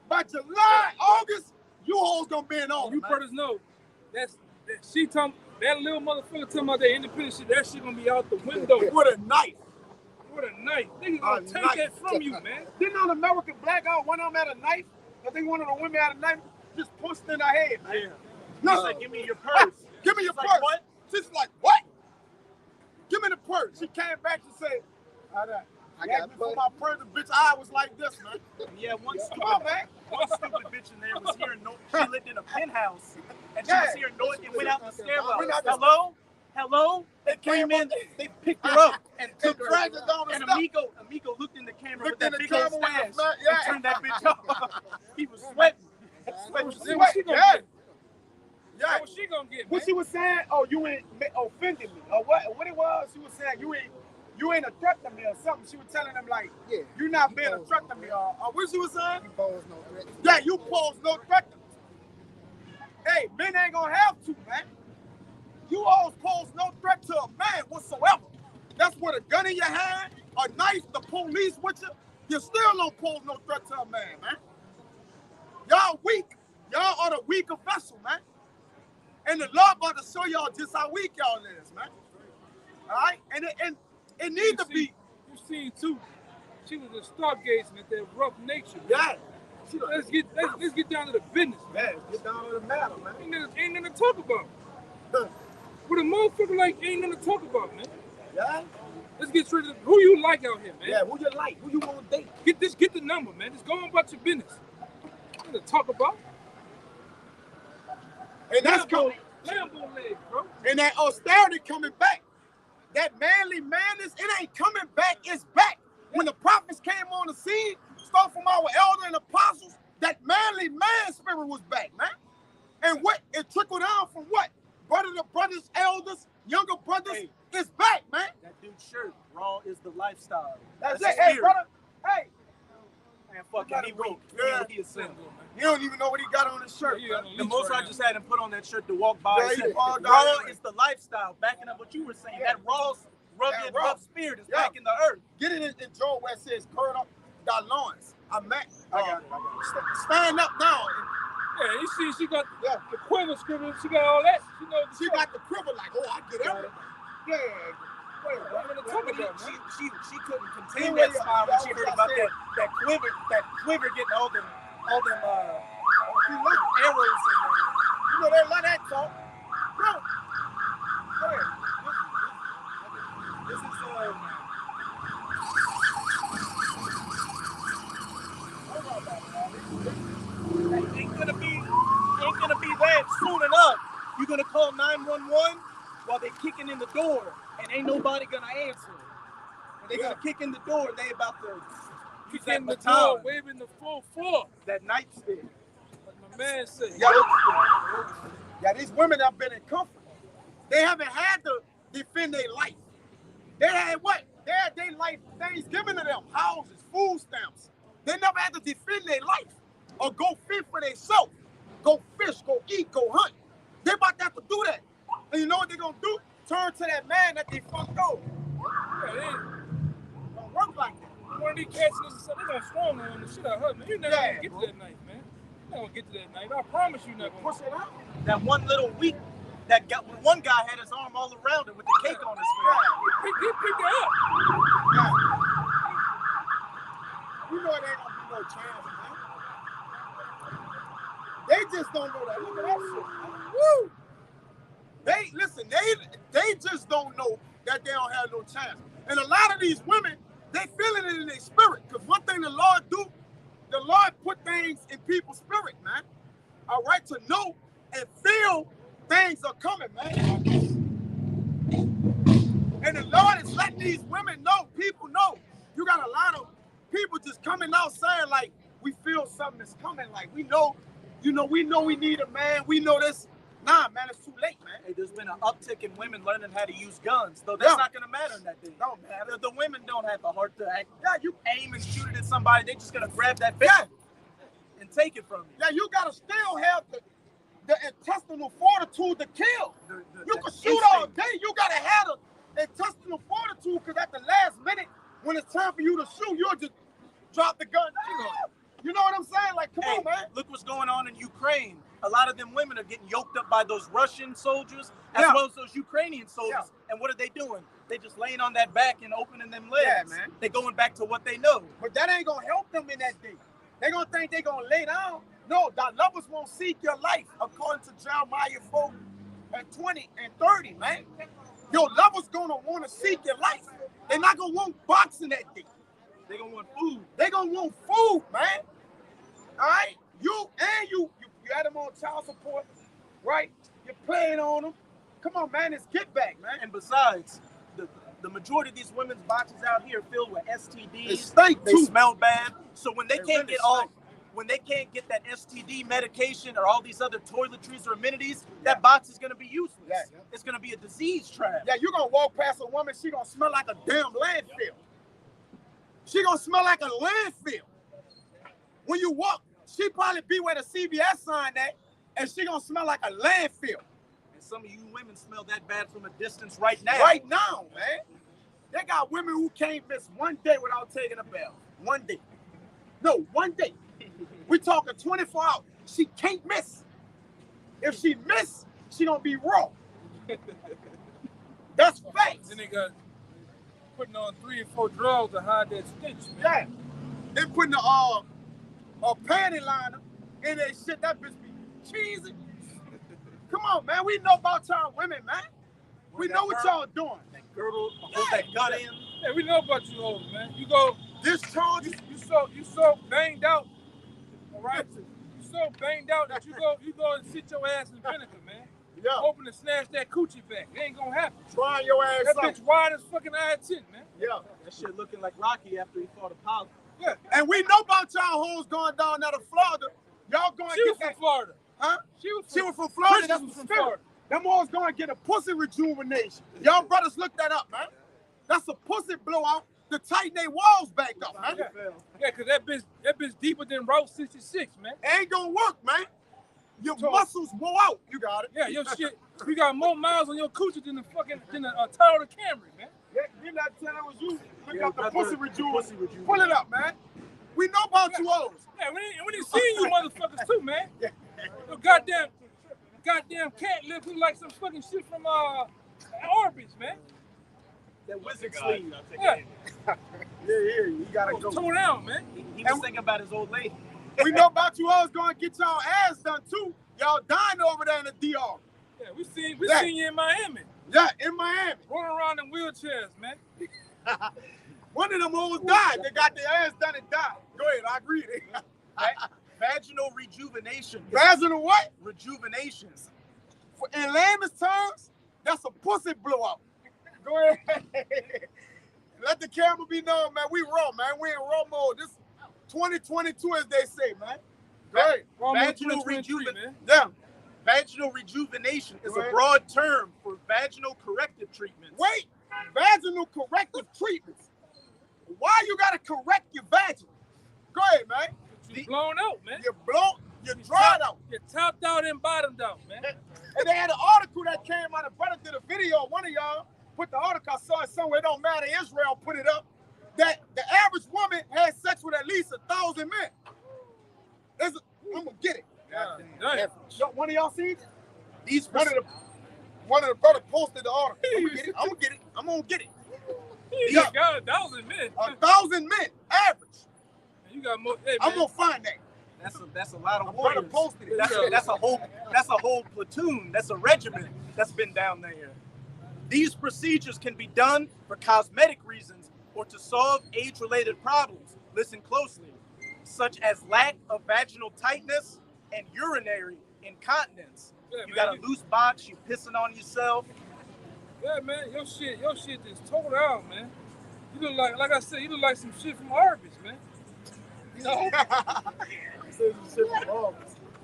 By July, August, you hoes gonna be in order. You man. brothers know that's She talking, that little motherfucker talking about that independent shit, that shit gonna be out the window. With a knife. With a knife. Niggas gonna take knife. that from you, man. Didn't an American black guy, one of them had a knife? I think one of the women had a knife, just punched in her head, man. Yeah. No. He's like, give me your purse. Give me your She's purse. like, what? She's like, what? Give me the purse. She came back and said, I got me for my purse. The bitch eye was like this, man. Yeah, one Come on, man. stupid bitch in there was hearing noise. She lived in a penthouse, and she was hearing noise and went out the stairwell. Hello? Hello? They came in, they picked her up and took her. dragged her down the And steps. Amigo looked in the camera Looked with in that the big old camera with stash the and flat- turned that bitch off. He was sweating. What she gonna get? Yeah. What she gonna get, What man? she was saying, oh, you ain't offended me. Or what it was, she was saying, you ain't a threat to me or something. She was telling them, like, you not being a threat to me. Or what she was saying? You pose no threat. Yeah, you pose no threat to me. Hey, men ain't gonna have to, man. You always pose no threat to a man whatsoever. That's with a gun in your hand, a knife, the police with you. You still don't pose no threat to a man, man. Y'all weak. Y'all are the weaker vessel, man. And the Lord about to show y'all just how weak y'all is, man. All right? And it needs to be. You seen too. She was just stargazing at that rough nature. Yeah. Let's get down to the business, man. Yeah, get down to the matter, man. Ain't nothing to talk about. With a motherfucker like ain't nothing to talk about, man. Yeah? Let's get straight to who you like out here, man. Yeah, who you like? Who you want to date? Get the number, man. Just go on about your business. Nothing to talk about. And that's coming. Lambo legs, bro. And that austerity coming back. That manly madness, it ain't coming back, it's back. When the prophets came on the scene, start from our elder and apostles, that manly man spirit was back, man. And what? It trickled down from what? Brothers, elders, younger brothers, it's back, man. That dude's shirt, raw is the lifestyle. That's the it. Hey, spirit. brother. Hey. Man, fucking he weak. Yeah. He is single. You don't even know what he got on his shirt. Yeah, man. The most I just had him put on that shirt to walk by. Yeah, and he said, walked raw out. is the lifestyle. Backing up what you were saying. Yeah. That raw, rugged, That raw. rough spirit is Yeah. back in the earth. Get it in Joel where it says, curl up thy loins. I got it. Stand up now. Yeah, you see, she got Yeah. the quiver scribble. She got all that. You know, She got the quiver like, oh, I get it. Yeah. Wait, nothing to talk about, man. She couldn't contain that smile when she heard about that quiver getting all them She love it. arrows and You know, they love that talk. Bro. Go ahead. this is ain't gonna be that soon enough. You're gonna call 911 while they kicking in the door and ain't nobody gonna answer. And they gonna kick in the door and they about to use that in the baton, door, waving the full four. that nightstick. Like my man said. Yeah, these women have been in comfort. They haven't had to defend their life. They had what? They had their life things given to them, houses, food stamps. They never had to defend their life or go fend for themselves. Go fish, go eat, go hunt. They about to have to do that. And you know what they're gonna do? Turn to that man that they fucked over. Yeah, they Don't work like that. one of these cats they're gonna strong on the shit out of her, man. You're never gonna get to that night, man. You're not gonna get to that night. I promise you not gonna. Push it out. That one little week, one guy had his arm all around it with the cake on his face. He picked it up. Yeah. You know it ain't gonna be no chance, man. They just don't know that. Look at that shit, man. Woo! They just don't know that they don't have no chance. And a lot of these women, they feeling it in their spirit. Because one thing the Lord do, the Lord put things in people's spirit, man. All right, to know and feel things are coming, man. And the Lord is letting these women know, people know. You got a lot of people just coming out saying, like, we feel something is coming. Like, we know we need a man. We know this. Nah, man, it's too late, man. Hey, there's been an uptick in women learning how to use guns, though that's not going to matter in that day. Don't matter. The women don't have the heart to act. Yeah, you Aim and shoot it at somebody. They're just going to grab that bitch and take it from you. Yeah, you gotta still have the intestinal fortitude to kill. You can shoot all day. You gotta have the intestinal fortitude, because at the last minute, when it's time for you to shoot, you'll just drop the gun. You know what I'm saying? Like, come on, man. Look what's going on in Ukraine. a lot of them women are getting yoked up by those Russian soldiers as well as those Ukrainian soldiers. Yeah. And what are they doing? They just laying on that back and opening them legs. Yeah, man. They going back to what they know. But that ain't gonna help them in that day. They gonna think they gonna lay down. No, thy lovers won't seek your life, according to Jeremiah 4 and 20 and 30, man. Your lovers gonna want to seek your life. They're not gonna want boxing that day. They gonna want food. They gonna want food, man. All right, you had them on child support, right? You're playing on them. Come on, man, it's get back, man. And besides, the majority of these women's boxes out here are filled with STDs. They stink They too. smell bad. So when they can't really get that STD medication or all these other toiletries or amenities, that box is gonna be useless. Yeah. It's gonna be a disease trap. Yeah, you're gonna walk past a woman, she gonna smell like a damn landfill. She gonna smell like a landfill. When you walk, she probably be where the CVS sign at, and she gonna smell like a landfill. And some of you women smell that bad from a distance right now. Right now, man. They got women who can't miss one day without taking a bath. One day. No, one day. We talking 24 hours. She can't miss. If she miss, she gonna be raw. That's facts. Then they got putting on 3 or 4 drugs to hide that stench, man. Yeah. They putting a panty liner in that shit. That bitch be cheesy. Come on, man. We know about y'all women, man. We know what y'all doing. That girdle, hold that gut in. Yeah, we know about you hoes, man. You go discharge. You so banged out. All right. You so banged out that you go and sit your ass in vinegar, man. Yeah. Hoping to snatch that coochie back. It ain't gonna happen. Trying your ass That out. bitch wide as fucking I-10, man. Yeah. That shit looking like Rocky after he fought Apollo. Yeah. And we know about y'all hoes going down there to Florida. Y'all going She to was get from Florida. Huh? She was from Florida. Christian That's was the from spirit. Florida. Them hoes going to get a pussy rejuvenation. Y'all brothers look that up, man. That's a pussy blowout to tighten their walls back up, man. Yeah, cause that bitch deeper than Route 66, man. Ain't gonna work, man. Your muscles blow out. You got it. Yeah, your shit. You got more miles on your coochie than a Toyota Camry, man. Yeah, you're not telling it was you. Look up the pussy rejuvenation. Pull it up, man. We know about you hoes. Yeah, we didn't see you motherfuckers too, man. Your goddamn cat lip look like some fucking shit from Orbis, man. That wizard sleeve. Yeah. You gotta go. Tone down, man. He was thinking about his old lady. We know about you hoes going to get y'all ass done too. Y'all dying over there in the DR. Yeah, we seen you in Miami. Yeah, in Miami. Rolling around in wheelchairs, man. One of them hoes died. They got their ass done and died. Go ahead, I agree. Vaginal rejuvenation. Vaginal what? Rejuvenation. In layman's terms, that's a pussy blowout. Go ahead. Let the camera be known, man. We raw, man. We in raw mode. This 2022, as they say, man. Go ahead. Vaginal rejuvenation. Yeah. Vaginal rejuvenation is a broad term for vaginal corrective treatments. Wait, vaginal corrective treatments. Why you gotta correct your vagina? Go ahead, man. You're blown out, man. You're dried out. You're topped out and bottomed out, man. And they had an article that came out. A brother did a video. One of y'all put the article. I saw it somewhere. It don't matter. Israel put it up. That the average woman has sex with at least 1,000 men. I'm gonna get it. One of y'all see it? One of the brothers posted the article. I'm gonna get it. You got 1,000 men. 1,000 men, average. You got more. Hey, I'm gonna find that. That's a lot of brother warriors. posted it. That's a whole platoon. That's a regiment that's been down there. These procedures can be done for cosmetic reasons or to solve age-related problems. Listen closely, such as lack of vaginal tightness and urinary incontinence. Yeah, you got a loose box. You pissing on yourself. Yeah, man, your shit just tore out, man. You look like I said, you look like some shit from Arby's, man. You know?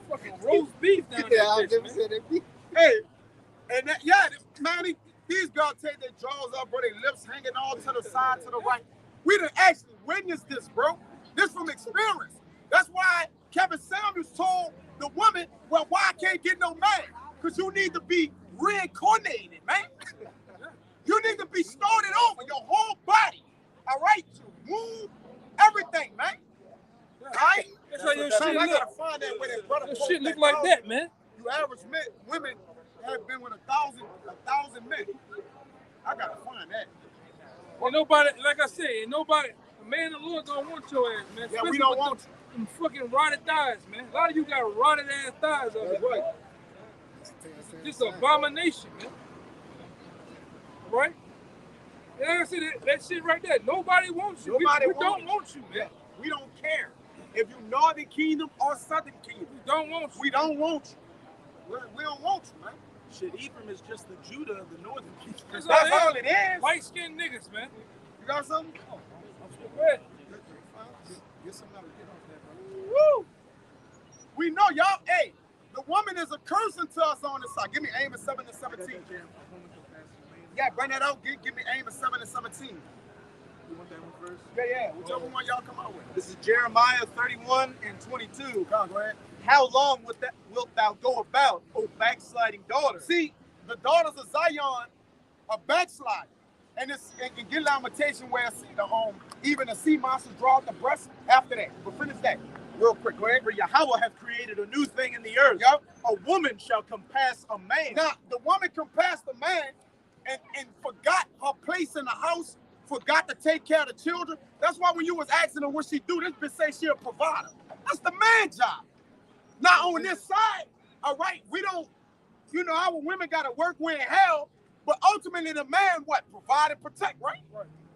Fucking roast beef down there, bitch, man. Hey, and that, man, these girls take their jaws up, bro, their lips hanging all to the side, to the right. We done actually witnessed this, bro. This from experience. That's why Kevin Samuels told the woman, well, why I can't get no man? Because you need to be reincarnated, man. You need to be started over, your whole body. All right? Move everything, man. All right? That's how your Man, shit I look. gotta find that where that brother Your quote shit look that like thousand. that, man. You average women have been with a thousand men. I gotta find that. Ain't nobody, like I said, ain't nobody, a man of the Lord don't want your ass, man. Yeah, we Especially don't with want them fucking rotted thighs, man. A lot of you got rotted ass thighs out That's there. right. This abomination, man. Right? And like I said, that shit right there, nobody wants you. Nobody we wants don't you. want you, man. Yeah, we don't care if you Northern Kingdom or Southern Kingdom. We don't want you. We don't want you. We don't want you, man. Shit, Ephraim is just the Judah of the northern kingdom. That's all it is. Light-skinned niggas, man. You got something? Go ahead. Get some out of here. Woo! We know y'all. Hey, the woman is a cursing to us on this side. Give me Amos 7 and 17. Yeah, bring that out. Give me Amos 7 and 17. You want that one first? Yeah. Whichever one y'all come out with. This is Jeremiah 31 and 22. Come on, go ahead. How long wilt thou go about, O backsliding daughter? See, the daughters of Zion are backsliding. And it's in get lamentation where even the sea monsters draw out the breast after that. But finish that real quick. Go ahead. For Yahweh hath created a new thing in the earth. Yep. A woman shall compass a man. Now, the woman compassed the man and forgot her place in the house, forgot to take care of the children. That's why when you was asking her what she do, this bitch say she a provider. That's the man job. Now, on this side, all right, we don't, our women got to work, we're in hell, but ultimately the man, what? Provide and protect, right?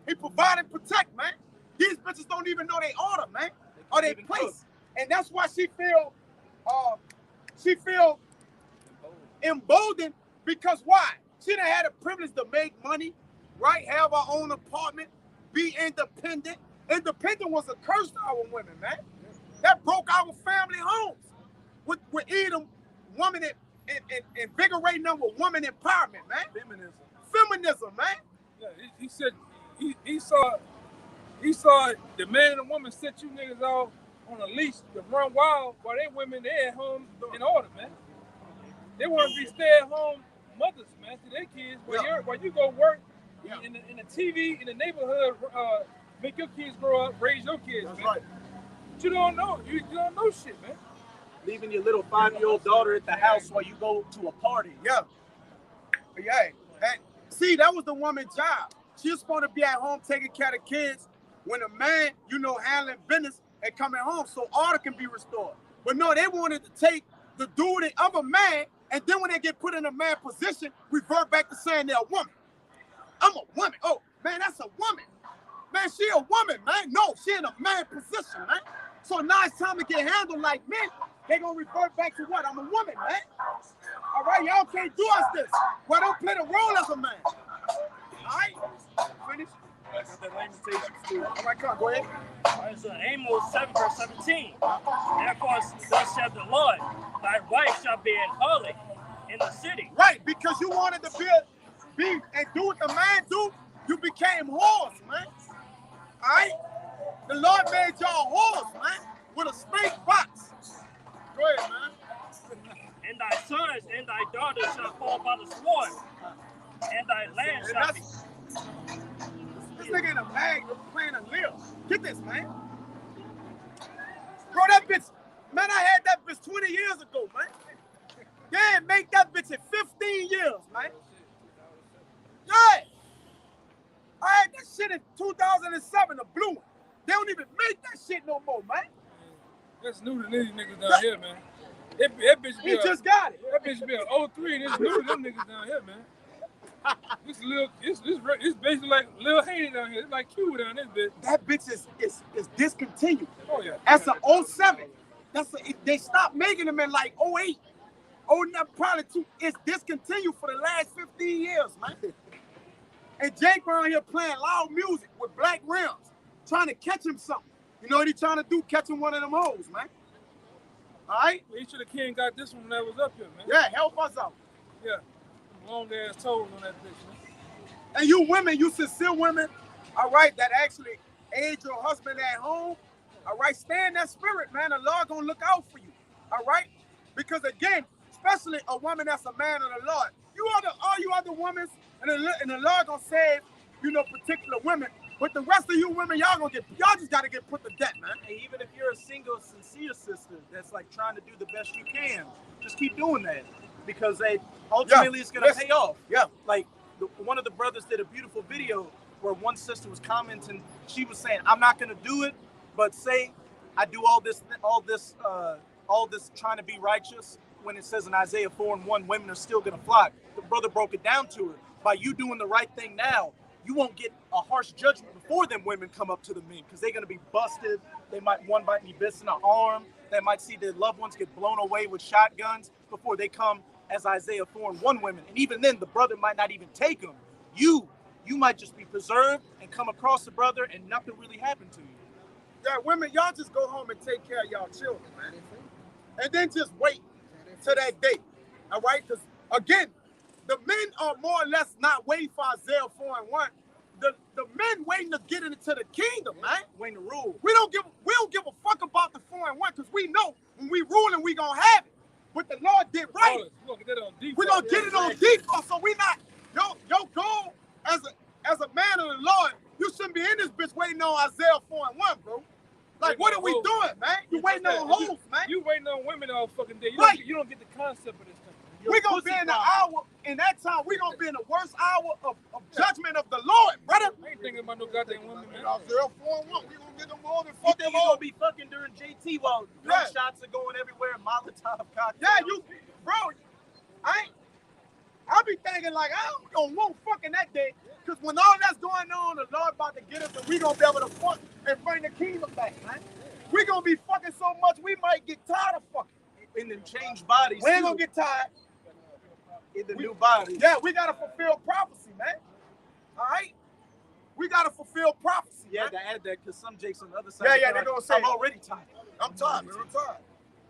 He provide and protect, man. These bitches don't even know they order, man, or they place. And that's why she feel emboldened, because why? She done had a privilege to make money, right? Have her own apartment, be independent. Independent was a curse to our women, man. That broke our family homes. With Edom, woman invigorating them with woman empowerment, man. Feminism, man. Yeah, he said he saw the man and the woman set you niggas off on a leash to run wild while they women they at home in order, man. They want to be stay-at-home mothers, man, to their kids. While you go work in the TV in the neighborhood, make your kids grow up, raise your kids, That's man. right. But you don't know. You don't know shit, man. Leaving your little 5-year-old daughter at the house while you go to a party. Yeah. And see, that was the woman's job. She was supposed to be at home taking care of the kids when a man, handling business and coming home so order can be restored. But no, they wanted to take the duty of a man, and then when they get put in a man position, revert back to saying they're a woman. I'm a woman. Oh, man, that's a woman. Man, she a woman, man. No, she in a man position, man. So now it's time to get handled like men. They gonna revert back to what? I'm a woman, man. All right, y'all can't do us this. Well, don't play the role as a man. All right, finish. All right, come on, go ahead. All right, so Amos 7 verse 17. Therefore, thus saith the Lord, thy wife shall be an harlot in the city. Right, because you wanted to be and do what the man do, you became whores, man. All right? The Lord made y'all whores, man, with a snake box. Go ahead, man. And thy sons and thy daughters shall fall by the sword, and thy land shall be. This nigga in a bag playing a lil. Get this, man. Bro, that bitch, man, I had that bitch 20 years ago, man. They didn't make that bitch in 15 years, man. Yeah. I had that shit in 2007, the blue one. They don't even make that shit no more, man. That's new to these niggas down here, man. That bitch be He just got it. That bitch be an 03, and it's new to them niggas down here, man. It's basically like Lil Haney down here. It's like Q down this bitch. That bitch is discontinued. Oh yeah. That's an 07. They stopped making them in like 08. 09, probably 2. It's discontinued for the last 15 years, man. And Jake around here playing loud music with black rims, trying to catch him something. You know what he trying to do? Catch him one of them hoes, man. All right? He should have King got this one that was up here, man. Yeah, help us out. Yeah. Long ass toes on that bitch, man. And you women, you sincere women, all right, that actually aid your husband at home, all right, stay in that spirit, man. The Lord gonna look out for you, all right? Because again, especially a woman that's a man of the Lord, all you other women, and the Lord gonna save, particular women But the rest of you women, y'all just gotta get put to death, man. Hey, even if you're a single, sincere sister that's like trying to do the best you can, just keep doing that because ultimately it's gonna pay off. Yeah. Like one of the brothers did a beautiful video where one sister was commenting. She was saying, "I'm not gonna do it, but say I do all this trying to be righteous. When it says in Isaiah 4:1, women are still gonna flock." The brother broke it down to her. By you doing the right thing now, you won't get a harsh judgment before them women come up to the men because they're going to be busted. One might be missing an arm. They might see their loved ones get blown away with shotguns before they come as Isaiah 4:1 women. And even then, the brother might not even take them. You might just be preserved and come across the brother and nothing really happened to you. Yeah, women, y'all just go home and take care of y'all children, man. And then just wait till that day, all right? Because, again, the men are more or less not waiting for Isaiah 4:1. The men waiting to get into the kingdom, man. Waiting to rule. We don't give a fuck about the 4:1 because we know when we ruling, we gonna have it. But the Lord did right. We gonna get it on default, so we not your goal as a man of the Lord. You shouldn't be in this bitch waiting on Isaiah 4:1, bro. Like, what are we doing, man? You waiting on hoes, man. You waiting on women all fucking day. You don't get the concept of this country. We gonna be in the hour, in that time, we gonna be in the worst hour of judgment of the Lord, brother. I ain't thinking about no goddamn women, man. Isaiah 4:1, we gonna get them more than You fucking think you gonna be fucking during JT while gunshots are going everywhere, Molotov cocktails? Yeah, bro, I be thinking like, I don't want fucking that day, because when all that's going on, the Lord about to get us and we gonna be able to fuck and bring the kingdom back, man. We gonna be fucking so much, we might get tired of fucking. And then change bodies. We ain't gonna get tired. In the new body. Yeah, we gotta fulfill prophecy, man. All right? We gotta fulfill prophecy. Yeah, man. to add that, because some Jakes on the other side. Yeah, they're gonna say, I'm already tired. I'm tired, man. I'm tired.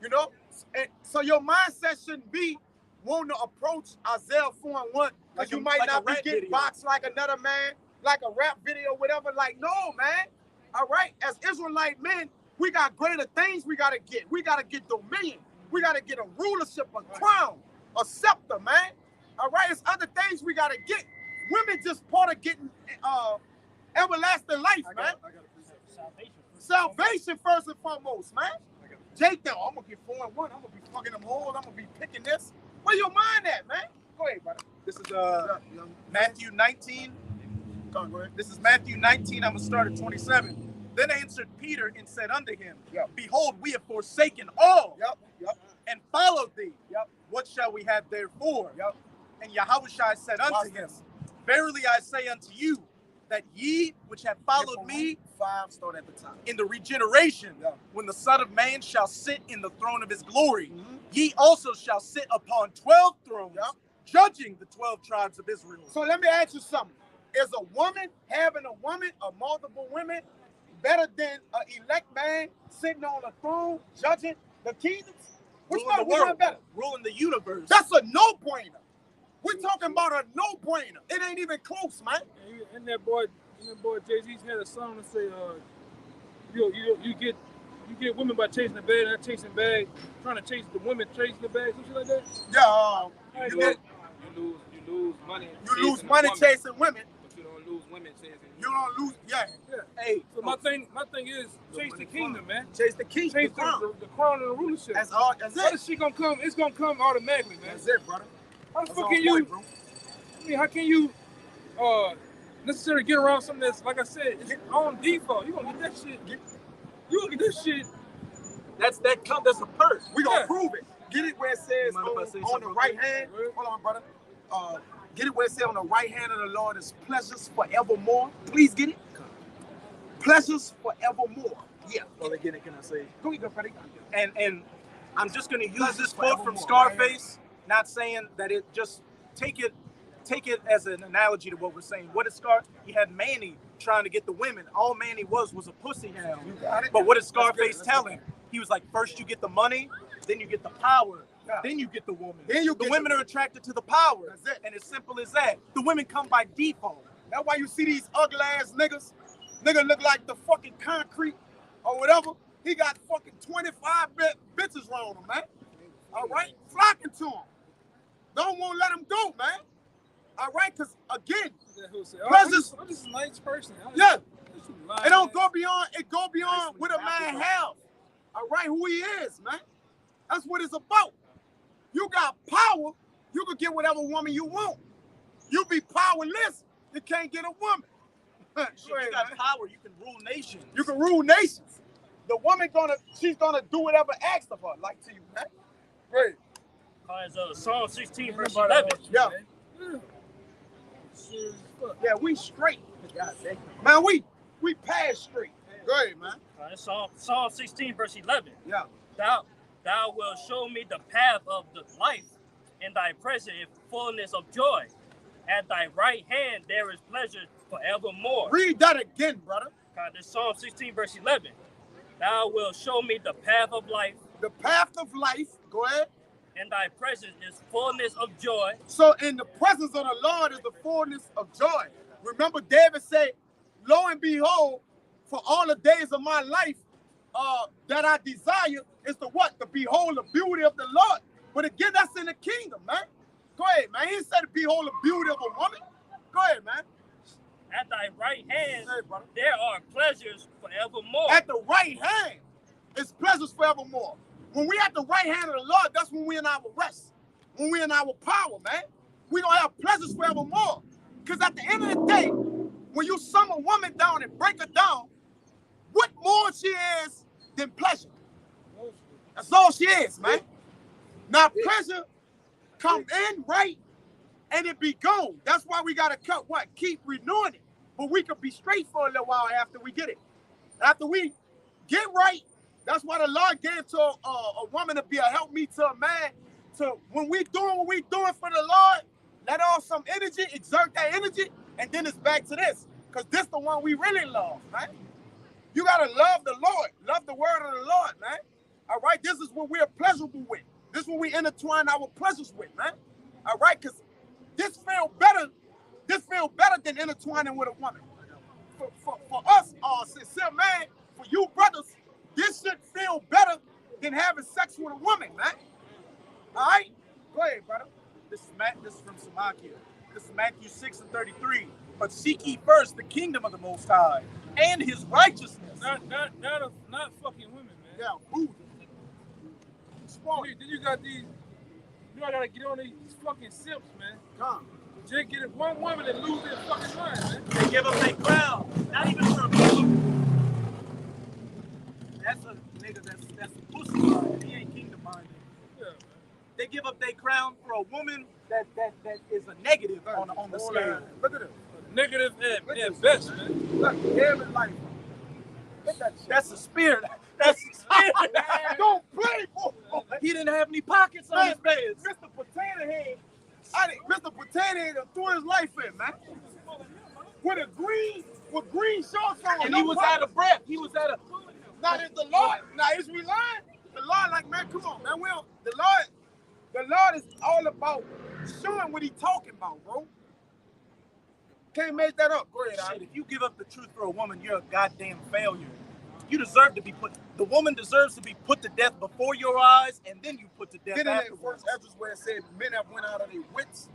You know? And so your mindset shouldn't be wanting to approach Isaiah 4:1 because you might not be getting boxed like another man, like a rap video, whatever. Like, no, man. All right? As Israelite men, we got greater things we gotta get. We gotta get dominion. We gotta get a rulership, a crown, a scepter, man. All right? It's other things we gotta get. Women just part of getting everlasting life, man. Salvation first and foremost, man. Jake, though, I'm gonna get 4-1. I'm gonna be fucking them holes. I'm gonna be picking this. Where your mind at, man? Go ahead, brother. This is Matthew 19. Go ahead. This is Matthew 19. I'm gonna start at 27. Then answered Peter and said unto him, Behold, we have forsaken all and followed thee. What shall we have therefore? And Yahushua said unto him, Verily I say unto you, that ye which have followed me start at the top. in the regeneration, when the Son of Man shall sit in the throne of his glory, ye also shall sit upon 12 thrones, judging the 12 tribes of Israel. So let me ask you something. Is a woman having a woman or multiple women better than an elect man sitting on a throne judging the kingdoms? Which one is better? Ruling the universe. That's a no-brainer. We're talking about a no-brainer. It ain't even close, man. And that boy Jay-Z's had a song that say, you get women by chasing the bag, not chasing bag, trying to chase the women chasing the bag, something like that. Yeah, you lose money. You lose money chasing women. But you don't lose women chasing. You don't lose, Hey, so my thing is chase the kingdom, man. Chase the king, chase the crown and the rulership. That's all. That's it. How is she gonna come? It's gonna come automatically, man. That's it, brother. How the fuck can you? I mean, how can you necessarily get around something that's, like I said, it's on default? You gonna get that shit. You gonna get that shit. That's a purse. We gonna prove it. Get it where it says on the right hand. Hold on, brother. Get it where it says on the right hand of the Lord is pleasures forevermore. Please get it. Pleasures forevermore. Yeah. Well, again, can I say? Go ahead, buddy. And I'm just gonna use this quote from Scarface. Not saying that it, just take it as an analogy to what we're saying. What is Scar? He had Manny trying to get the women. All Manny was a pussy hound. You got it. But what did Scarface tell him? He was like, first you get the money, then you get the power, then you get the woman. Then you the women are attracted to the power. That's it. And as simple as that. The women come by default. That's why you see these ugly ass niggas. Nigga look like the fucking concrete or whatever. He got fucking 25 bitches around him, man. All right? Flocking to him. Don't want to let him go, man. All right? Because, again, I'm just a nice person. It don't go beyond. It go beyond what a man has. All right, who he is, man. That's what it's about. You got power. You can get whatever woman you want. You be powerless. You can't get a woman. You got power. You can rule nations. You can rule nations. The woman she's gonna do whatever asked of her, like to you, man. Great. Psalm 16 verse 11. Yeah. Yeah, we straight. Man, we pass straight. Go ahead, man. Psalm 16 verse 11. Yeah. Thou wilt show me the path of the life, in thy presence is fullness of joy. At thy right hand there is pleasure forevermore. Read that again, brother. This Psalm 16 verse 11. Thou wilt show me the path of life. The path of life. Go ahead. In thy presence is fullness of joy. So in the presence of the Lord is the fullness of joy. Remember David said, lo and behold, for all the days of my life that I desire is to what? To behold the beauty of the Lord. But again, that's in the kingdom, man. Go ahead, man. He said to behold the beauty of a woman. Go ahead, man. At thy right hand, there are pleasures forevermore. At the right hand is pleasures forevermore. When we at the right hand of the Lord, that's when we in our rest. When we in our power, man. We gonna have pleasures forevermore. Because at the end of the day, when you sum a woman down and break her down, what more she is than pleasure? That's all she is, man. Now pleasure come in right and it be gone. That's why we gotta keep renewing it. But we could be straight for a little while after we get it. After we get right, that's why the Lord gave to a woman to be a helpmeet to a man. So when we doing what we doing for the Lord, let off some energy, exert that energy, and then it's back to this. Because this the one we really love, man. You got to love the Lord. Love the word of the Lord, man. All right? This is what we're pleasurable with. This is what we intertwine our pleasures with, man. All right? Because this feel better. This feel better than intertwining with a woman. For us, sincere man, for you brothers, this should feel better than having sex with a woman, man. All right? Go ahead, brother. This is from Samakia. This is Matthew 6:33. But seek ye first the kingdom of the Most High and his righteousness. Not fucking women, man. Yeah, who? Then you got these. You know I gotta get on these fucking simps, man. Come. Just get it one woman and lose their fucking mind, man. They give up their crown, not even for a woman. That's a nigga that's a pussy minded. He ain't kingdom minded. Yeah, man. They give up their crown for a woman that is a negative on the scale. Look at it. Negative at best, man. Look, damn it, like. Look at that shit. That's the spirit. That's the spirit. Don't play, boy. He didn't have any pockets on his pants. Mr. Potato Head. Mr. Potato Head threw his life in, man. With green shorts on. And he was out of breath. He was out of. Now is the Lord. Now is we lying? The Lord, like, man, come on, man. The Lord is all about showing what he talking about, bro. Can't make that up. Go ahead, Shit, if you give up the truth for a woman, you're a goddamn failure. You deserve to be the woman deserves to be put to death before your eyes, and then you put to death afterwards. That's where it said men have went out of their wits.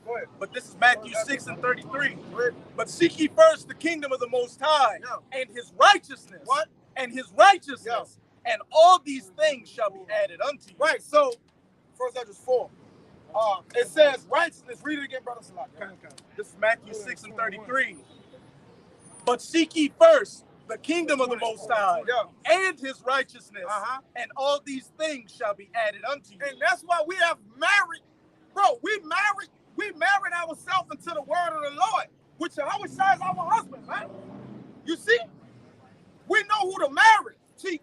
Go ahead. But this is Matthew 6:33. But seek ye first the kingdom of the Most High and his righteousness. What? And his righteousness. And all these things shall be added unto you. Right, so, 1 Ezra 4. It says righteousness. Read it again, brother Salah. This is Matthew 6:33. But seek ye first the kingdom of the Most High and his righteousness, and all these things shall be added unto you. And that's why we have married, bro. We married ourselves into the word of the Lord, which Yahweh is our husband, man. You see, we know who to marry. See,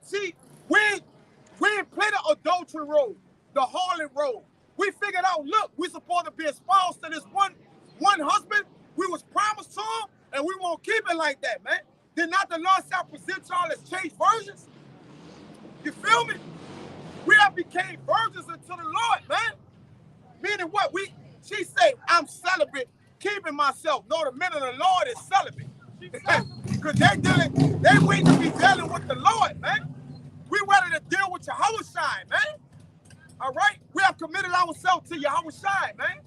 we ain't play the adultery road, the harlot road. We figured out, look, we supposed to be espoused to this one husband. We was promised to him, and we won't keep it like that, man. Did not the Lord shall present y'all as changed virgins? You feel me? We have became virgins unto the Lord, man. Meaning what? She say, I'm celibate, keeping myself. No, the men of the Lord is celibate. Because they wait to be dealing with the Lord, man. We ready to deal with Yahweh Shai, man. All right? We have committed ourselves to Yahweh Shai, man.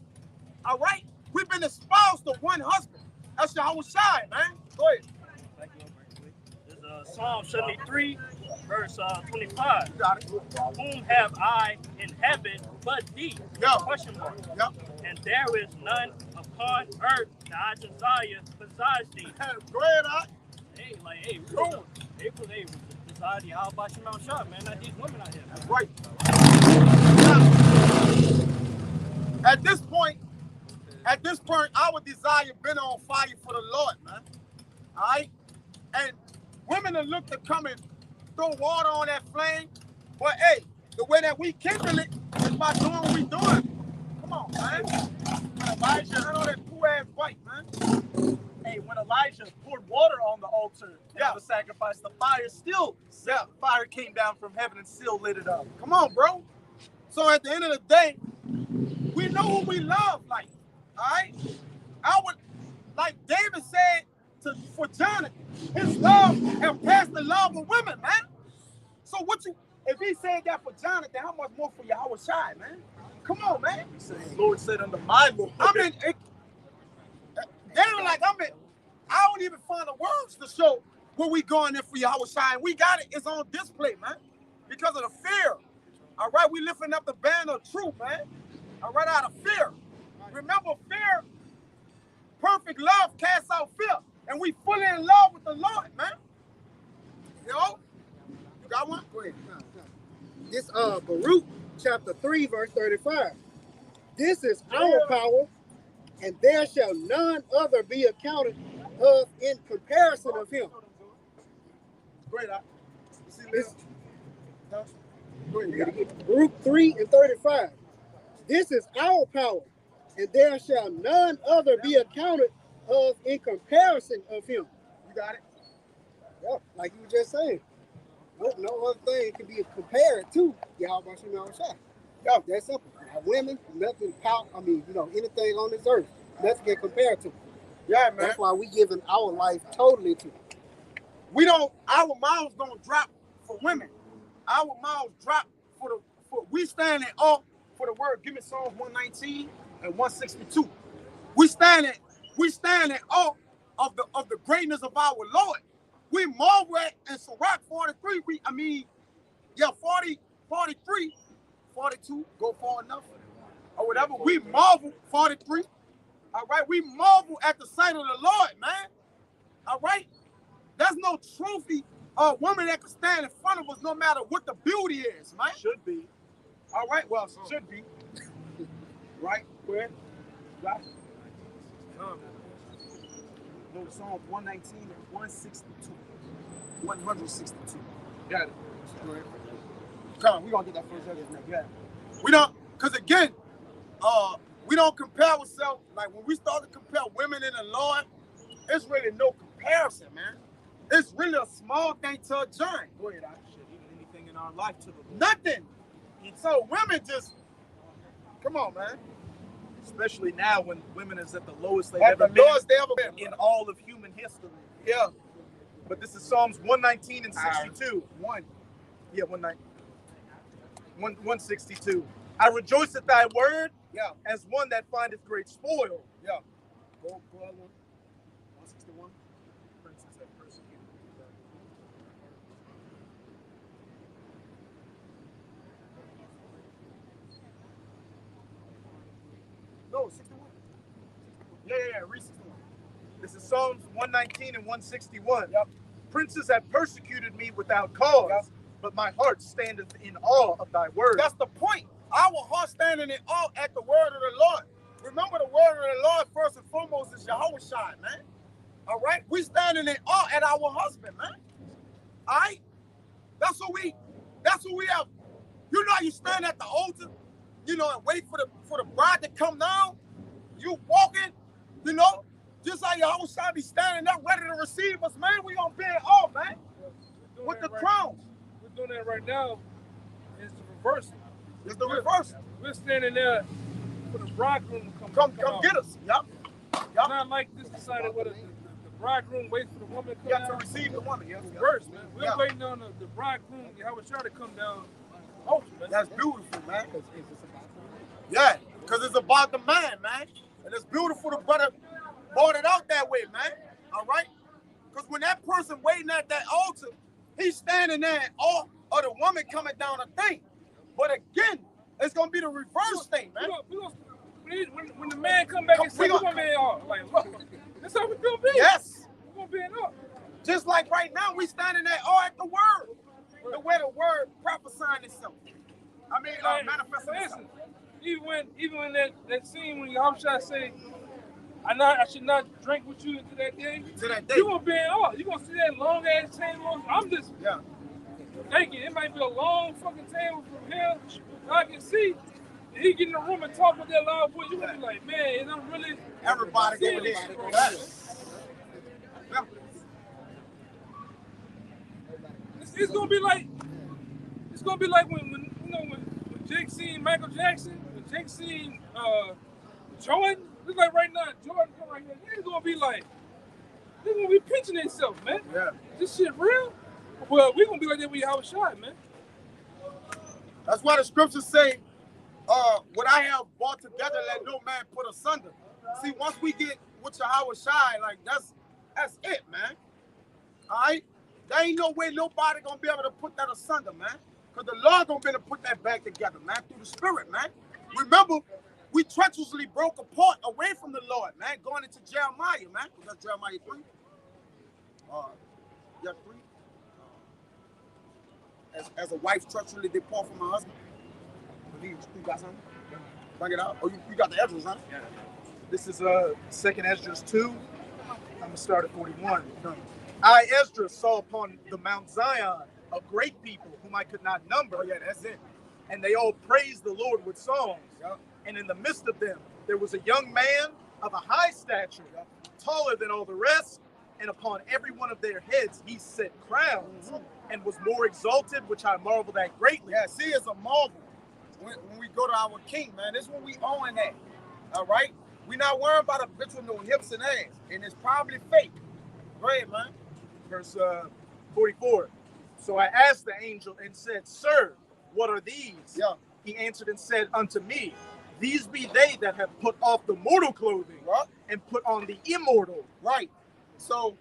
All right? We've been espoused to one husband. That's Yahweh Shai, man. Go ahead. This is Psalm 73, verse 25. You got it. Whom have I in heaven but thee? Yeah. Question mark. Yep. And there is none upon earth that I desire besides thee. Go ahead, Art. Hey, like, hey, Cool. they desire thee. How about you, Mount Shot, man? Not these women out here. That's right. Now, at this point, our desire been on fire for the Lord, man. All right? And women will look to come and throw water on that flame. But hey, the way that we kindle it is by doing what we doing. Come on, man. Elijah, I know that cool-ass bite, man. Hey, when Elijah poured water on the altar to sacrifice, the fire still, fire came down from heaven and still lit it up. Come on, bro. So at the end of the day, we know who we love, like, all right? Like David said for Jonathan, his love have passed the love of women, man. So if he said that for Jonathan, how much more for Yahweh Shai, man? Come on, man. He said, the Lord said unto my Lord. David, I don't even find the words to show where we going in for Yahweh Shai. We got it. It's on display, man. Because of the fear. All right, we lifting up the banner of truth, man. All right, out of fear. Remember, fear, perfect love casts out fear. And we fully in love with the Lord, man. You know? You got one? Go ahead. This Baruch chapter 3, verse 35. This is our power, and there shall none other be accounted of in comparison of him. Great. Baruch 3 and 35. This is our power, and there shall none other be accounted of in comparison of him. You got it? Yeah, like you were just saying. No other thing can be compared to Yahweh Shai. Yeah, that's simple. Now, women, nothing power. I mean, anything on this earth, nothing can compare to. Yeah, man. That's why we giving our life totally to. Our mouths don't drop for women. Our mouths drop we stand in awe for the word. Give me Psalms 119 and 162. We stand in awe of the greatness of our Lord. We marvel at in Sirach 43. 40, 43, 42, go far enough, or whatever. We marvel 43. All right, we marvel at the sight of the Lord, man. All right, there's no trophy or woman that can stand in front of us, no matter what the beauty is, man. Should be. All right, well, should be. Right, where? Right. Go to Psalms 119 and 162. 162. Got it. Come on, we're gonna get that first verse next. Yeah. We don't, because again, we don't compare ourselves. Like when we start to compare women in the Lord, it's really no comparison, man. It's really a small thing to a giant. Go ahead, Even anything in our life to the Lord. nothing. So women just, come on, man. Especially now when women is at the lowest they've At ever the been lowest they ever been. in all of human history. Yeah. But this is Psalms 119 and 62. Yeah, 162. I rejoice at thy word Yeah. as one that findeth great spoil. Yeah. Go on. 161. Princes have persecuted me. No, 61. Yeah. Read 61. This is Psalms 119 and 161. Yep. Princes have persecuted me without cause, Yep. but my heart standeth in awe of thy word. That's the point. Our heart standing in awe at the word of the Lord. Remember, the word of the Lord first and foremost is Yahweh Shai, man. All right? We standing in awe at our husband, man. All right? That's what we have. You know how you stand at the altar, and wait for the bride to come down? You walking, just like Yahweh Shai be standing up ready to receive us, man. We gonna be in awe, man. With the crowns. We're doing that right now. It's the reverse. It's the reverse. We're standing there for the bridegroom to Come out. get us. Yup. It's not like this decided whether the bridegroom waits for the woman to come You have to down. receive the woman. Yes. Reverse, man. We're Yeah. waiting on the bridegroom, Yahweh Shai, to come down. Oh, man. That's beautiful, man. Yeah, because it's about the man, man. And it's beautiful the brother brought it out that way, man. All right? Because when that person waiting at that altar, he's standing there in awe of the woman coming down the thing. But again, it's gonna be the reverse thing, man. When the man come back and say, we're gonna be in awe. Like, that's how we gonna be. Yes. We're gonna be in awe. Just like right now, we standing there awe at the word. The way the word prophesying itself. I mean, manifesting itself. Even when that scene when Yahushua say, I should not drink with you into that day. You gonna be in awe. You gonna see that long ass table. I'm just thinking it might be a long fucking table from here. I can see. He get in the room and talk with that loud voice. You gonna be like, man, is I'm really everybody getting this. It's gonna be like when Jake seen Michael Jackson, when Jake seen Jordan. It's like right now, Jordan come right here. They're gonna be pinching themselves, man. Yeah. This shit real? Well, we gonna be like that with Yahushua, man. That's why the scriptures say, what I have brought together, let no man put asunder. See, once we get with Yahushua, like that's it, man. All right? There ain't no way nobody gonna be able to put that asunder, man. Because the Lord gonna be able to put that back together, man, through the Spirit, man. Remember, we treacherously broke apart away from the Lord, man, going into Jeremiah, man. Was that Jeremiah 3? Yeah, 3. As a wife treacherously depart from her husband. You got something? Bring it out. Oh, you got the Ezra, huh? Yeah. This is 2nd Esdras 2. I'm gonna start at 41. I, Esdras, saw upon the Mount Zion a great people whom I could not number. Oh, yeah, that's it. And they all praised the Lord with songs. Yep. And in the midst of them, there was a young man of a high stature, taller than all the rest, and upon every one of their heads he set crowns, and was more exalted, which I marveled at greatly. Yeah, see, it's a marvel when we go to our King, man. This is what we own at. All right? We not worrying about a bitch with no hips and ass, and it's probably fake. Go ahead, man. Verse 44. So I asked the angel and said, Sir, what are these? Yeah. He answered and said unto me, These be they that have put off the mortal clothing, right, and put on the immortal. Right. So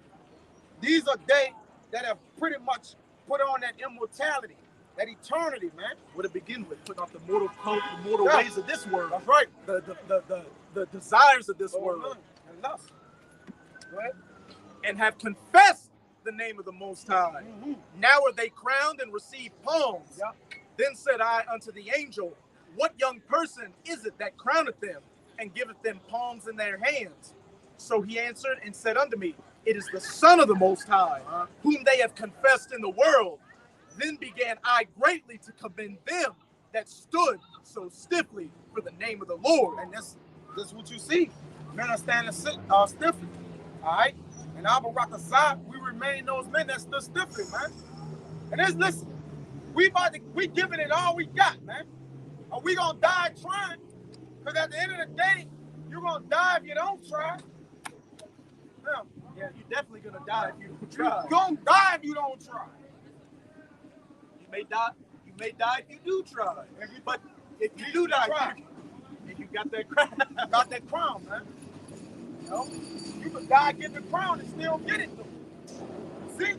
these are they that have pretty much put on that immortality, that eternity, man. What it begin with, putting off the mortal clothing, the mortal ways of this world. That's right. The desires of this world. And lust. Right. And have confessed the name of the Most High. Now are they crowned and receive palms. Yep. Then said I unto the angel, What young person is it that crowneth them and giveth them palms in their hands? So he answered and said unto me, It is the Son of the Most High, whom they have confessed in the world. Then began I greatly to commend them that stood so stiffly for the name of the Lord. And this is what you see. Men are standing stiffly. All right? And Abba Rakasai, we remain those men that stood stiffly, man. And listen, we giving it all we got, man. Are we gonna die trying? Because at the end of the day, you're gonna die if you don't try. Yeah, you're definitely gonna die if you don't try. You're gonna die if you don't try. You may die if you do try. But if you do die, and you got that crown. Got that crown, man. You know? You could die get the crown and still get it, though. See?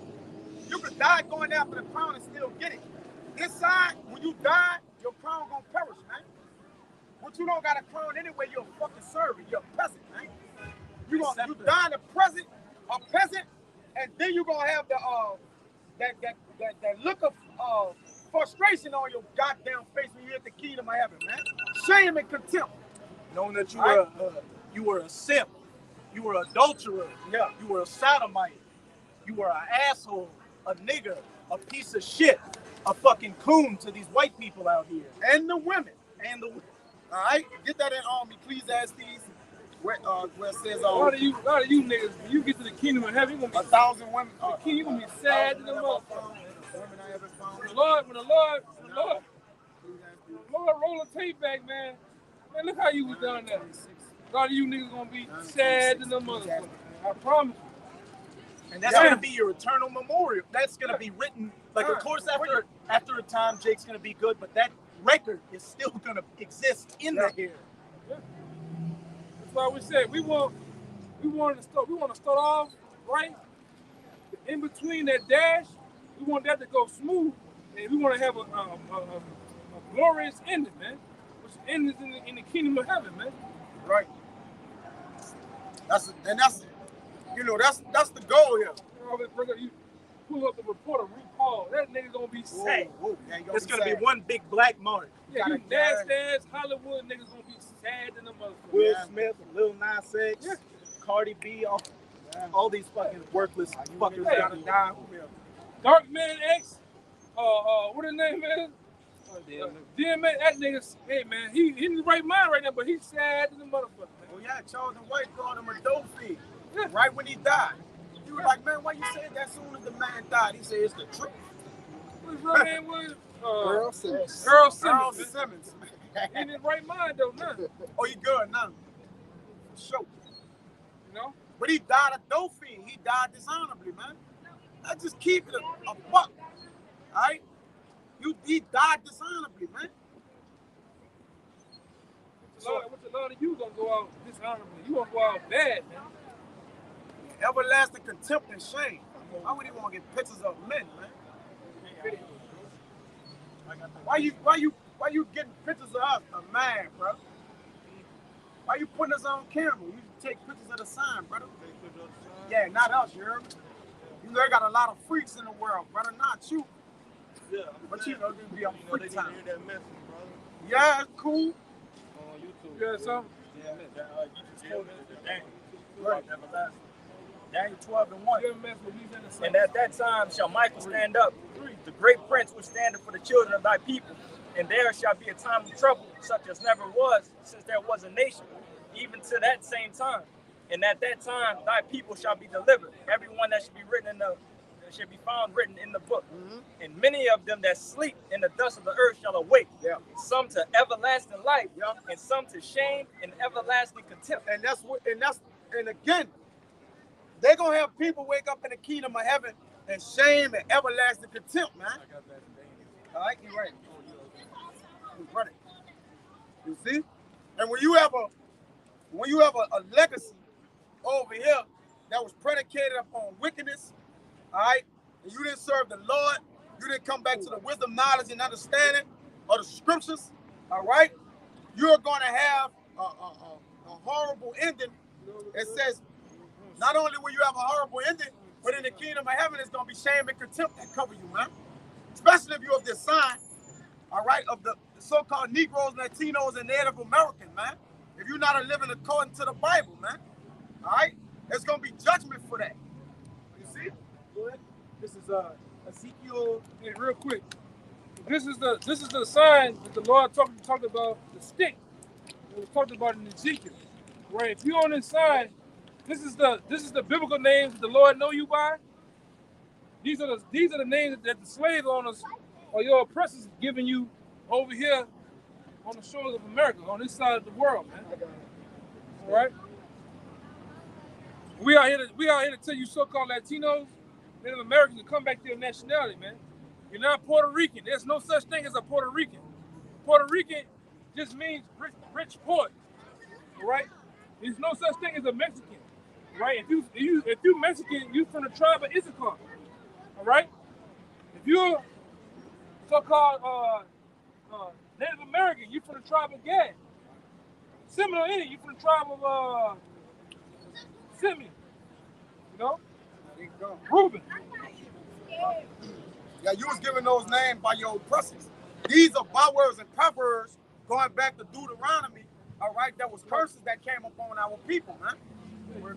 You could die going after the crown and still get it. Inside, when you die, your crown gonna perish, man. But you don't got a crown anyway, you're a fucking servant. You're a peasant, man. You die in the present, a peasant, and then you're gonna have the that look of frustration on your goddamn face when you're at the kingdom of heaven, man. Shame and contempt. Knowing that you were a simp, you were an adulterer, you were a sodomite, you were an asshole, a nigger, a piece of shit, a fucking coon to these white people out here. And the women. All right? Get that in Ecclesiastes, where it says a lot of you niggas, when you get to the kingdom of heaven, you're gonna be 1,000 women. You're gonna be sad to the motherfucker. When the Lord roll the tape back, man, look how you was down there. A lot of you niggas gonna be sad to the motherfucker. I promise you. And that's gonna be your eternal memorial. That's gonna be written. Like, of course, after a time, Jake's gonna be good, but that record is still gonna exist in the here. Yeah. That's why we said we want to start off right, in between that dash, we want that to go smooth, and we want to have a glorious ending, man. Which ends in the kingdom of heaven, man. Right. That's the goal here. You pull up the reporter, RuPaul. That nigga gonna be sad. Yeah, It's gonna be one big black mark. Yeah, you nasty ass Hollywood niggas gonna be sad in the motherfucker. Will Smith, Lil Nas X, Cardi B, all these fucking worthless fuckers gotta die. Dark Man X, what his name is? DMX, that nigga, hey man, he in the right mind right now, but he's sad in the motherfucker. Oh yeah, Charles and White called him a dope fiend right when he died. He was like, man, why you say that soon as the man died? He said, it's the truth. What his real name was? Earl Simmons. Earl Simmons. Earl Simmons. He in his right mind though now. Oh, he good now. For sure. You know? But he died a dope fiend. He died dishonorably, man. I just keep it a buck. All right? He died dishonorably, man. What's a lot of you gonna go out dishonorably? You gonna go out bad, man. Everlasting contempt and shame. Why would he want to get pictures of men, man? Why you getting pictures of us, a man, bro? Why you putting us on camera? You take pictures of the sign, brother. Yeah, not us, you heard me? You know, they got a lot of freaks in the world, brother, not you. Yeah, But you know, you be on freak they time. hear that message, brother. Yeah, it's cool. On YouTube. You got something? You just quoted Daniel. Right. Daniel 12:1. You ever mess with Louisiana Saints? And at that time shall Michael stand up, the great prince which standeth for the children of thy people. And there shall be a time of trouble, such as never was, since there was a nation, even to that same time. And at that time thy people shall be delivered, everyone that should be written should be found written in the book. Mm-hmm. And many of them that sleep in the dust of the earth shall awake, some to everlasting life, and some to shame and everlasting contempt. And again, they're gonna have people wake up in the kingdom of heaven and shame and everlasting contempt, man. All right, you're right. You're right. You see? And when you have a legacy over here that was predicated upon wickedness, all right, and you didn't serve the Lord, you didn't come back to the wisdom, knowledge, and understanding of the scriptures, all right, you're gonna have a horrible ending. It says, not only will you have a horrible ending, but in the kingdom of heaven, it's going to be shame and contempt that cover you, man. Especially if you're of this sign, all right, of the so-called Negroes, Latinos, and Native Americans, man. If you're not living according to the Bible, man, all right, there's going to be judgment for that. You see? Go ahead. This is Ezekiel. Hey, real quick. This is the sign that the Lord talked about, the stick. It was talked about in Ezekiel. Right? If you're on this sign, this is the biblical names that the Lord know you by. These are the names that the slave owners or your oppressors giving you over here on the shores of America, on this side of the world, man. All right. We are here to tell you so-called Latinos, Native Americans to come back to your nationality, man. You're not Puerto Rican. There's no such thing as a Puerto Rican. Puerto Rican just means rich port. All right. There's no such thing as a Mexican. Right? If you Mexican, you from the tribe of Issachar. All right? If you're so-called Native American, you from the tribe of Gad. Similar in it, you from the tribe of Simeon. You know? Reuben. Yeah, you was given those names by your oppressors. These are bywords and proverbs going back to Deuteronomy, all right, that was curses that came upon our people, man. From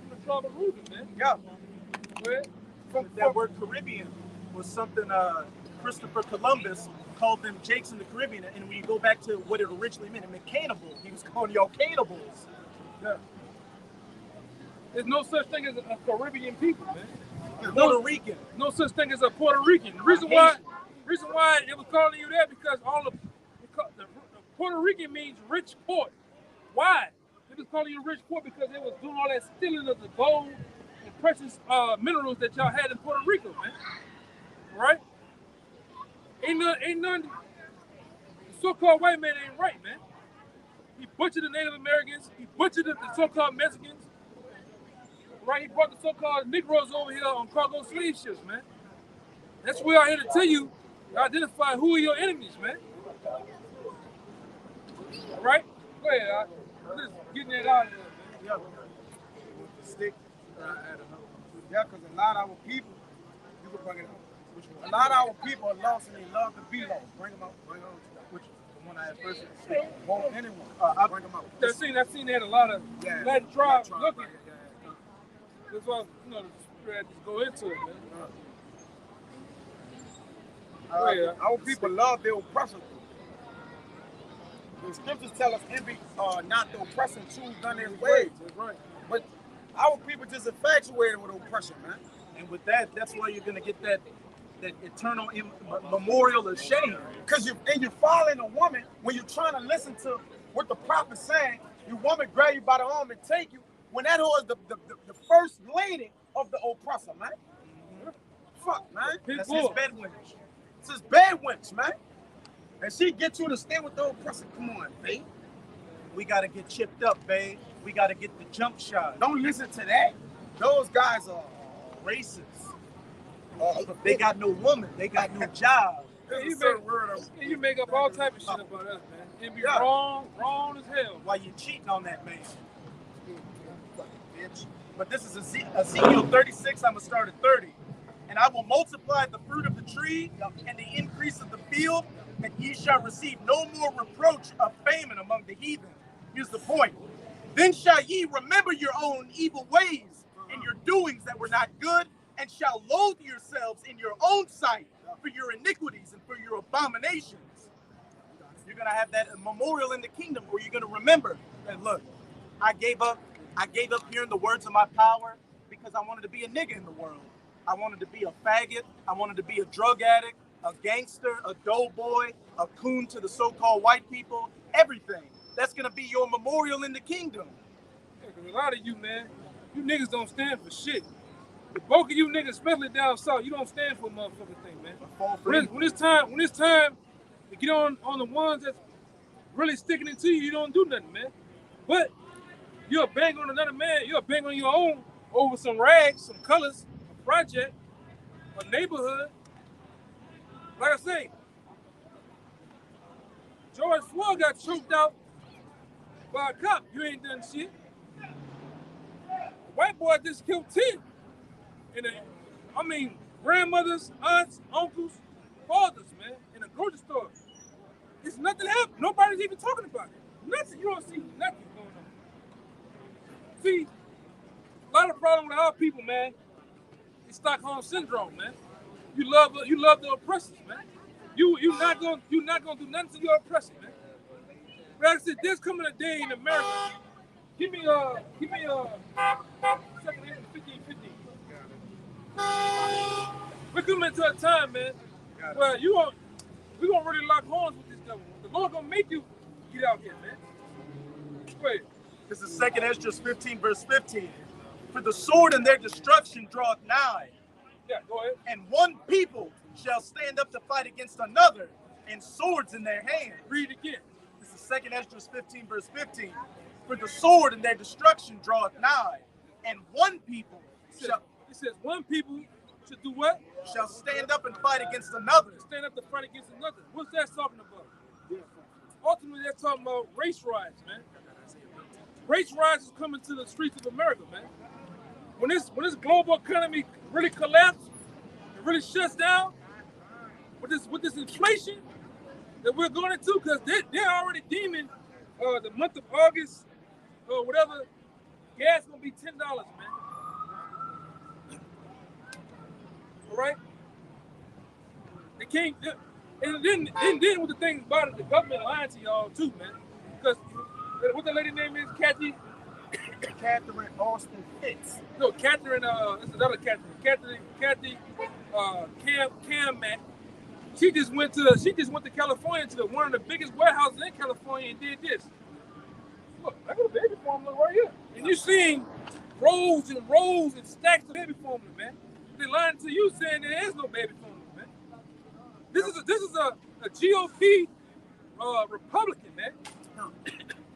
the tribe of Reuben, man. Yeah. That word Caribbean was something Christopher Columbus called them Jakes in the Caribbean. And when you go back to what it originally meant, it meant cannibal. He was calling y'all cannibals. Yeah. There's no such thing as a Caribbean people, man. Puerto Rican. No such thing as a Puerto Rican. The reason why it was calling you that because the Puerto Rican means rich port. Why? It was calling you rich port because they was doing all that stealing of the gold and precious minerals that y'all had in Puerto Rico, man. Right? Ain't none. The so-called white man ain't right, man. He butchered the Native Americans. He butchered the so-called Mexicans. Right? He brought the so-called Negroes over here on cargo slave ships, man. That's where I'm here to tell you, identify who are your enemies, man. Right? Go ahead, I'm just getting that out of there, man. Yeah, with the stick. Yeah, because a lot of our people, you can bring it up. A lot of our people are lost and they love to be lost. Bring them out. Bring them out. Which the one I had first. Won't anyone. I bring them out. I've seen they had a lot of Latin tribes looking. That's why, you know, the just go into it, man. Our people love their oppressors. The scriptures tell us envy not the oppressor, choose none of his ways. That's right. But our people just infatuated with oppression, man. And with that, that's why you're gonna get that eternal memorial of shame. Because you're following a woman when you're trying to listen to what the prophet's saying. Your woman grab you by the arm and take you. When that whore is the first lady of the oppressor, man. Fuck, man. That's his bed wench. It's his bed wench, man. And she get you to stay with the oppressor. Come on, babe. We gotta get chipped up, babe. We gotta get the jump shot. Don't listen to that. Those guys are racist. They got no woman. They got no job. You make up all type of shit about us, man. It'd be wrong as hell. Why you cheating on that man? Bitch. But this is Ezekiel 36. I'm gonna start at 30. And I will multiply the fruit of the tree and the increase of the field, and ye shall receive no more reproach of famine among the heathen. Here's the point. Then shall ye remember your own evil ways and your doings that were not good, and shall loathe yourselves in your own sight for your iniquities and for your abominations. You're going to have that memorial in the kingdom where you're going to remember that, look, I gave up hearing the words of my power because I wanted to be a nigga in the world. I wanted to be a faggot. I wanted to be a drug addict, a gangster, a doughboy, a coon to the so-called white people, everything. That's going to be your memorial in the kingdom. Yeah, because a lot of you, man, you niggas don't stand for shit. The bulk of you niggas, especially down south, you don't stand for a motherfucking thing, man. When it's time to get on the ones that's really sticking it to you, you don't do nothing, man. But you'll bang on another man, you'll bang on your own over some rags, some colors, a project, a neighborhood. Like I say, George Floyd got choked out by a cop. You ain't done shit. The white boy just killed 10. Grandmothers, aunts, uncles, fathers, man, in a grocery store. It's nothing happened. Nobody's even talking about it. Nothing. You don't see nothing going on. See, a lot of problem with our people, man, is Stockholm syndrome, man. You love the oppressors, man. You're not gonna do nothing to your oppressor, man. Like I said, there's coming a day in America. Give me a second hand 15. We're coming to a time, man, where we're gonna really lock horns with this devil. The Lord gonna make you get out here, man. Wait. This is 2 Esdras 15, verse 15. For the sword and their destruction draweth nigh. Yeah, go ahead. And one people shall stand up to fight against another, and swords in their hand. Read again. This is 2 Esdras 15, verse 15. For the sword and their destruction draweth nigh, and one people shall... It says one people should do what? Shall stand up and fight against another. Stand up to fight against another. What's that talking about? Ultimately, they're talking about race riots, man. Race riots is coming to the streets of America, man. When this global economy really collapses, it really shuts down with this inflation that we're going into, because they're already deeming the month of August or whatever, gas gonna be $10, man. All right? They can't, and then with the thing about it, the government lying to y'all too, man. Because what the lady name is, Catherine Austin Fitz. No, Catherine, it's another Catherine. Kathy Cam Matt. She just went to California to one of the biggest warehouses in California and did this. Look, I got a baby formula right here. And you're seeing rows and rows and stacks of baby formula, man. They're lying to you saying there is no baby formula, man. This is a GOP Republican, man.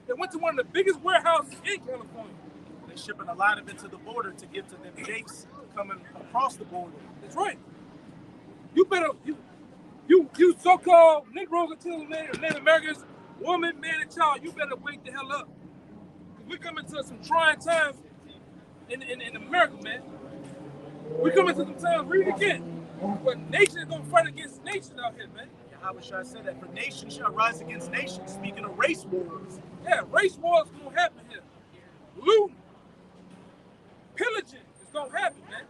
They went to one of the biggest warehouses in California. They're shipping a lot of it to the border to get to them jakes coming across the border. That's right. You better, you so-called Negroes and Latino men, Native Americans, woman, man, and child, you better wake the hell up. We're coming to some trying times in America, man. We're coming to some times, read it again. But nation is going to fight against nation out here, man. How should I say that? For nation shall rise against nation. Speaking of race wars. Yeah, race wars is going to happen here. Looting, pillaging is going to happen, man.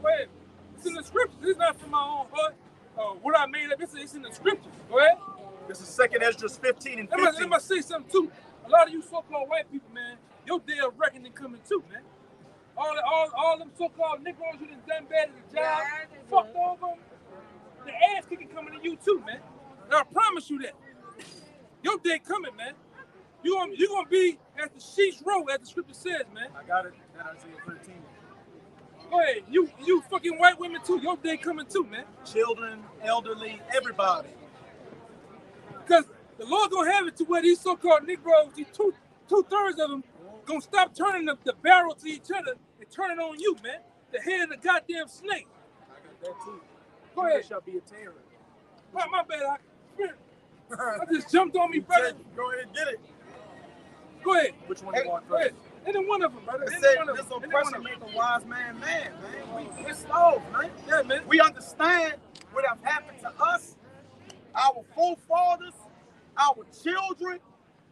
Go ahead. It's in the scriptures. This is not from my own heart. What I made up, it's in the scriptures. Go ahead. This is 2nd Ezra 15 and 15. Let me say something too. A lot of you so-called white people, man, your day of reckoning coming too, man. All them so-called Negroes you done bad at the job, fucked over them. The ass kicking coming to you too, man. And I promise you that. Your day coming, man. You gonna be at the sheep's row, as the scripture says, man. I got it. That Isaiah 13. Go ahead. You fucking white women too. Your day coming too, man. Children, elderly, everybody. Because the Lord gonna have it to where these so-called Negroes, these two-thirds of them, gonna stop turning the barrel to each other and turn it on you, man. The head of the goddamn snake. I got that too. Go ahead. Shall be a terror. My bad. I just jumped on me, brother. Go ahead and get it. Go ahead. Which one you want Go ahead. first? Any one of them, brother. It Any said one of this them. Any oppression one of make them. a wise man mad, man. We're slow, man. Yeah, man. We understand what have happened to us, our forefathers, our children,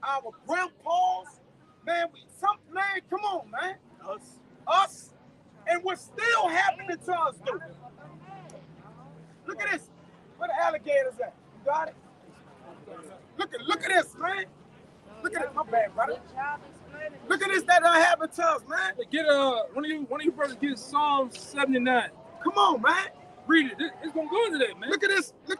our grandpas. Man, come on, man. Us. And what's still happening to us, dude. Look at this. Where the alligators at? You got it? Look at this, man. Look at it. My bad, brother. Look at this that done happened to us, man. Get one of you brothers get Psalm 79. Come on, man. Read it. It's gonna go into that, man. Look at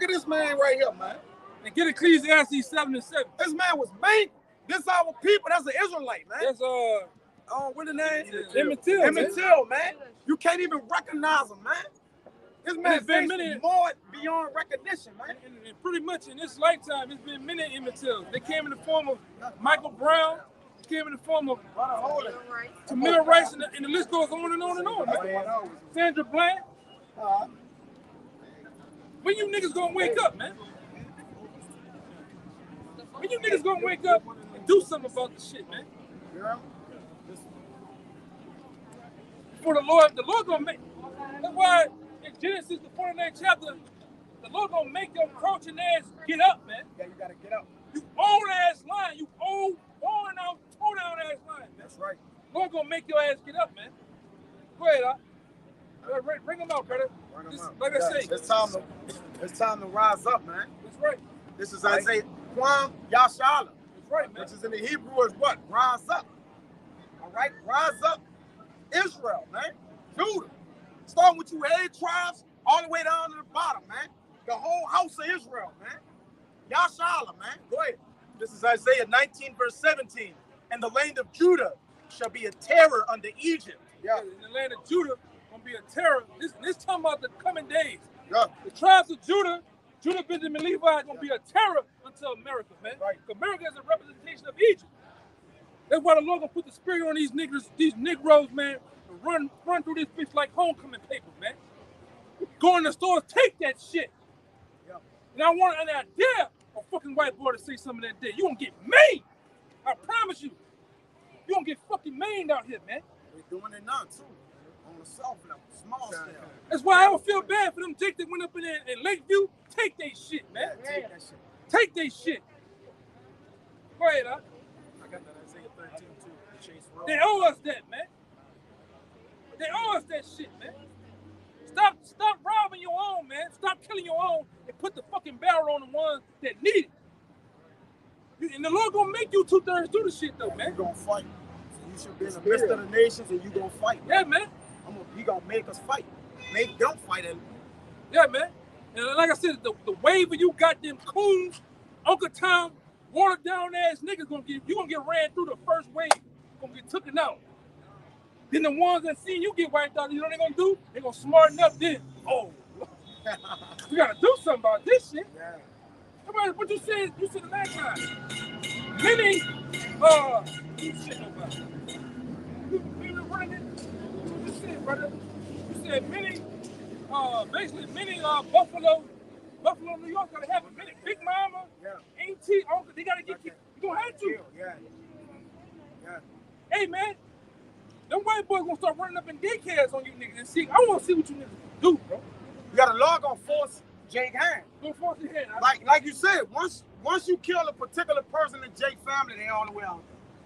this man right here, man. And get Ecclesiastes 7 and 7. This man was made. This our people. That's an Israelite, man. That's what the name? Emmett Till, Emmett Till, man. You can't even recognize him, man. This man's face is more beyond recognition, man. And pretty much in this lifetime, it's been many Emmett Tills. They came in the form of Michael Brown. Came in the form of Tamir Rice, and the list goes on and on and on. Man. Sandra Bland. When you niggas gonna wake up, man? When you niggas gonna wake up and do something about this shit, man? Yeah. For the Lord gonna make. That's why in Genesis, the 49th chapter, the Lord gonna make your crouching ass get up, man. Yeah, you gotta get up. You old ass lion, you old, worn out, toe down ass lion, man. That's right. Lord gonna make your ass get up, man. Go ahead, bring them out, brother. Like I say, it's time to rise up, man. That's right. This is Isaiah Kwam Yashala. That's right, man. Which is in the Hebrew is what? Rise up. All right, rise up, Israel, man. Judah. Starting with you 8 tribes all the way down to the bottom, man. The whole house of Israel, man. Yashala, man. Go ahead. This is Isaiah 19, verse 17. And the land of Judah shall be a terror unto Egypt. Yeah, in the land of Judah gonna be a terror. This talking about the coming days. Yeah. The tribes of Judah, Benjamin, Levi, gonna be a terror unto America, man. Right. America is a representation of Egypt. That's why the Lord gonna put the spirit on these Negroes, man, and run through this bitch like homecoming paper, man. Go in the stores, take that shit. Yeah. And I dare a fucking white boy to say something that day. You gonna get maimed. I promise you. You gonna get fucking maimed out here, man. We're doing it now, too. On the soft level, small scale. That's why I don't feel bad for them Jake that went up in there in Lakeview. Take they shit, man. Yeah, take that shit. Take they shit. Go ahead, I got that Isaiah 13 too. Chase Road. They owe us that, man. They owe us that shit, man. Stop robbing your own, man. Stop killing your own and put the fucking barrel on the ones that need it. And the Lord gonna make you 2/3 do the shit though, man. You're gonna fight. So you should be in the midst of the nations and you gonna fight. Yeah, man. He gonna make us fight. Make them fight. Yeah, man. And like I said, the wave of you goddamn coons, Uncle Tom, watered down ass niggas you gonna get ran through the first wave. Gonna get taken out. Then the ones that seen you get wiped out, you know what they gonna do? They gonna smarten up then. Oh, we gotta do something about this shit. Yeah. What you said the last time. Many You shit nobody. You been running it? You just said, brother. You said many, basically many Buffalo, New York gotta have a minute. Big Mama, Auntie, Uncle, they gotta get kicked. You gonna have to. Yeah. Hey man, them white boys gonna start running up in daycares on you niggas and see. I wanna see what you niggas do, bro. You got a law gonna force Jake hand. Don't force your hand. Like you said, once you kill a particular person in Jake family, they all the way out.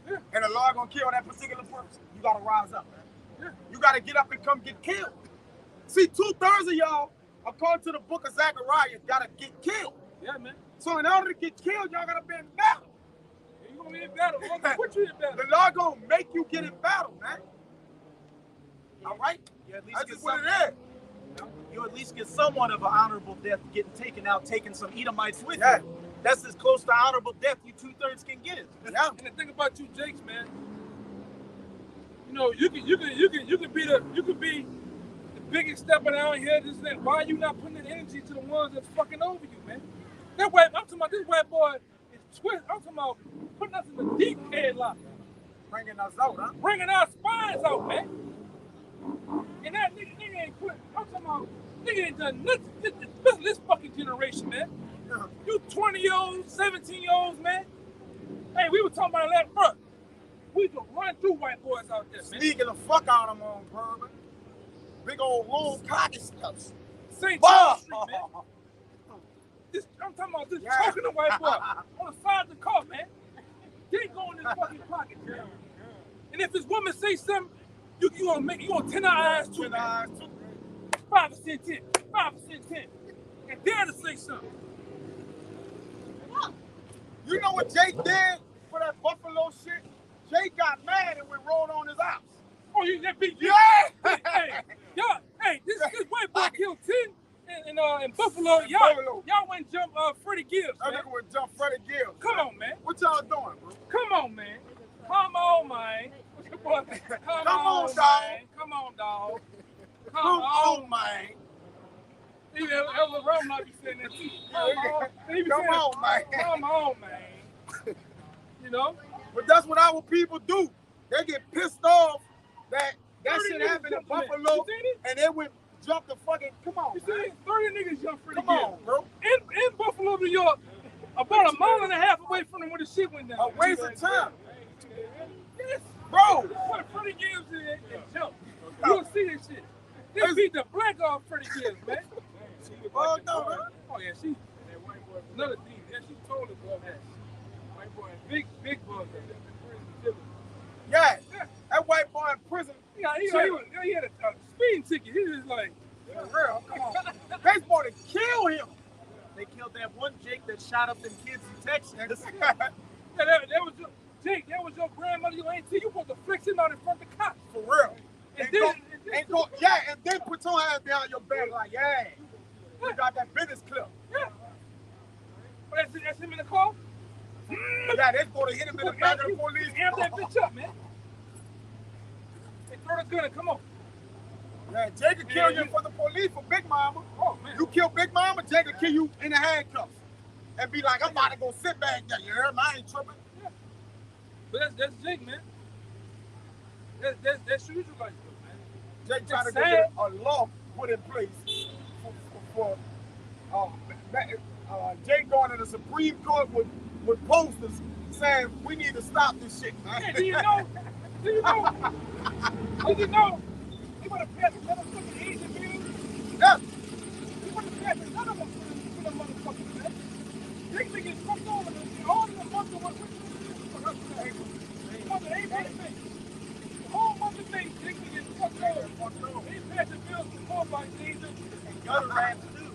Yeah. And the law gonna kill that particular person. You gotta rise up, man. Yeah. You gotta get up and come get killed. See, 2/3 of y'all, according to the book of Zechariah, gotta get killed. Yeah, man. So in order to get killed, y'all gotta be in battle. You gonna be in battle. Put you in battle. The law gonna make you get in battle, man. All right? You at least That's get just what it something. is. You at least get somewhat of an honorable death getting taken out, taking some Edomites with Yeah. you. That's as close to honorable death you 2/3 can get. Yeah. And the thing about you, Jakes, man, you know, you could be the biggest stepper down here. This and that. Why are you not putting that energy to the ones that's fucking over you, man? That white, I'm talking about this white boy is twist. I'm talking about putting us in the deep headlock, Bringing us out, huh? bringing our spines out, man. And that nigga ain't quit. I'm talking about nigga ain't done nothing. This fucking generation, man. Yeah. You 20-year-olds, 17-year-olds, man. Hey, we were talking about that first. We can run through white boys out there, man. Sneaking the fuck out of them on bourbon. Big old long cocky stuff. St. Charles Street, man. I'm talking about this choking the white boy on the side of the car, man. They go in his fucking pocket, man. And if this woman say something, you gonna 10 our eyes too, man. 5% 10, 5% 10. And dare to say something. You know what Jake did for that Buffalo shit? Jake got mad and went rolled on his ops. Oh, you that big Yeah! Hey, this white boy killed 10 in Buffalo. Y'all went and jump Freddie Gibbs, That man. nigga would jump Freddie Gibbs. Come on, man. What y'all doing, bro? Come on, man. Come on, man. Come on, on, dog. man. Come on, dog. Come on, man. Even Elder Rome might be saying that too. Come on, man. Come on, man. You know? But that's what our people do. They get pissed off that 30 shit niggas happened in jumped in there. Buffalo, You seen it? and they went jump the fucking. Come on, You see, man. 30 niggas jumped Freddie Come Gibbs. on, bro. In Buffalo, New York, about a mile and a half away from them where the shit went down. A waste of time, Yes. bro. What Freddie Gibbs did and jumped. You'll see this shit. They beat the black off Freddie Gibbs, man. Oh no, man. Oh yeah, she. Another thing, yeah, she told us all that. White boy, big bug. Yeah, that white boy in prison. Yeah, he had a speeding ticket. He was like, For real, come on. They supposed to kill him. They killed that one Jake that shot up them kids in Texas. yeah, that was your, Jake. That was your grandmother, your auntie. You supposed to flex him out in front of the cops. For real. And And then put your hands behind your back like, yeah, you got that business clip. Yeah. But that's him in the car. Yeah, they supposed to hit him in the back of the police. Amp that bitch up, man. Hey, throw the gun and come on. Yeah, Jake could kill you for the police for Big Mama. Oh man. You kill Big Mama, Jake could kill you in the handcuffs. And be like, I'm about to go sit back there. You heard me? I ain't tripping. Yeah. But that's Jake, man. That's usual like man. Jake trying to get a law put in place for Jake going to the Supreme Court with posters saying we need to stop this shit, man. Hey, do you know? They want to pass another fucking Asian bill? Yeah. They want to pass another one for the motherfuckers, man. They can get fucked over and all of the months of what the whole month of May, they can get fucked over. They pass the bills for more by Jesus And gutter rats too.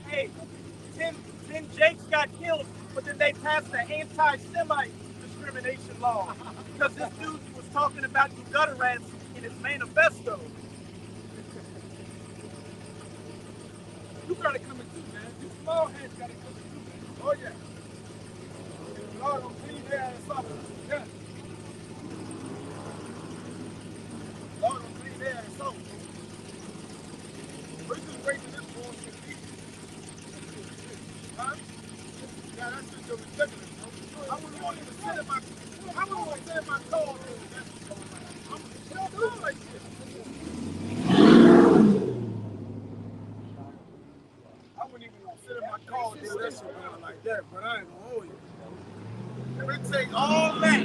Hey, 10 Jakes got killed, but then they passed the anti-Semite discrimination law because this dude was talking about you gutter rats in his manifesto. You gotta come in too, man. You small heads gotta come in too. Oh, yeah. Lord, don't clean their ass up. Yeah. Lord, don't clean their ass up. We're just waiting this bullshit. Huh? Yeah, that's just ridiculous, bro. I wouldn't want you to sit in my... I wouldn't want sit in my car. I'm still doing like shit. I wouldn't even sit in my car and do that shit around like that, but I ain't gonna hold you. If it take all that,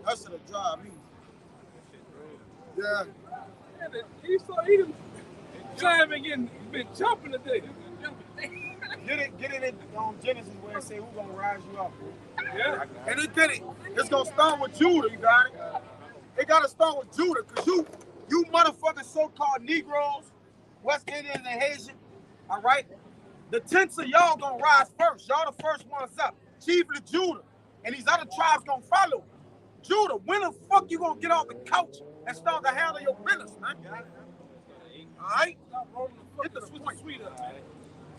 that should have drive me. Yeah. He done driving been jumping today. Get it on Genesis where it say who gonna rise you up. Yeah. And it did it. It's gonna start with Judah, you got it? It gotta start with Judah, cause you motherfucking so-called Negroes, West Indians and Haitian, all right? The tenths of y'all gonna rise first. Y'all the first ones up. Chiefly Judah. And these other tribes gonna follow. Judah, when the fuck you gonna get off the couch and start to handle your business, man? All right? Get the sweet up.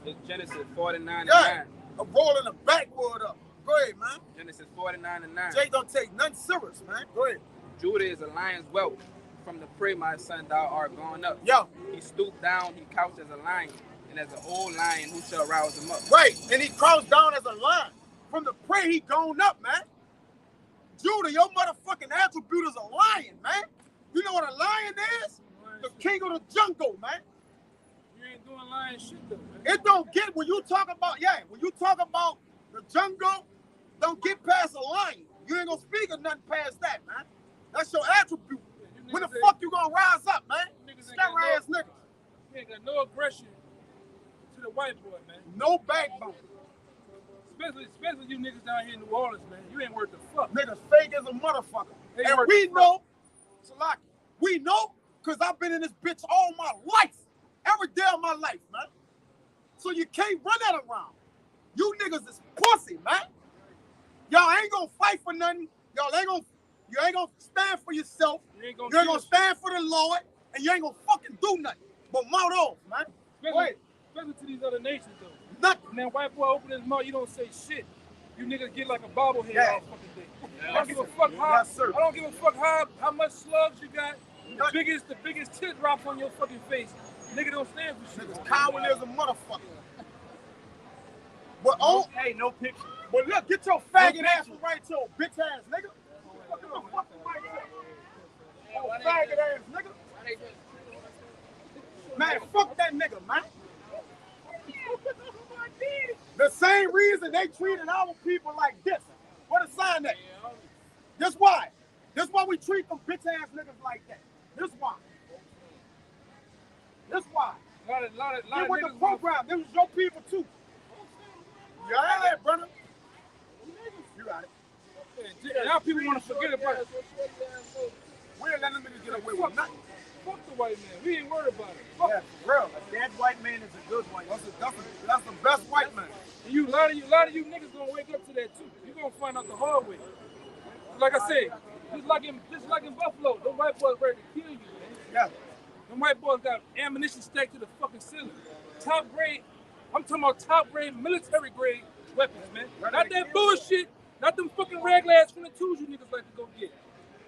It's Genesis 49 and Yeah. 9. I'm rolling the backwood up. Go ahead, man. Genesis 49 and 9. Jay don't take nothing serious, man. Go ahead. Judah is a lion's whelp. From the prey, my son, thou art gone up. Yo. He stooped down, he couched as a lion, and as an old lion, who shall rouse him up? Right, and he crouched down as a lion. From the prey, he gone up, man. Judah, your motherfucking attribute is a lion, man. You know what a lion is? The king of the jungle, man. You ain't doing lion shit though, man. It don't get, when you talk about the jungle, don't get past a lion. You ain't gonna speak of nothing past that, man. That's your attribute. When the fuck you gonna rise up, man? Scary ass niggas. You ain't got no aggression to the white boy, man. No backbone. Especially you niggas down here in New Orleans, man. You ain't worth the fuck. Niggas fake as a motherfucker. And we know, Salaki, we know, because I've been in this bitch all my life. Every day of my life, man. So you can't run that around. You niggas is pussy, man. Y'all ain't gonna fight for nothing. You ain't gonna stand for yourself. You ain't gonna stand for the Lord, and you ain't gonna fucking do nothing. But mouth off, man. Especially to these other nations, though. Nothing. And that white boy open his mouth, you don't say shit. You niggas get like a bobblehead all fucking day. I don't give a fuck how. I don't give a fuck how much slugs you got. The biggest tit drops on your fucking face. Nigga don't stand for shit. Niggas coward as a motherfucker. But hey, no picture. But look, get your faggot ass right to your bitch ass nigga. Oh, faggot ass nigga. Man, fuck that nigga, man. The same reason they treated our people like this. What a sign that. This why. This why we treat them bitch ass niggas like that. This why. This why. Get with the program. Them was your people too. Yeah, brother. You got it. Now people want to forget about it. We ain't letting them niggas get away with nothing. Fuck the white man. We ain't worried about it. Yeah, for real. A dead white man is a good white man. That's the best white man. And a lot of you niggas gonna wake up to that too. You gonna find out the hard way. Like I said, just like in Buffalo, the white boys ready to kill you, man. Yeah. Them white boys got ammunition stacked to the fucking ceiling. Top grade. I'm talking about top grade, military grade weapons, man. Not that bullshit. Not them fucking raglass 22s you niggas like to go get.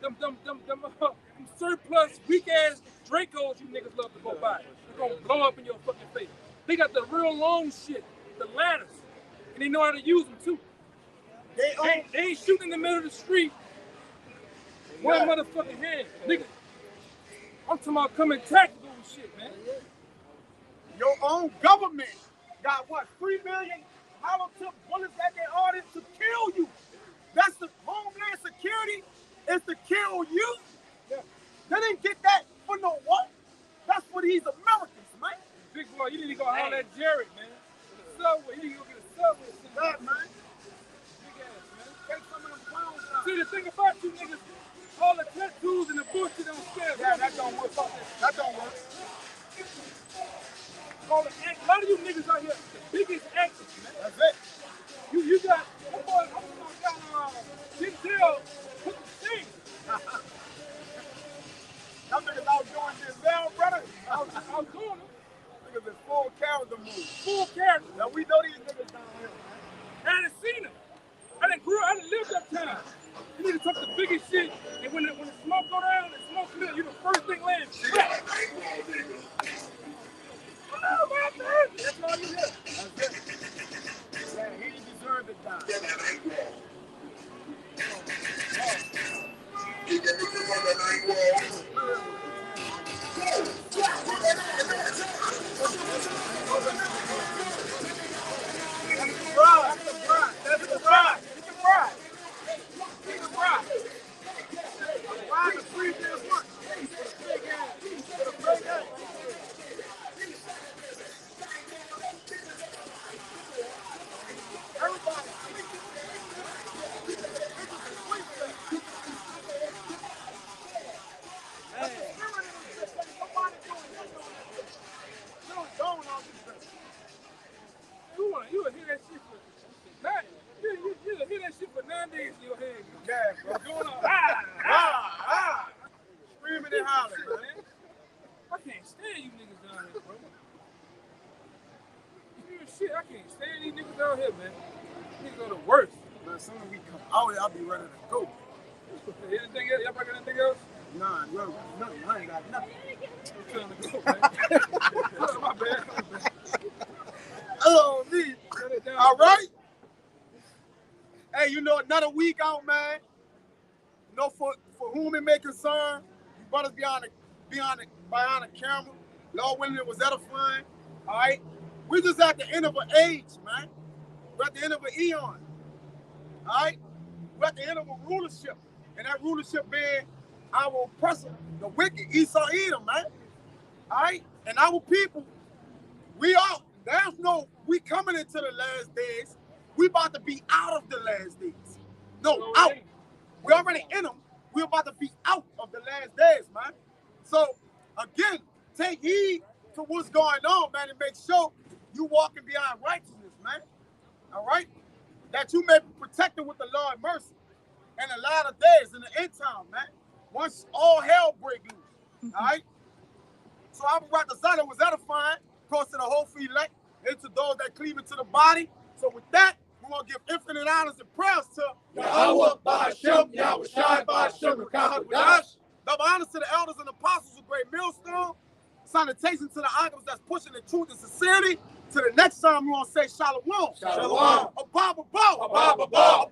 Them surplus, weak-ass Dracos you niggas love to go buy. They're gonna blow up in your fucking face. They got the real long shit, the ladders. And they know how to use them, too. They ain't shooting in the middle of the street. One motherfucking hand. Nigga, I'm talking about coming tactical and shit, man. Your own government got, what, 3 million hollow tip bullets at their orders to kill you. That's the Homeland Security is to kill you. Yeah. They didn't get that for no what? That's for these Americans, man. Big boy, you need to go holler at Jared, man. The subway, you need to go get a subway. That, man. Big ass, man. Take some of them clowns out. See, the thing about you niggas, all the tattoos and the bullshit don't scare. Yeah, that don't work. That don't work. A lot of you niggas out here, the biggest actors, man. That's it. You got, GmsLouisianaSaints put the thing. Them niggas out doing GmsL, brother. I was doing them. Niggas in full character move. Full character. Now we know these niggas down here, man. I done seen them. I done lived uptown. You need to talk the biggest shit, and when the smoke go down, the smoke clear, you the first thing land. That's all you hear. That's it. Yeah, he deserved to die. What's going on? Screaming and hollering, man. I can't stand you niggas down here, bro. Real shit, I can't stand these niggas down here, man. These niggas are the worst. But as soon as we come out, I'll be ready to go. Anything else? Y'all got anything else? Nah, nothing. I ain't got nothing. I'm trying to go, man. My bad. Oh, me. All right. Hey, you know, another week out, man. You know, for whom it may concern, you brothers behind the camera. Lord willing, it was edifying. All right. We're just at the end of an age, man. We're at the end of an eon. All right. We're at the end of a rulership. And that rulership being our oppressor, the wicked, Esau Edom, man. All right? And our people, we coming into the last days. We about to be out of the last days. No, out. We already in them. We're about to be out of the last days, man. So, again, take heed to what's going on, man, and make sure you walking behind righteousness, man. All right? That you may be protected with the Lord's mercy. In the latter days, in the end time, man. Once all hell break loose, all right? So I would the Zion was edifying, across to the whole elect, into those that cleave into the body. So with that, we're going to give infinite honors and prayers to Yahweh Ba'Shem, Yahweh Shai Ba'Shem, Rakahakudash. Double honors to the elders and apostles of Great Millstone. Salutation to the items that's pushing the truth and sincerity. To the next time, we're going to say Shalom. Shalom. Abba, Abba, Abba, Abba.